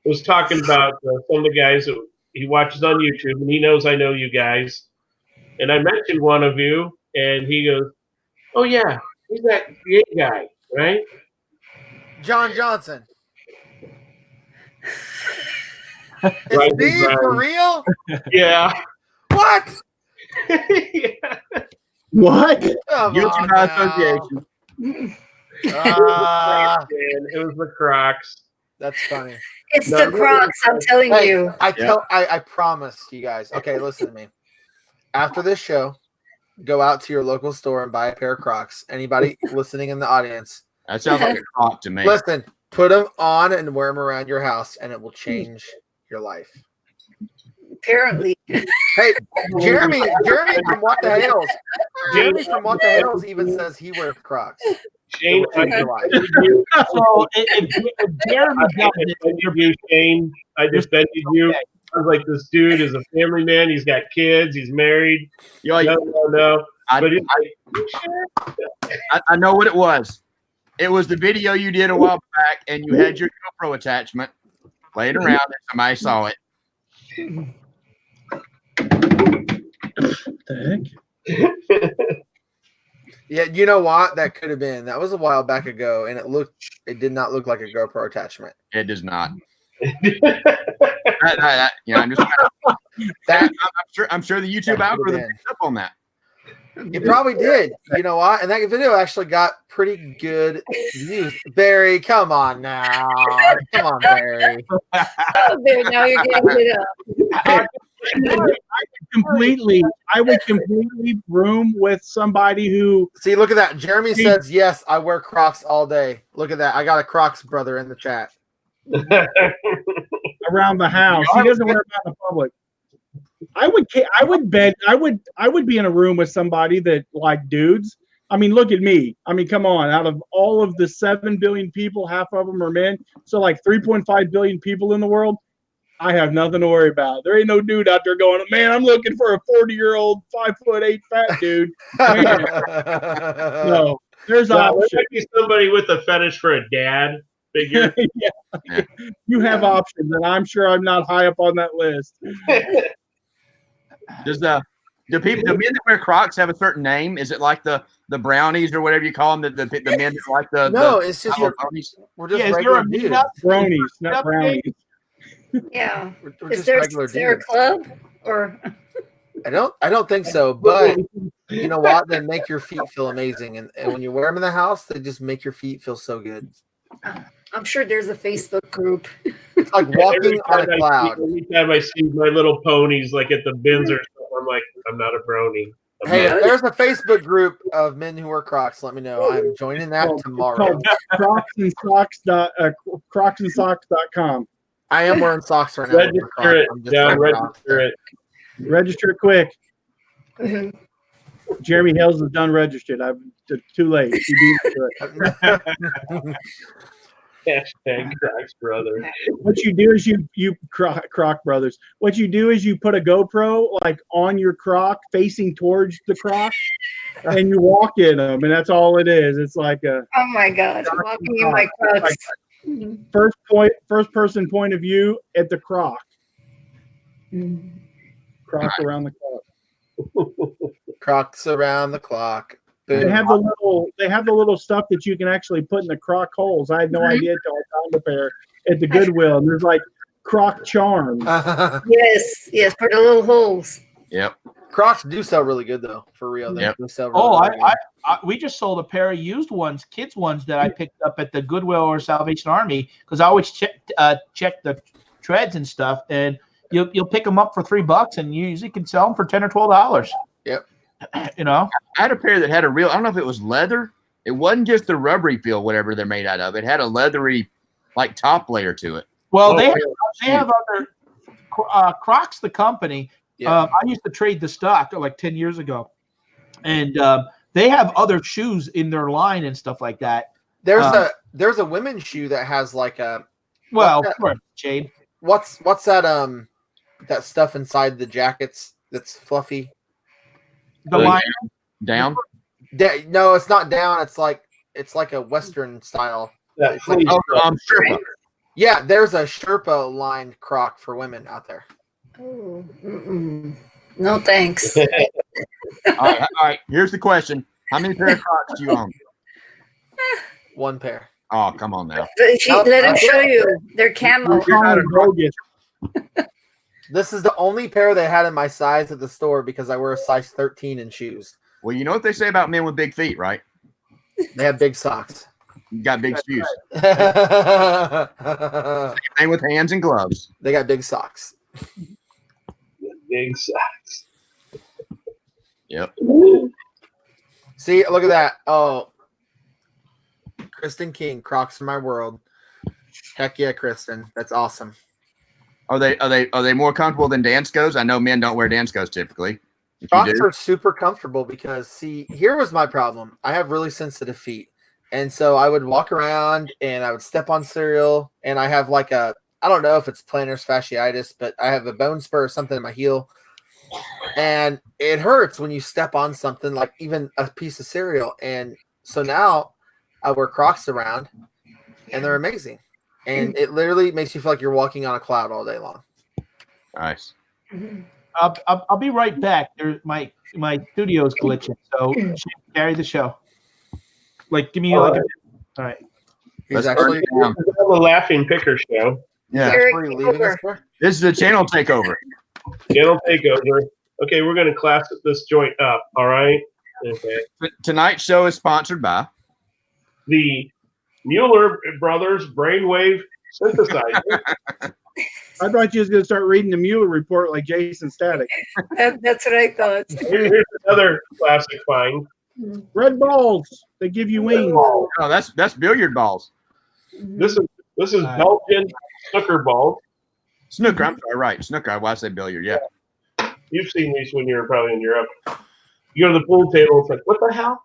Speaker 7: was talking about some of the guys that he watches on YouTube, and he knows I know you guys. And I mentioned one of you, and he goes, "Oh yeah, he's that gay guy, right?"
Speaker 5: John Johnson.
Speaker 7: Right,
Speaker 5: It's me for real?
Speaker 7: Yeah.
Speaker 5: What?
Speaker 7: Yeah.
Speaker 3: What?
Speaker 5: Come
Speaker 4: Guilty
Speaker 5: on
Speaker 4: by
Speaker 5: now.
Speaker 4: association.
Speaker 7: It was the Crocs.
Speaker 5: That's funny.
Speaker 8: It's the Crocs, I'm telling
Speaker 5: Hey,
Speaker 8: you.
Speaker 5: I promise you guys. Okay, listen to me. After this show, go out to your local store and buy a pair of Crocs. Anybody listening in the audience,
Speaker 4: That sounds like a crock to me.
Speaker 5: listen. Put them on and wear them around your house, and it will change your life.
Speaker 8: Apparently.
Speaker 5: Hey, Jeremy from What the Hells. Jeremy from What the Hells even says he wears Crocs.
Speaker 7: Shane,
Speaker 5: Change your life.
Speaker 1: So if Jeremy does it,
Speaker 7: Shane, I defended you. I was like, this dude is a family man. He's got kids. He's married. No. But
Speaker 4: I know what it was. It was the video you did a while back, and you had your GoPro attachment playing around, and somebody saw it.
Speaker 3: What the heck?
Speaker 5: Yeah, you know what? That could have been. That was a while back ago, and it did not look like a GoPro attachment.
Speaker 4: It does not. I'm just. I'm sure the YouTube algorithm picked up on that.
Speaker 5: It probably did. You know what? And that video actually got pretty good views. Barry, come on now. Come on, Barry.
Speaker 8: Oh, there, now you're getting it up.
Speaker 3: I would completely room with somebody who.
Speaker 5: See, look at that. Jeremy says, yes, I wear Crocs all day. Look at that. I got a Crocs brother in the chat.
Speaker 3: Around the house. He doesn't wear them out in the public. I would be in a room with somebody that like dudes. I mean, look at me. I mean, come on. Out of all of the 7 billion people, half of them are men. So like 3.5 billion people in the world. I have nothing to worry about. There ain't no dude out there going, man, I'm looking for a 40-year-old, 5'8" fat dude. No, there's options.
Speaker 7: There might be somebody with a fetish for a dad figure.
Speaker 3: Yeah. You have options, and I'm sure I'm not high up on that list.
Speaker 4: Do men that wear Crocs have a certain name? Is it like the brownies or whatever you call them? The men that like the
Speaker 5: no, it's just we're just regular dudes.
Speaker 3: Brownies, not brownies.
Speaker 8: Yeah.
Speaker 5: We're
Speaker 8: Is
Speaker 5: just
Speaker 8: there a club or?
Speaker 5: I don't think so, but you know what? They make your feet feel amazing, and when you wear them in the house, they just make your feet feel so good.
Speaker 8: I'm sure there's a Facebook group.
Speaker 5: It's like walking on a cloud.
Speaker 7: Every time I see My Little Ponies like at the bins or something, I'm like, I'm not a brony.
Speaker 5: Hey, if there's a Facebook group of men who wear Crocs, let me know. I'm joining that tomorrow.
Speaker 3: Crocsandsocks.com.
Speaker 5: I am wearing socks right now.
Speaker 7: Register it. Yeah, register it.
Speaker 3: Register it quick. Jeremy Hales is done registered. Too late. He beat me to it.
Speaker 7: Hashtag Crocs brother.
Speaker 3: What you do is you Croc brothers. What you do is you put a GoPro like on your Croc facing towards the Croc, and you walk in them, and that's all it is. It's like a
Speaker 8: Oh my God! Walking in my Crocs.
Speaker 3: first person point of view at the Croc. Croc around the clock.
Speaker 5: Crocs around the clock.
Speaker 3: They have the little stuff that you can actually put in the Croc holes. I had no idea until I found a pair at the Goodwill. And there's like Croc charms.
Speaker 8: Yes, for the little holes.
Speaker 4: Yep.
Speaker 5: Crocs do sell really good though, for real. They do sell really good.
Speaker 1: We just sold a pair of used ones, kids ones that I picked up at the Goodwill or Salvation Army because I always check the treads and stuff, and you'll pick them up for $3, and you usually can sell them for $10 or $12.
Speaker 5: Yep.
Speaker 1: You know,
Speaker 4: I had a pair that had a real. I don't know if it was leather. It wasn't just the rubbery feel, whatever they're made out of. It had a leathery, like top layer to it.
Speaker 1: Well, they have other Crocs, the company.
Speaker 5: Yeah.
Speaker 1: I used to trade the stock like 10 years ago, and they have other shoes in their line and stuff like that.
Speaker 5: There's a women's shoe that has like a.
Speaker 1: Jade.
Speaker 5: What's that that stuff inside the jackets that's fluffy?
Speaker 1: The line
Speaker 4: down?
Speaker 5: No, it's not down. It's like a Western style.
Speaker 4: Sherpa.
Speaker 5: Yeah, there's a Sherpa lined Croc for women out there.
Speaker 8: Oh, no thanks.
Speaker 4: All right. Here's the question: how many pair of Crocs do you own?
Speaker 5: One pair.
Speaker 4: Oh, come on now.
Speaker 8: Let him show you. They're camo.
Speaker 5: This is the only pair they had in my size at the store because I wear a size 13 in shoes.
Speaker 4: Well, you know what they say about men with big feet, right?
Speaker 5: They have big socks.
Speaker 4: You got big shoes.
Speaker 5: They
Speaker 4: Same with hands and gloves.
Speaker 5: got big socks.
Speaker 7: Big socks.
Speaker 4: Yep.
Speaker 5: See, look at that. Oh, Kristen King, Crocs for my world. Heck yeah, Kristen. That's awesome.
Speaker 4: Are they more comfortable than Danskos? I know men don't wear Danskos typically.
Speaker 5: Crocs are super comfortable because, see, here was my problem. I have really sensitive feet. And so I would walk around and I would step on cereal, and I have like I don't know if it's plantar fasciitis, but I have a bone spur or something in my heel. And it hurts when you step on something like even a piece of cereal. And so now I wear Crocs around, and they're amazing. And it literally makes you feel like you're walking on a cloud all day long.
Speaker 4: Nice.
Speaker 1: I'll be right back. My studio's glitching, so carry the show. Like, give me like. All right.
Speaker 5: He's
Speaker 4: Let's
Speaker 5: actually,
Speaker 4: burn it down.
Speaker 7: The Laughing Picker Show.
Speaker 4: Yeah.
Speaker 5: actually leaving us for.
Speaker 4: This is a channel takeover.
Speaker 7: Channel takeover. Okay, we're going to class this joint up. All right. Okay.
Speaker 4: Tonight's show is sponsored by
Speaker 7: The Mueller Brothers Brainwave Synthesizer.
Speaker 3: I thought you was going to start reading the Mueller report like Jason Static.
Speaker 8: That's what I thought.
Speaker 7: Here's another classic find.
Speaker 3: Red balls. They give you wings.
Speaker 4: Oh, that's billiard balls.
Speaker 7: This is Belgian snooker balls.
Speaker 4: Snooker. I'm sorry, right? Snooker. Why I say billiard? Yeah.
Speaker 7: You've seen these when you were probably in Europe. You go to the pool table. It's like, what the hell?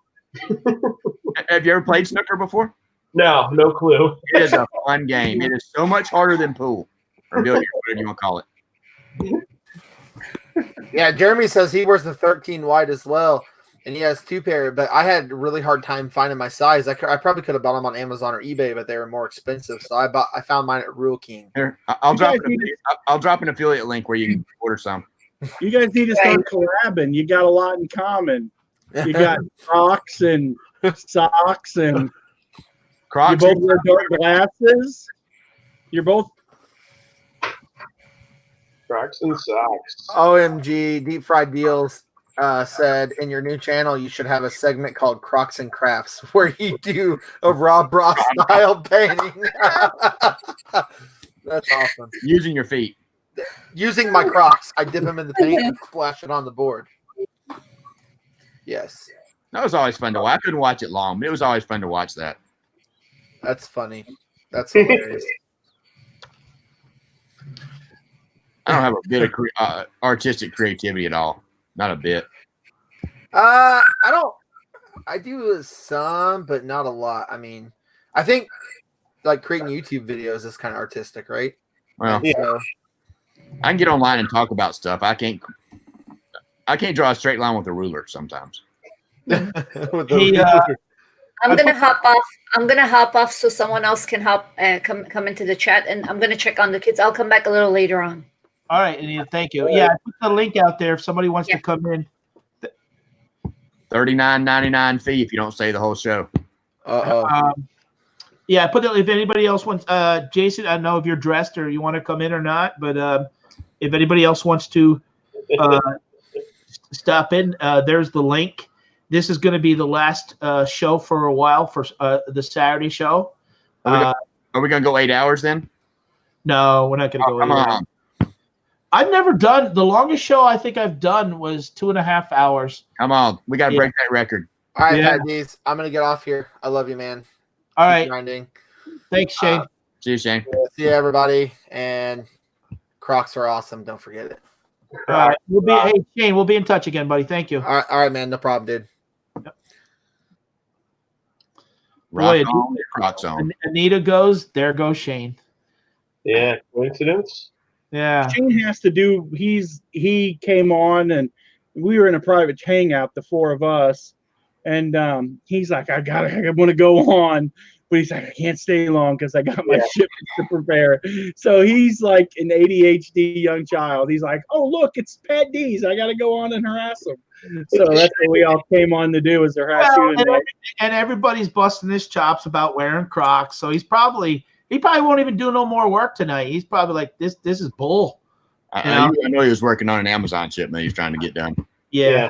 Speaker 4: Have you ever played snooker before?
Speaker 7: No clue.
Speaker 4: It is a fun game. It is so much harder than pool or billiard, whatever you want to call it.
Speaker 5: Yeah, Jeremy says he wears the 13 wide as well, and he has 2 pair. But I had a really hard time finding my size. I probably could have bought them on Amazon or eBay, but they were more expensive. So I found mine at Real King.
Speaker 4: Here, I'll drop an affiliate link where you can order some.
Speaker 3: You guys need to start collabing. You got a lot in common. You got Crocs and socks, and you
Speaker 4: Crocs.
Speaker 3: both wear dark glasses. You're both.
Speaker 7: Crocs and socks.
Speaker 5: OMG, Deep Fried Deals said in your new channel you should have a segment called Crocs and Crafts where you do a Rob Ross style painting. That's awesome.
Speaker 4: Using your feet.
Speaker 5: Using my Crocs, I dip them in the paint and splash it on the board. Yes,
Speaker 4: That was always fun to watch. I couldn't watch it long, but it was always fun to watch that.
Speaker 5: that's funny. That's hilarious.
Speaker 4: I don't have a bit of artistic creativity at all. Not a bit.
Speaker 5: I don't. I do some, but not a lot. I mean, I think like creating YouTube videos is kind of artistic, right?
Speaker 4: Well,
Speaker 7: Yeah.
Speaker 5: So,
Speaker 4: I can get online and talk about stuff. I can't draw a straight line with a ruler sometimes.
Speaker 5: with
Speaker 1: Hey,
Speaker 5: the-
Speaker 8: I'm gonna hop off. I'm gonna hop off so someone else can hop come into the chat, and I'm gonna check on the kids. I'll come back a little later on.
Speaker 1: All right, Anita, thank you. Yeah, I put the link out there if somebody wants to come in.
Speaker 4: $39.99 fee if you don't stay the whole show.
Speaker 1: Yeah, I put it. If anybody else wants, Jason, I don't know if you're dressed or you want to come in or not, but if anybody else wants to stop in, there's the link. This is going to be the last show for a while for the Saturday show.
Speaker 4: Are we gonna go 8 hours then?
Speaker 1: No, we're not going to go.
Speaker 4: Come on.
Speaker 1: I've never done the longest show I think I've done was 2.5 hours.
Speaker 4: Come on. We got to break that record.
Speaker 5: All right,
Speaker 1: Yeah.
Speaker 5: Patdees, I'm gonna get off here. I love you, man.
Speaker 1: All
Speaker 5: Keep
Speaker 1: right,
Speaker 5: grinding.
Speaker 1: thanks, Shane.
Speaker 4: See you, Shane.
Speaker 5: See you, everybody. And Crocs are awesome. Don't forget it.
Speaker 1: All right, hey Shane, we'll be in touch again, buddy. Thank you.
Speaker 5: All right, man. No problem, dude.
Speaker 4: Rock
Speaker 1: Boy,
Speaker 4: on, Crocs on.
Speaker 1: Anita goes, there goes Shane.
Speaker 7: Yeah, coincidence?
Speaker 1: Yeah.
Speaker 3: Shane has to do. He came on and we were in a private hangout, the 4 of us, and he's like, I want to go on, but he's like, I can't stay long because I got my shipments to prepare. So he's like an ADHD young child. He's like, oh look, it's Patdees. I got to go on and harass him. So that's what we all came on to do, is harass you.
Speaker 1: And everybody's busting his chops about wearing Crocs. So he probably won't even do no more work tonight. He's probably like, this is bull.
Speaker 4: I know he was working on an Amazon shipment he's trying to get done.
Speaker 1: Yeah.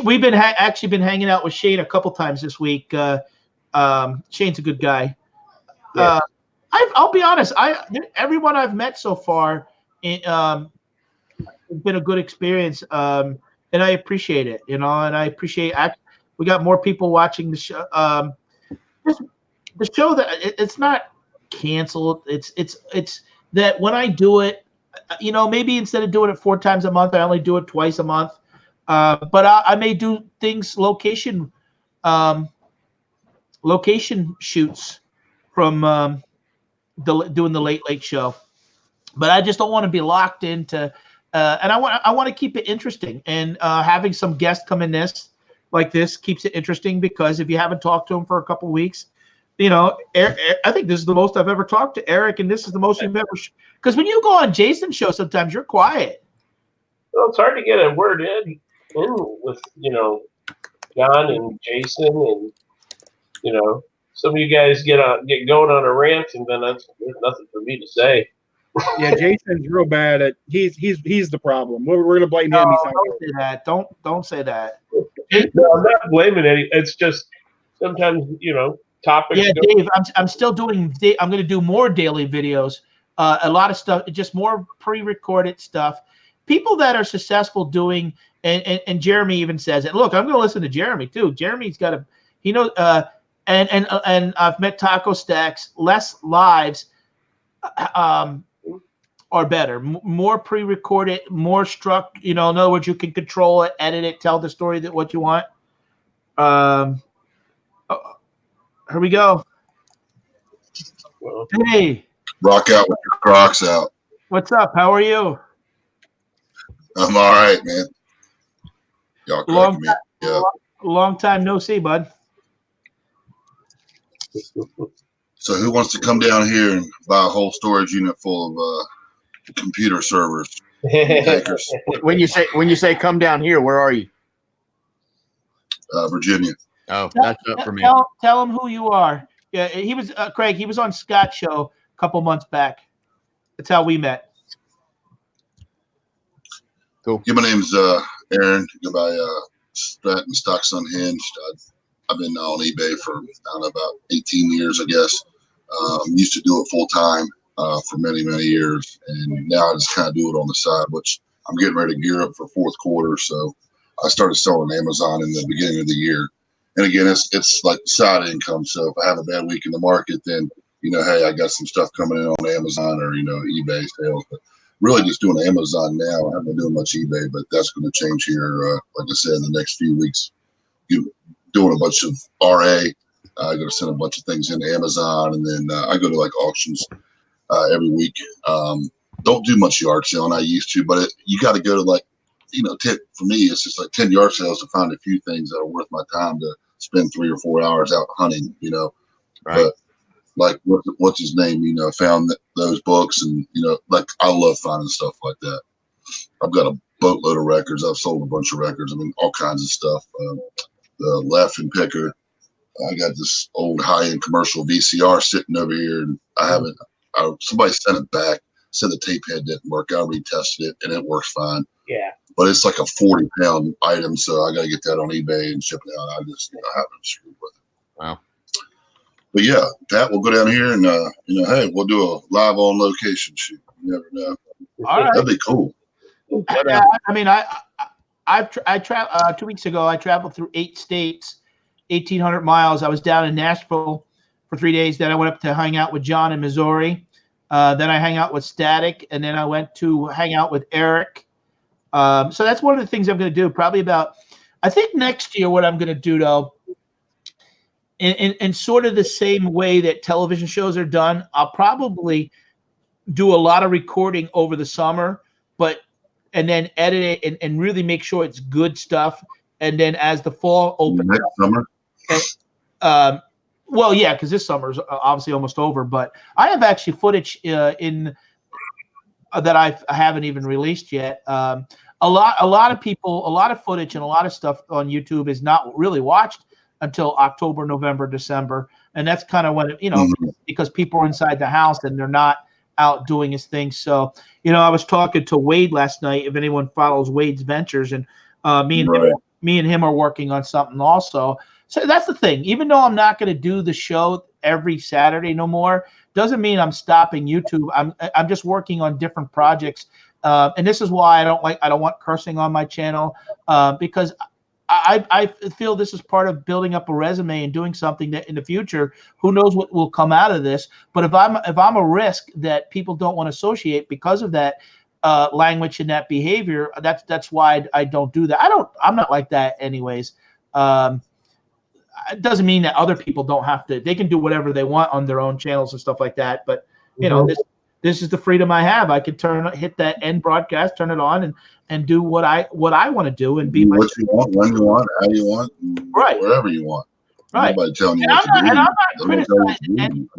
Speaker 1: We've been actually been hanging out with Shane a couple times this week. Shane's a good guy.
Speaker 7: Yeah.
Speaker 1: I'll be honest. Everyone I've met so far, it's been a good experience. And I appreciate it, and I appreciate we got more people watching the show. The show that it's not canceled. It's that when I do it, maybe instead of doing it 4 times a month, I only do it twice a month. But I may do things location shoots from doing the Late Late Show. But I just don't want to be locked into. And I want to keep it interesting, and having some guests come in like this keeps it interesting, because if you haven't talked to him for a couple of weeks, I think this is the most I've ever talked to Eric, and this is the most you've ever. Because when you go on Jason's show, sometimes you're quiet.
Speaker 7: Well, it's hard to get a word in with John and Jason, and some of you guys get going on a rant, and then there's nothing for me to say.
Speaker 3: Yeah, Jason's real bad at. He's the problem. We're gonna blame him.
Speaker 1: No,
Speaker 3: He's not
Speaker 1: don't say that. Don't say that.
Speaker 7: No, I'm not blaming any. It's just sometimes topics.
Speaker 1: Yeah, Dave, I'm still doing. I'm going to do more daily videos. A lot of stuff, just more pre-recorded stuff. People that are successful doing, and Jeremy even says it. Look, I'm going to listen to Jeremy too. Jeremy's got a, and I've met Taco Stacks. Less lives, are better. More pre-recorded, more struck. In other words, you can control it, edit it, tell the story that what you want. Here we go. Hey.
Speaker 9: Rock out with your Crocs out.
Speaker 1: What's up? How are you?
Speaker 9: I'm all right, man. Y'all cracking me up.
Speaker 1: Long time no see, bud.
Speaker 9: So who wants to come down here and buy a whole storage unit full of computer servers? Tankers?
Speaker 4: When you say come down here, where are you?
Speaker 9: Virginia.
Speaker 4: Oh, that's up for me.
Speaker 1: Tell him who you are. Yeah, he was Craig. He was on Scott's show a couple months back. That's how we met.
Speaker 9: Cool. Yeah, my name's Aaron. Go by Stratton Stocks Unhinged. I've been on eBay for about 18 years, I guess. Used to do it full time for many, many years, and now I just kind of do it on the side, which I'm getting ready to gear up for fourth quarter. So I started selling Amazon in the beginning of the year. And again, it's like side income. So if I have a bad week in the market, then, hey, I got some stuff coming in on Amazon or, eBay sales. But really just doing Amazon now. I haven't been doing much eBay, but that's going to change here, like I said, in the next few weeks. Doing a bunch of RA. I got to send a bunch of things into Amazon, and then I go to like auctions every week. Don't do much yard selling. I used to, but you got to go to like, for me, it's just like 10 yard sales to find a few things that are worth my time to spend 3 or 4 hours out hunting, Right. But like, what's his name? Found those books, and, like, I love finding stuff like that. I've got a boatload of records. I've sold a bunch of records. I mean, all kinds of stuff. The Laughing Picker. I got this old high-end commercial VCR sitting over here, and somebody sent it back, said the tape head didn't work. I retested it, and it works fine.
Speaker 7: Yeah.
Speaker 9: But it's like a 40-pound item, so I got to get that on eBay and ship it out. I just haven't screwed with it.
Speaker 4: Wow.
Speaker 9: But yeah, Pat, we'll go down here and, hey, we'll do a live on location shoot. You never know.
Speaker 1: All right.
Speaker 9: That'd be cool.
Speaker 1: Yeah, I mean, I traveled 2 weeks ago. I traveled through 8 states, 1,800 miles. I was down in Nashville for 3 days. Then I went up to hang out with John in Missouri. Then I hang out with Static, and then I went to hang out with Eric. So that's one of the things I'm going to do. Probably I think next year what I'm going to do, though, in sort of the same way that television shows are done, I'll probably do a lot of recording over the summer, and then edit it and really make sure it's good stuff. And then as the fall opens
Speaker 9: next summer.
Speaker 1: Well, yeah, because this summer is obviously almost over. But I have actually footage that I haven't even released yet. A lot of people, a lot of footage and a lot of stuff on YouTube is not really watched until October, November, December, and that's kind of when because people are inside the house and they're not out doing his thing. So I was talking to Wade last night. If anyone follows Wade's Ventures, and me and him are working on something also. So that's the thing. Even though I'm not going to do the show every Saturday no more, doesn't mean I'm stopping YouTube. I'm just working on different projects, and this is why I don't want cursing on my channel, because I feel this is part of building up a resume and doing something that in the future, who knows what will come out of this. But if I'm a risk that people don't want to associate because of that language and that behavior, that's why I don't do that. I'm not like that anyways. It doesn't mean that other people don't have to. They can do whatever they want on their own channels and stuff like that. But this is the freedom I have. I could hit that end broadcast, turn it on, and do what I want to do and be
Speaker 9: what you want, when you want, how you want,
Speaker 1: right,
Speaker 9: wherever you want.
Speaker 1: Right.
Speaker 9: Nobody telling you
Speaker 1: and
Speaker 9: what to do.
Speaker 1: And I'm not criticizing.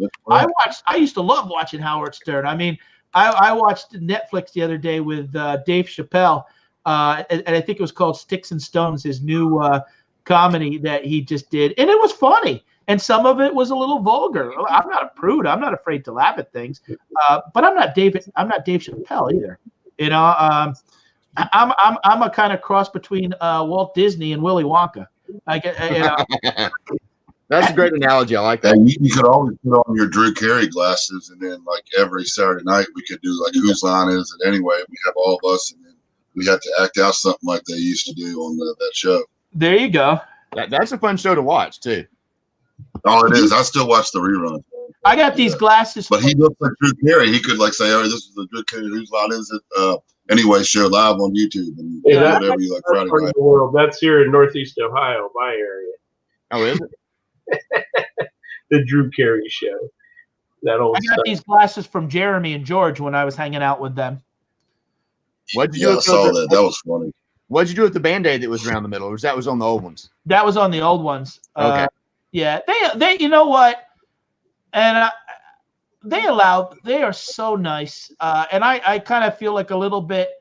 Speaker 1: I used to love watching Howard Stern. I mean, I watched Netflix the other day with Dave Chappelle, and I think it was called Sticks and Stones, his new comedy that he just did, and it was funny. And some of it was a little vulgar. I'm not a prude. I'm not afraid to laugh at things, but I'm not Dave Chappelle either. You know, I'm a kind of cross between Walt Disney and Willy Wonka.
Speaker 4: That's a great analogy. I like that.
Speaker 9: And you could always put on your Drew Carey glasses, and then like every Saturday night we could do like Whose Line Is It Anyway? We have all of us, and then we had to act out something like they used to do on that show.
Speaker 1: There you go.
Speaker 4: That's a fun show to watch too.
Speaker 9: Oh, it is. I still watch the rerun.
Speaker 1: I got these glasses.
Speaker 9: But he looks like Drew Carey. He could like say, "Oh, this is the Drew Carey Whose Line Is It?" Anyway, show live on YouTube and whatever you like Friday night.
Speaker 7: That's here in Northeast Ohio, my area.
Speaker 4: Oh, is it?
Speaker 7: The Drew Carey show. That old
Speaker 1: I got these glasses from Jeremy and George when I was hanging out with them.
Speaker 4: What'd you
Speaker 9: Yeah,
Speaker 4: do?
Speaker 9: I saw that. That was funny.
Speaker 4: What'd you do with the Band-Aid that was around the middle? Or that was on the old ones?
Speaker 1: That was on the old ones.
Speaker 4: Okay.
Speaker 1: Yeah, they you know what? And they are so nice. And I kind of feel like a little bit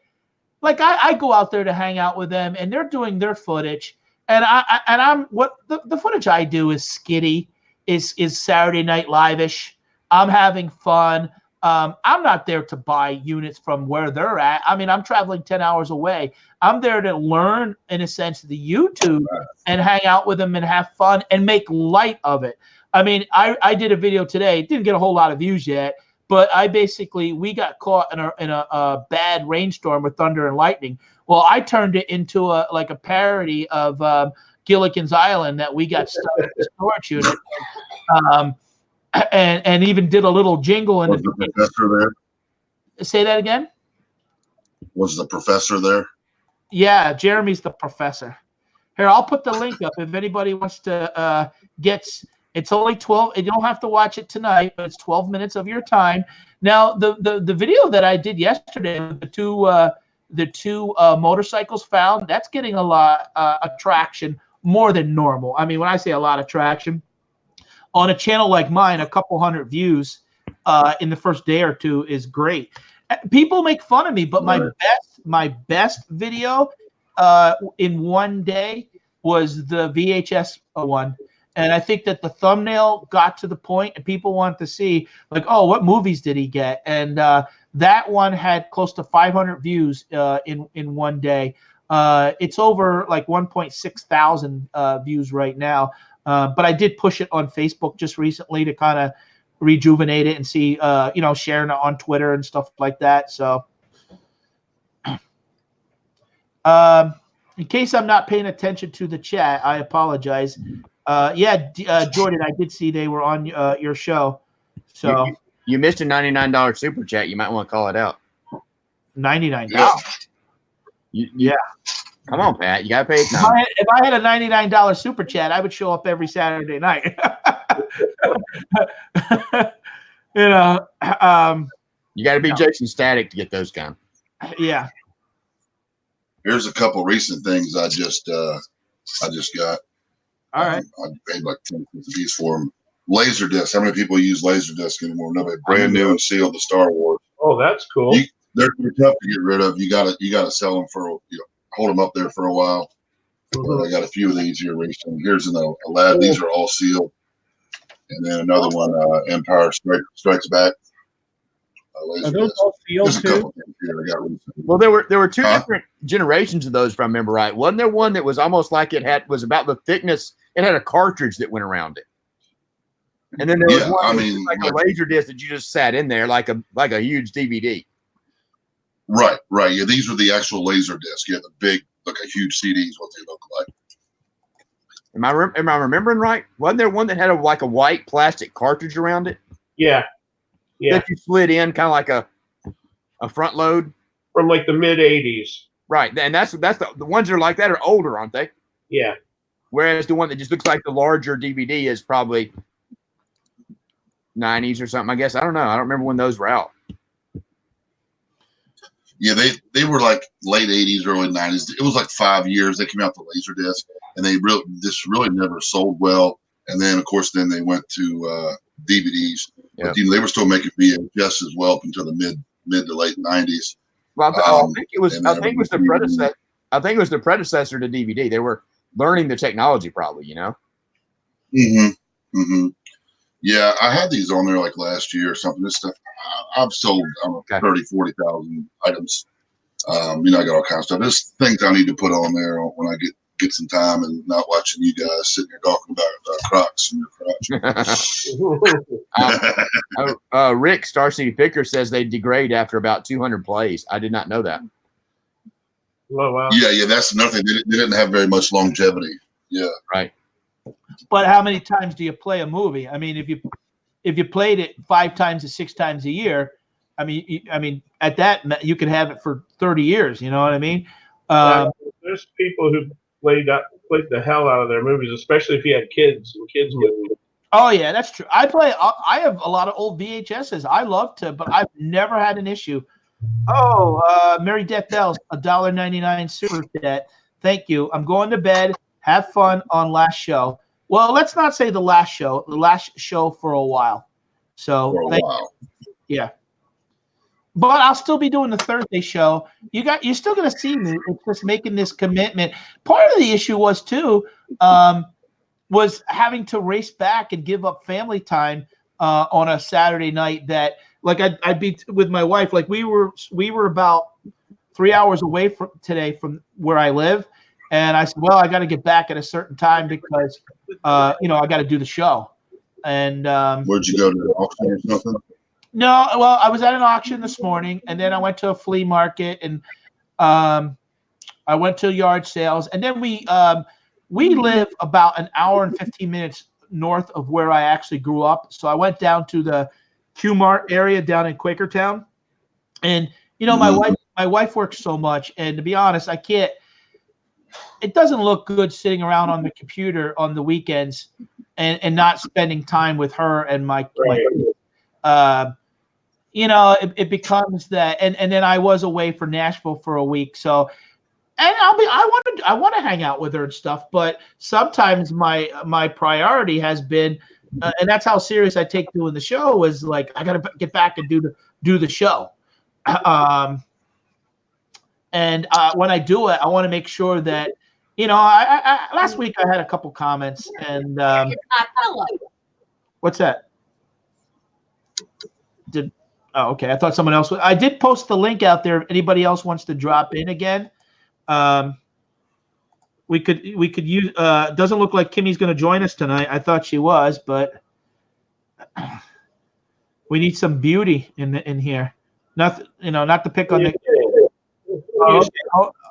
Speaker 1: like I go out there to hang out with them, and they're doing their footage. And I'm what the footage I do is skitty, is Saturday Night Live-ish. I'm having fun. I'm not there to buy units from where they're at. I mean, I'm traveling 10 hours away. I'm there to learn, in a sense, the YouTube and hang out with them and have fun and make light of it. I mean, I did a video today. It didn't get a whole lot of views yet, but we got caught in a bad rainstorm with thunder and lightning. Well, I turned it into a parody of Gilligan's Island that we got stuck in the storage unit. And even did a little jingle.
Speaker 9: Was the professor there?
Speaker 1: Say that again?
Speaker 9: Was the professor there?
Speaker 1: Yeah, Jeremy's the professor. Here, I'll put the link up if anybody wants to it's only 12. You don't have to watch it tonight, but it's 12 minutes of your time. Now, the video that I did yesterday, the two motorcycles found, that's getting a lot of traction, more than normal. I mean, when I say a lot of traction, on a channel like mine, a couple hundred views in the first day or two is great. People make fun of me, but my best video in one day was the VHS one. And I think that the thumbnail got to the point and people wanted to see, like, oh, what movies did he get? And that one had close to 500 views in one day. It's over like 1.6 thousand views right now. But I did push it on Facebook just recently to kind of rejuvenate it and see, sharing it on Twitter and stuff like that. So in case I'm not paying attention to the chat, I apologize. Jordan, I did see they were on your show. So
Speaker 4: you missed a $99 super chat. You might want to call it out.
Speaker 1: $99.
Speaker 4: Yeah. Come on, Pat. You got to pay it now.
Speaker 1: If I had a $99 super chat, I would show up every Saturday night. You
Speaker 4: got to be Jason Static to get those kind.
Speaker 1: Yeah.
Speaker 9: Here's a couple recent things I just got.
Speaker 1: All right.
Speaker 9: I paid like 10 cents a piece for them. Laserdisc. How many people use Laserdisc anymore? Nobody. Brand new and sealed. The Star Wars.
Speaker 7: Oh, that's cool.
Speaker 9: They're tough to get rid of. You gotta sell them for hold them up there for a while. I got a few of these here recently. Here's an Aladdin. These are all sealed. And then another one, Empire Strikes Back.
Speaker 3: Are those all sealed too?
Speaker 4: Well, there were two different generations of those, if I remember right. Wasn't there one that was almost like was about the thickness? It had a cartridge that went around it. And then there was one like a laser disc that you just sat in there like a huge DVD.
Speaker 9: Right. Yeah, these are the actual laser discs. Yeah, the big, like a huge CD is what they look like.
Speaker 4: Am I remembering right? Wasn't there one that had a white plastic cartridge around it?
Speaker 7: Yeah.
Speaker 4: That you slid in kind of like a front load
Speaker 7: from like the mid '80s.
Speaker 4: Right, and that's the ones that are like that are older, aren't they?
Speaker 7: Yeah.
Speaker 4: Whereas the one that just looks like the larger DVD is probably 90s or something. I guess I don't know. I don't remember when those were out.
Speaker 9: Yeah, they were like late 80s, early 90s. It was like 5 years. They came out the Laserdisc, and this really never sold well. And then, of course, they went to DVDs. Yeah. But they were still making VHS as well up until the mid to late 90s.
Speaker 4: Well, I think it was.
Speaker 9: and
Speaker 4: I
Speaker 9: then
Speaker 4: think it was the predecessor. I think it was the predecessor to DVD. They were learning the technology, probably. You know.
Speaker 9: Yeah, I had these on there like last year or something. This stuff, I've sold 30, 40,000 items. I got all kinds of stuff. There's things I need to put on there when I get some time and not watching you guys sitting here talking about Crocs and your crotch.
Speaker 4: Rick Star City Picker says they degrade after about 200 plays. I did not know that.
Speaker 7: Oh, wow.
Speaker 9: Yeah, that's another thing. They didn't have very much longevity. Yeah,
Speaker 4: right.
Speaker 1: But how many times do you play a movie? I mean, if you played it 5 times to 6 times a year, I mean, at that you could have it for 30 years. You know what I mean?
Speaker 7: There's people who played the hell out of their movies, especially if you had kids and kids movies.
Speaker 1: Oh yeah, that's true. I have a lot of old VHSs. I love to, but I've never had an issue. Oh, Mary Death Bells, $1.99 super chat. Thank you. I'm going to bed. Have fun on last show. Well, let's not say the last show. The last show for a while. So yeah. But I'll still be doing the Thursday show. You're still going to see me. It's just making this commitment. Part of the issue was too, was having to race back and give up family time on a Saturday night. That like I'd be with my wife. Like we were about 3 hours away from where I live, and I said, well, I got to get back at a certain time because I got to do the show. And
Speaker 9: where'd you go, to the auction or something?
Speaker 1: No, well, I was at an auction this morning, and then I went to a flea market, and I went to yard sales, and then we live about an hour and 15 minutes north of where I actually grew up. So I went down to the Q-Mart area down in Quakertown, and my wife works so much, and to be honest, I can't. It doesn't look good sitting around on the computer on the weekends and not spending time with her and my it becomes that, and then I was away for Nashville for a week, so, and I want to hang out with her and stuff, but sometimes my priority has been, and that's how serious I take doing the show, is like I got to get back and do the show, and when I do it, I want to make sure that I last week I had a couple comments, and what's that? Oh, okay. I thought someone else. I did post the link out there. If anybody else wants to drop in again, we could use. Doesn't look like Kimmy's going to join us tonight. I thought she was, but we need some beauty in here. Not to pick on the.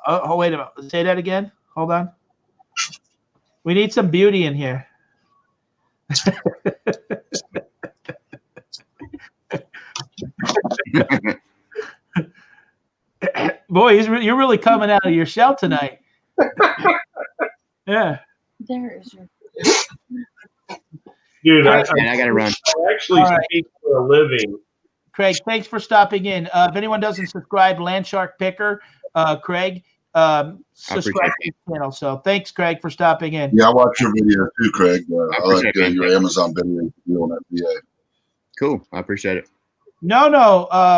Speaker 1: Oh, wait a minute. Say that again. Hold on. We need some beauty in here. Boy, you're really coming out of your shell tonight. Yeah.
Speaker 8: There's your.
Speaker 7: Dude, I
Speaker 4: got to run.
Speaker 7: I actually speak for a living.
Speaker 1: Craig, thanks for stopping in. If anyone doesn't subscribe, Landshark Picker, Craig, subscribe to his channel. So thanks, Craig, for stopping in.
Speaker 9: Yeah, I watch your video too, Craig. I like your Amazon video on that VA.
Speaker 4: Cool. I appreciate it.
Speaker 1: No,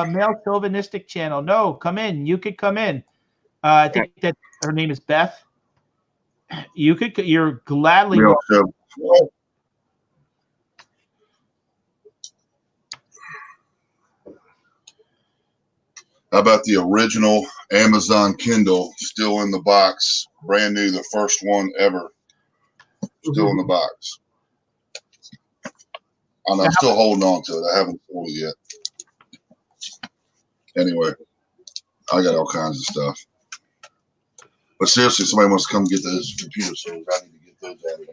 Speaker 1: male chauvinistic channel. No, come in. You could come in. I think that her name is Beth. You're gladly.
Speaker 9: How about the original Amazon Kindle, still in the box, brand new, the first one ever, still in the box. And I'm still holding on to it. I haven't sold it yet. Anyway, I got all kinds of stuff. But seriously, somebody wants to come get those computer servers. I need to get those out of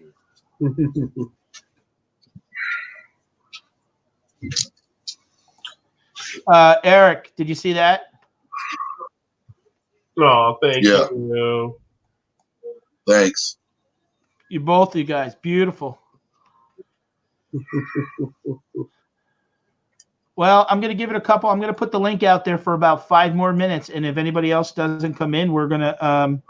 Speaker 9: here.
Speaker 1: Eric, did you see that?
Speaker 7: Oh, thank you.
Speaker 9: Thanks.
Speaker 1: You guys, beautiful. Well, I'm going to give it a couple. I'm going to put the link out there for about 5 more minutes, and if anybody else doesn't come in, we're going to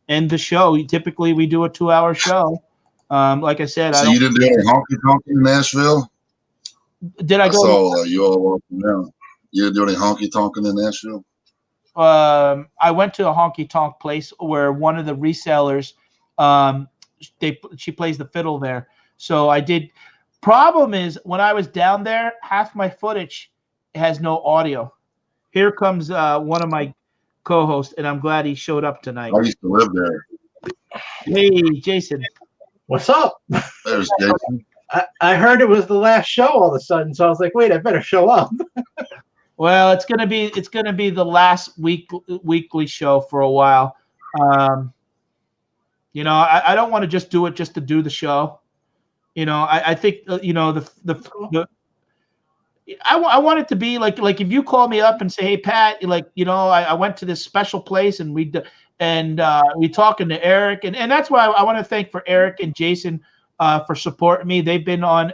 Speaker 1: end the show. Typically, we do a 2-hour show. Like I said,
Speaker 9: so you didn't do any honky tonk in Nashville?
Speaker 1: Did I go?
Speaker 9: I saw you all walking around. You didn't do any honky tonking in Nashville?
Speaker 1: I went to a honky tonk place where one of the resellers, she plays the fiddle there. So I did. Problem is, when I was down there, half my footage has no audio. Here comes one of my co-hosts, and I'm glad he showed up tonight.
Speaker 9: I used to live there.
Speaker 1: Hey, Jason.
Speaker 10: What's up?
Speaker 9: There's Jason.
Speaker 10: I heard it was the last show all of a sudden, so I was like, wait, I better show up.
Speaker 1: Well, it's gonna be the last weekly show for a while. You know, I don't want to just do it just to do the show. You know, I think you know I want it to be like if you call me up and say, hey Pat, like, you know, I went to this special place and we talking to Eric, and that's why I want to thank for Eric and Jason for supporting me. They've been on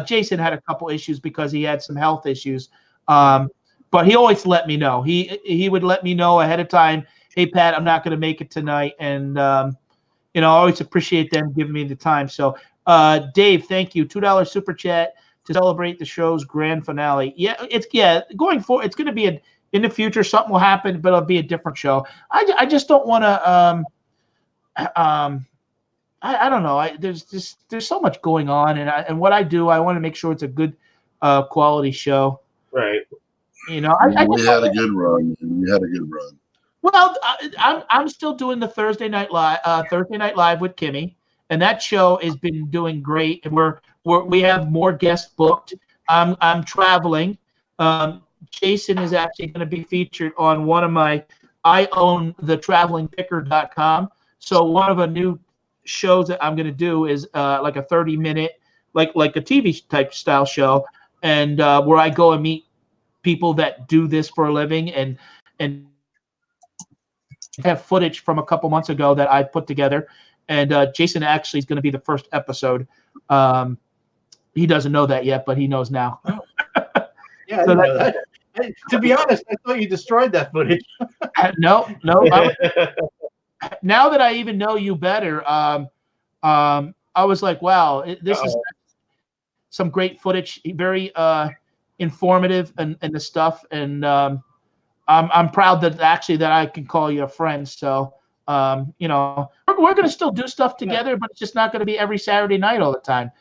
Speaker 1: Jason had a couple issues because he had some health issues, but he always let me know. He would let me know ahead of time, hey Pat, I'm not going to make it tonight, and you know, I always appreciate them giving me the time. So Dave, thank you. $2 super chat to celebrate the show's grand finale. Going forward, it's going to be in the future, something will happen, but it'll be a different show. I just don't want to. I don't know. There's so much going on, and what I do, I want to make sure it's a good quality show.
Speaker 7: Right.
Speaker 1: You know,
Speaker 9: we had a good run. We had a good run.
Speaker 1: Well, I'm still doing the Thursday night live with Kimmy, and that show has been doing great, and we have more guests booked. I'm traveling. Jason is actually going to be featured on one of my. I own the travelingpicker.com. So one of the new shows that I'm going to do is like a 30-minute, like a TV type style show, and where I go and meet people that do this for a living and have footage from a couple months ago that I put together. And Jason actually is going to be the first episode. He doesn't know that yet, but he knows now.
Speaker 10: Yeah, I didn't know that. To be honest, I thought you destroyed that footage.
Speaker 1: No. Now that I even know you better, I was like, wow, this is some great footage, very informative and the stuff. And I'm proud that I can call you a friend. So, you know, we're going to still do stuff together, but it's just not going to be every Saturday night all the time.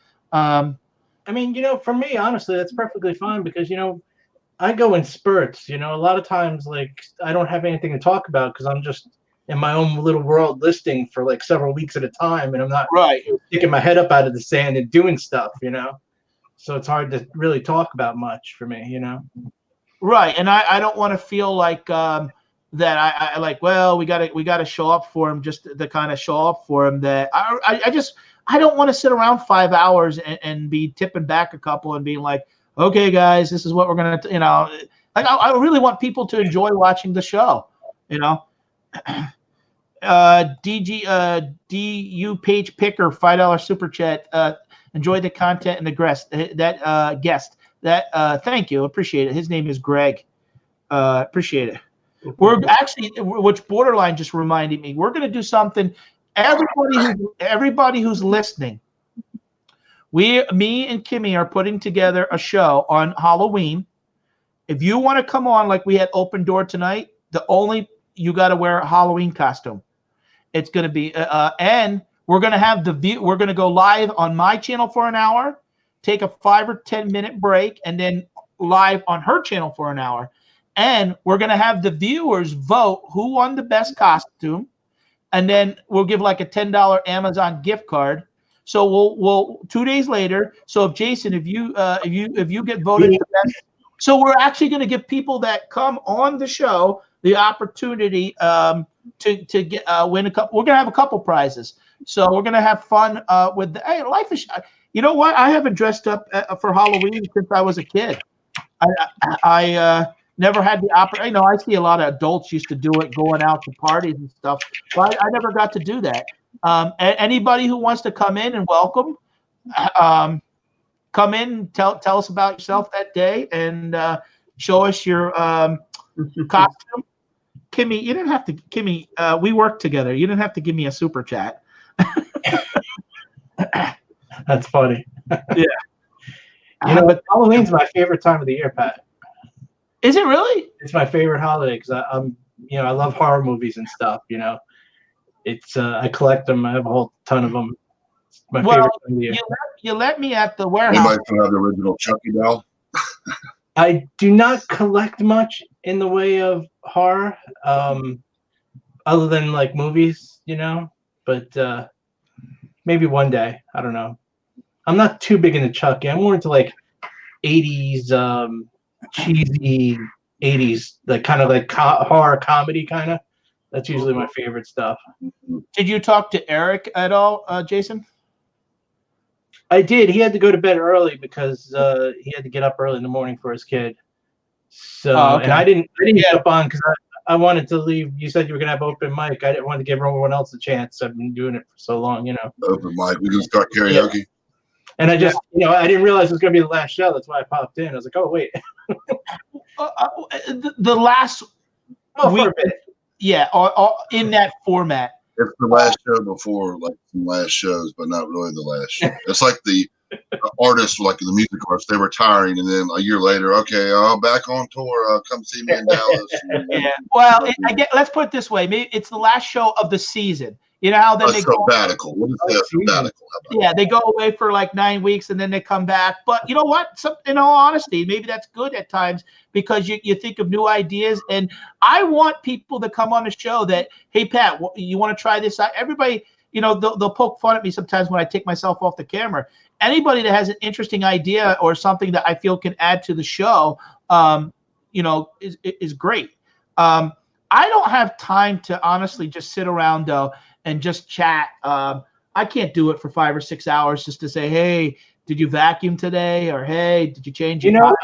Speaker 10: I mean, you know, for me, honestly, that's perfectly fine because, you know, I go in spurts. You know, a lot of times, like, I don't have anything to talk about because I'm just in my own little world listing for like several weeks at a time, and I'm not sticking my head up out of the sand and doing stuff, you know. So it's hard to really talk about much for me, you know.
Speaker 1: Right, and I don't want to feel like that I like, well, we got to show up for him just to kind of show up for him. That I don't want to sit around 5 hours and be tipping back a couple and being like, okay, guys, this is what we're gonna, you know. Like I really want people to enjoy watching the show, you know. DU Page Picker, $5 super chat. Enjoy the content and the guest. Thank you, appreciate it. His name is Greg. Appreciate it. We're actually, which Borderline just reminded me, we're going to do something. Everybody who's listening, me and Kimmy are putting together a show on Halloween. If you want to come on, like we had Open Door tonight, you got to wear a Halloween costume. It's going to be, and we're going to have we're going to go live on my channel for an hour, take a 5 or 10 minute break, and then live on her channel for an hour. And we're going to have the viewers vote who won the best costume. And then we'll give like a $10 Amazon gift card. So we'll 2 days later. So if Jason, if you get voted the best, so we're actually going to give people that come on the show the opportunity to get win a couple. We're going to have a couple prizes. So we're going to have fun with life is. You know what? I haven't dressed up for Halloween since I was a kid. I never had the opportunity. You know, I see a lot of adults used to do it, going out to parties and stuff. But I never got to do that. Anybody who wants to come in and welcome, come in, tell us about yourself that day, and show us your costume. Kimmy, you didn't have to. Kimmy, we work together. You didn't have to give me a super chat.
Speaker 10: That's funny.
Speaker 1: Yeah.
Speaker 10: You know, but Halloween's my favorite time of the year, Pat.
Speaker 1: Is it really?
Speaker 10: It's my favorite holiday because I'm I love horror movies and stuff. It's I collect them. I have a whole ton of them. It's my favorite time of the year.
Speaker 1: You let me at the warehouse.
Speaker 9: Anybody still have the original Chucky doll?
Speaker 10: I do not collect much in the way of horror, other than like movies, but maybe one day. I don't know. I'm not too big into Chucky. I'm more into like 80s, cheesy 80s, like kind of like horror comedy kind of. That's usually my favorite stuff.
Speaker 1: Did you talk to Eric at all, Jason?
Speaker 10: I did. He had to go to bed early because he had to get up early in the morning for his kid. So,
Speaker 1: okay.
Speaker 10: And I didn't jump on because I wanted to leave. You said you were gonna have open mic. I didn't want to give everyone else a chance. I've been doing it for so long,
Speaker 9: Open mic. We can start karaoke.
Speaker 10: Yeah. And I just, I didn't realize it was gonna be the last show. That's why I popped in. I was like, oh wait.
Speaker 1: The last week,
Speaker 10: for a bit.
Speaker 1: Yeah, or in that format.
Speaker 9: It's the last show before, like some last shows, but not really the last show. It's like the artists, like the music artists, they're retiring, and then a year later, okay, I'm back on tour. Come see me in Dallas.
Speaker 1: Yeah. Well, let's put it this way: maybe it's the last show of the season. You know how then they go
Speaker 9: sabbatical. What is that? Sabbatical.
Speaker 1: Yeah, they go away for like 9 weeks and then they come back. But you know what? In all honesty, maybe that's good at times because you think of new ideas. And I want people to come on the show that, hey, Pat, you want to try this out? Everybody, they'll poke fun at me sometimes when I take myself off the camera. Anybody that has an interesting idea or something that I feel can add to the show, is great. I don't have time to honestly just sit around though and just chat. I can't do it for 5 or 6 hours just to say, hey, did you vacuum today? Or hey, did you change your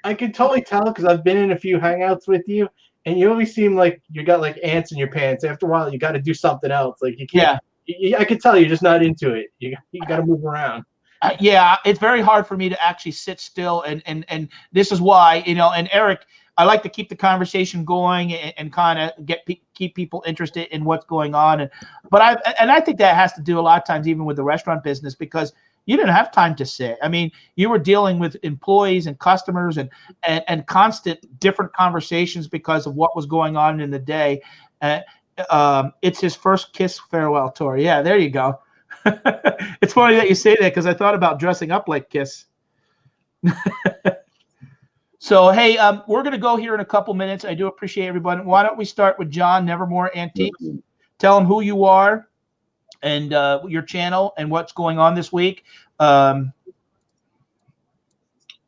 Speaker 10: I can totally tell because I've been in a few hangouts with you, and you always seem like you got like ants in your pants. After a while, you got to do something else. Like you can't. Yeah. I can tell you're just not into it. You got to move around.
Speaker 1: Yeah, it's very hard for me to actually sit still, and this is why, and Eric, I like to keep the conversation going and kind of keep people interested in what's going on, but I think that has to do a lot of times even with the restaurant business because you didn't have time to sit. I mean, you were dealing with employees and customers and constant different conversations because of what was going on in the day. It's his first Kiss farewell tour. Yeah, there you go. It's funny that you say that because I thought about dressing up like Kiss. So, hey, we're going to go here in a couple minutes. I do appreciate everybody. Why don't we start with John, Nevermore Antiques? Tell him who you are and your channel and what's going on this week.
Speaker 3: Hello,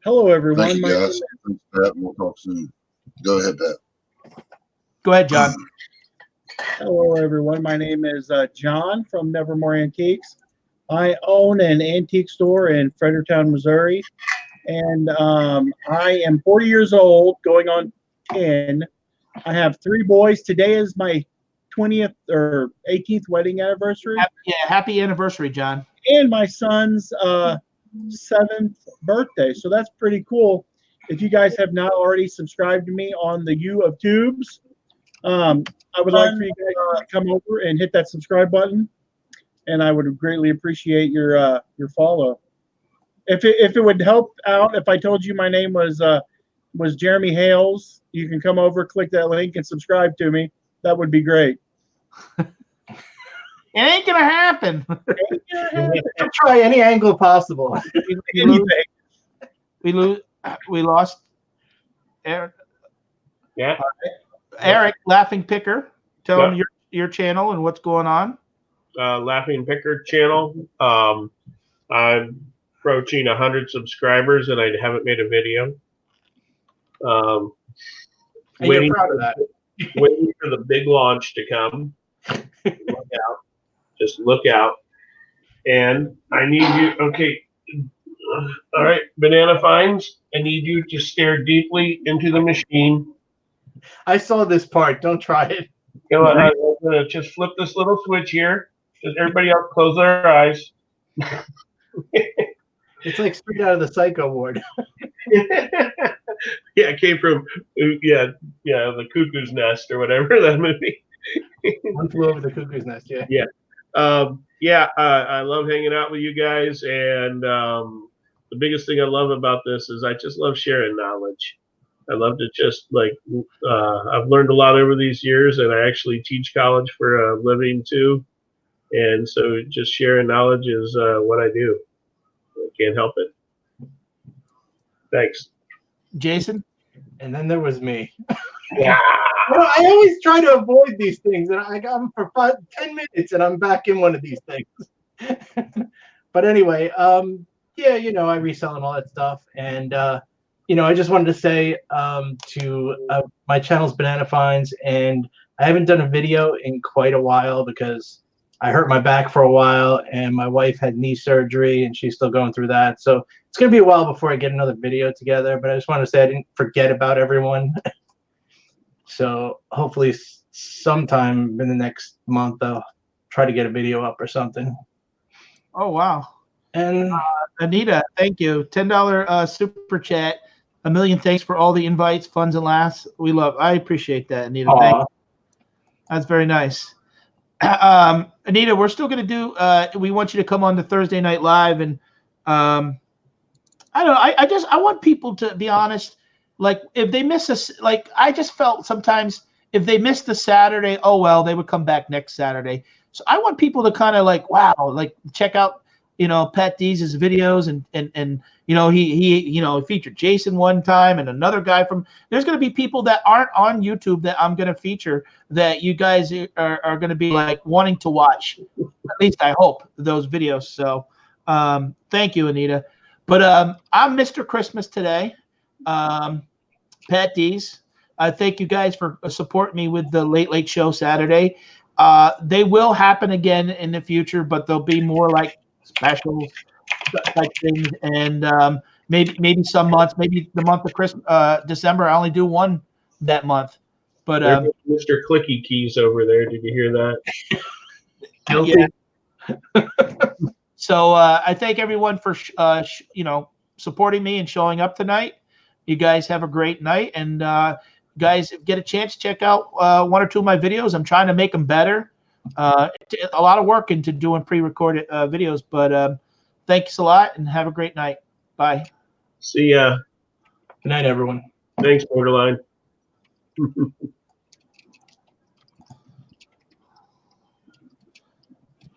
Speaker 3: everyone.
Speaker 9: Thank you, guys. Thanks, Pat. We'll talk soon. Go ahead, Pat.
Speaker 1: Go ahead, John.
Speaker 3: Hello, everyone. My name is John from Nevermore Antiques. I own an antique store in Fredericktown, Missouri. And I am 40 years old, going on 10. I have 3 boys. Today is my 20th or 18th wedding anniversary.
Speaker 1: Happy anniversary, John.
Speaker 3: And my son's 7th birthday. So that's pretty cool. If you guys have not already subscribed to me on the U of Tubes, I would like for you guys to come over and hit that subscribe button. And I would greatly appreciate your follow. If it would help out, if I told you my name was Jeremy Hales, you can come over, click that link, and subscribe to me. That would be great.
Speaker 1: It ain't gonna happen.
Speaker 10: Try any angle possible.
Speaker 3: Anything.
Speaker 1: We lost Eric.
Speaker 7: Yeah.
Speaker 1: Eric, Laughing Picker. Tell him your channel and what's going on.
Speaker 7: Laughing Picker channel. I'm approaching 100 subscribers, and I haven't made a video.
Speaker 10: And you're proud of that.
Speaker 7: Waiting for the big launch to come. Look out. Just look out. And I need you, okay. All right, Banana Finds, I need you to stare deeply into the machine.
Speaker 10: I saw this part. Don't try it.
Speaker 7: I'm going to just flip this little switch here. Just everybody else close their eyes.
Speaker 10: It's like straight out of the Psycho ward.
Speaker 7: Yeah, it came from the Cuckoo's Nest or whatever that movie.
Speaker 10: One Flew Over the Cuckoo's Nest. Yeah.
Speaker 7: Yeah. I love hanging out with you guys, and the biggest thing I love about this is I just love sharing knowledge. I love to just like I've learned a lot over these years, and I actually teach college for a living too. And so just sharing knowledge is what I do. I can't help it. Thanks.
Speaker 1: Jason?
Speaker 10: And then there was me.
Speaker 7: Yeah.
Speaker 10: I always try to avoid these things, and I got them for 10 minutes, and I'm back in one of these things. But anyway, yeah, I resell and all that stuff, and I just wanted to say my channel's Banana Finds, and I haven't done a video in quite a while because I hurt my back for a while, and my wife had knee surgery, and she's still going through that. So it's gonna be a while before I get another video together. But I just want to say I didn't forget about everyone. So hopefully sometime in the next month I'll try to get a video up or something.
Speaker 1: Oh, wow.
Speaker 10: And
Speaker 1: Anita, thank you. $10 super chat. A million thanks for all the invites, funds, and laughs. I appreciate that, Anita. Thank you. That's very nice. Anita, we're still going to do, we want you to come on to Thursday Night Live. And I don't know. I want people to be honest. Like if they miss us, like I just felt sometimes if they missed the Saturday, oh, well, they would come back next Saturday. So I want people to kind of like, wow, like check out, Patdees' videos and he featured Jason one time and another guy there's going to be people that aren't on YouTube that I'm going to feature that you guys are going to be like wanting to watch. At least I hope those videos. So thank you, Anita. But I'm Mr. Christmas today. Patdees. I thank you guys for supporting me with the Late Late Show Saturday. They will happen again in the future, but they'll be more like special type things. And maybe some months, maybe the month of Christmas, December, I only do one that month. But
Speaker 7: Mr. Clicky Keys over there. Did you hear that?
Speaker 1: Yeah. So I thank everyone for supporting me and showing up tonight. You guys have a great night, and guys, get a chance, check out one or two of my videos. I'm trying to make them better. A lot of work into doing pre-recorded videos, but thanks a lot, and have a great night. Bye.
Speaker 7: See ya.
Speaker 10: Good night, everyone.
Speaker 7: Thanks, Borderline.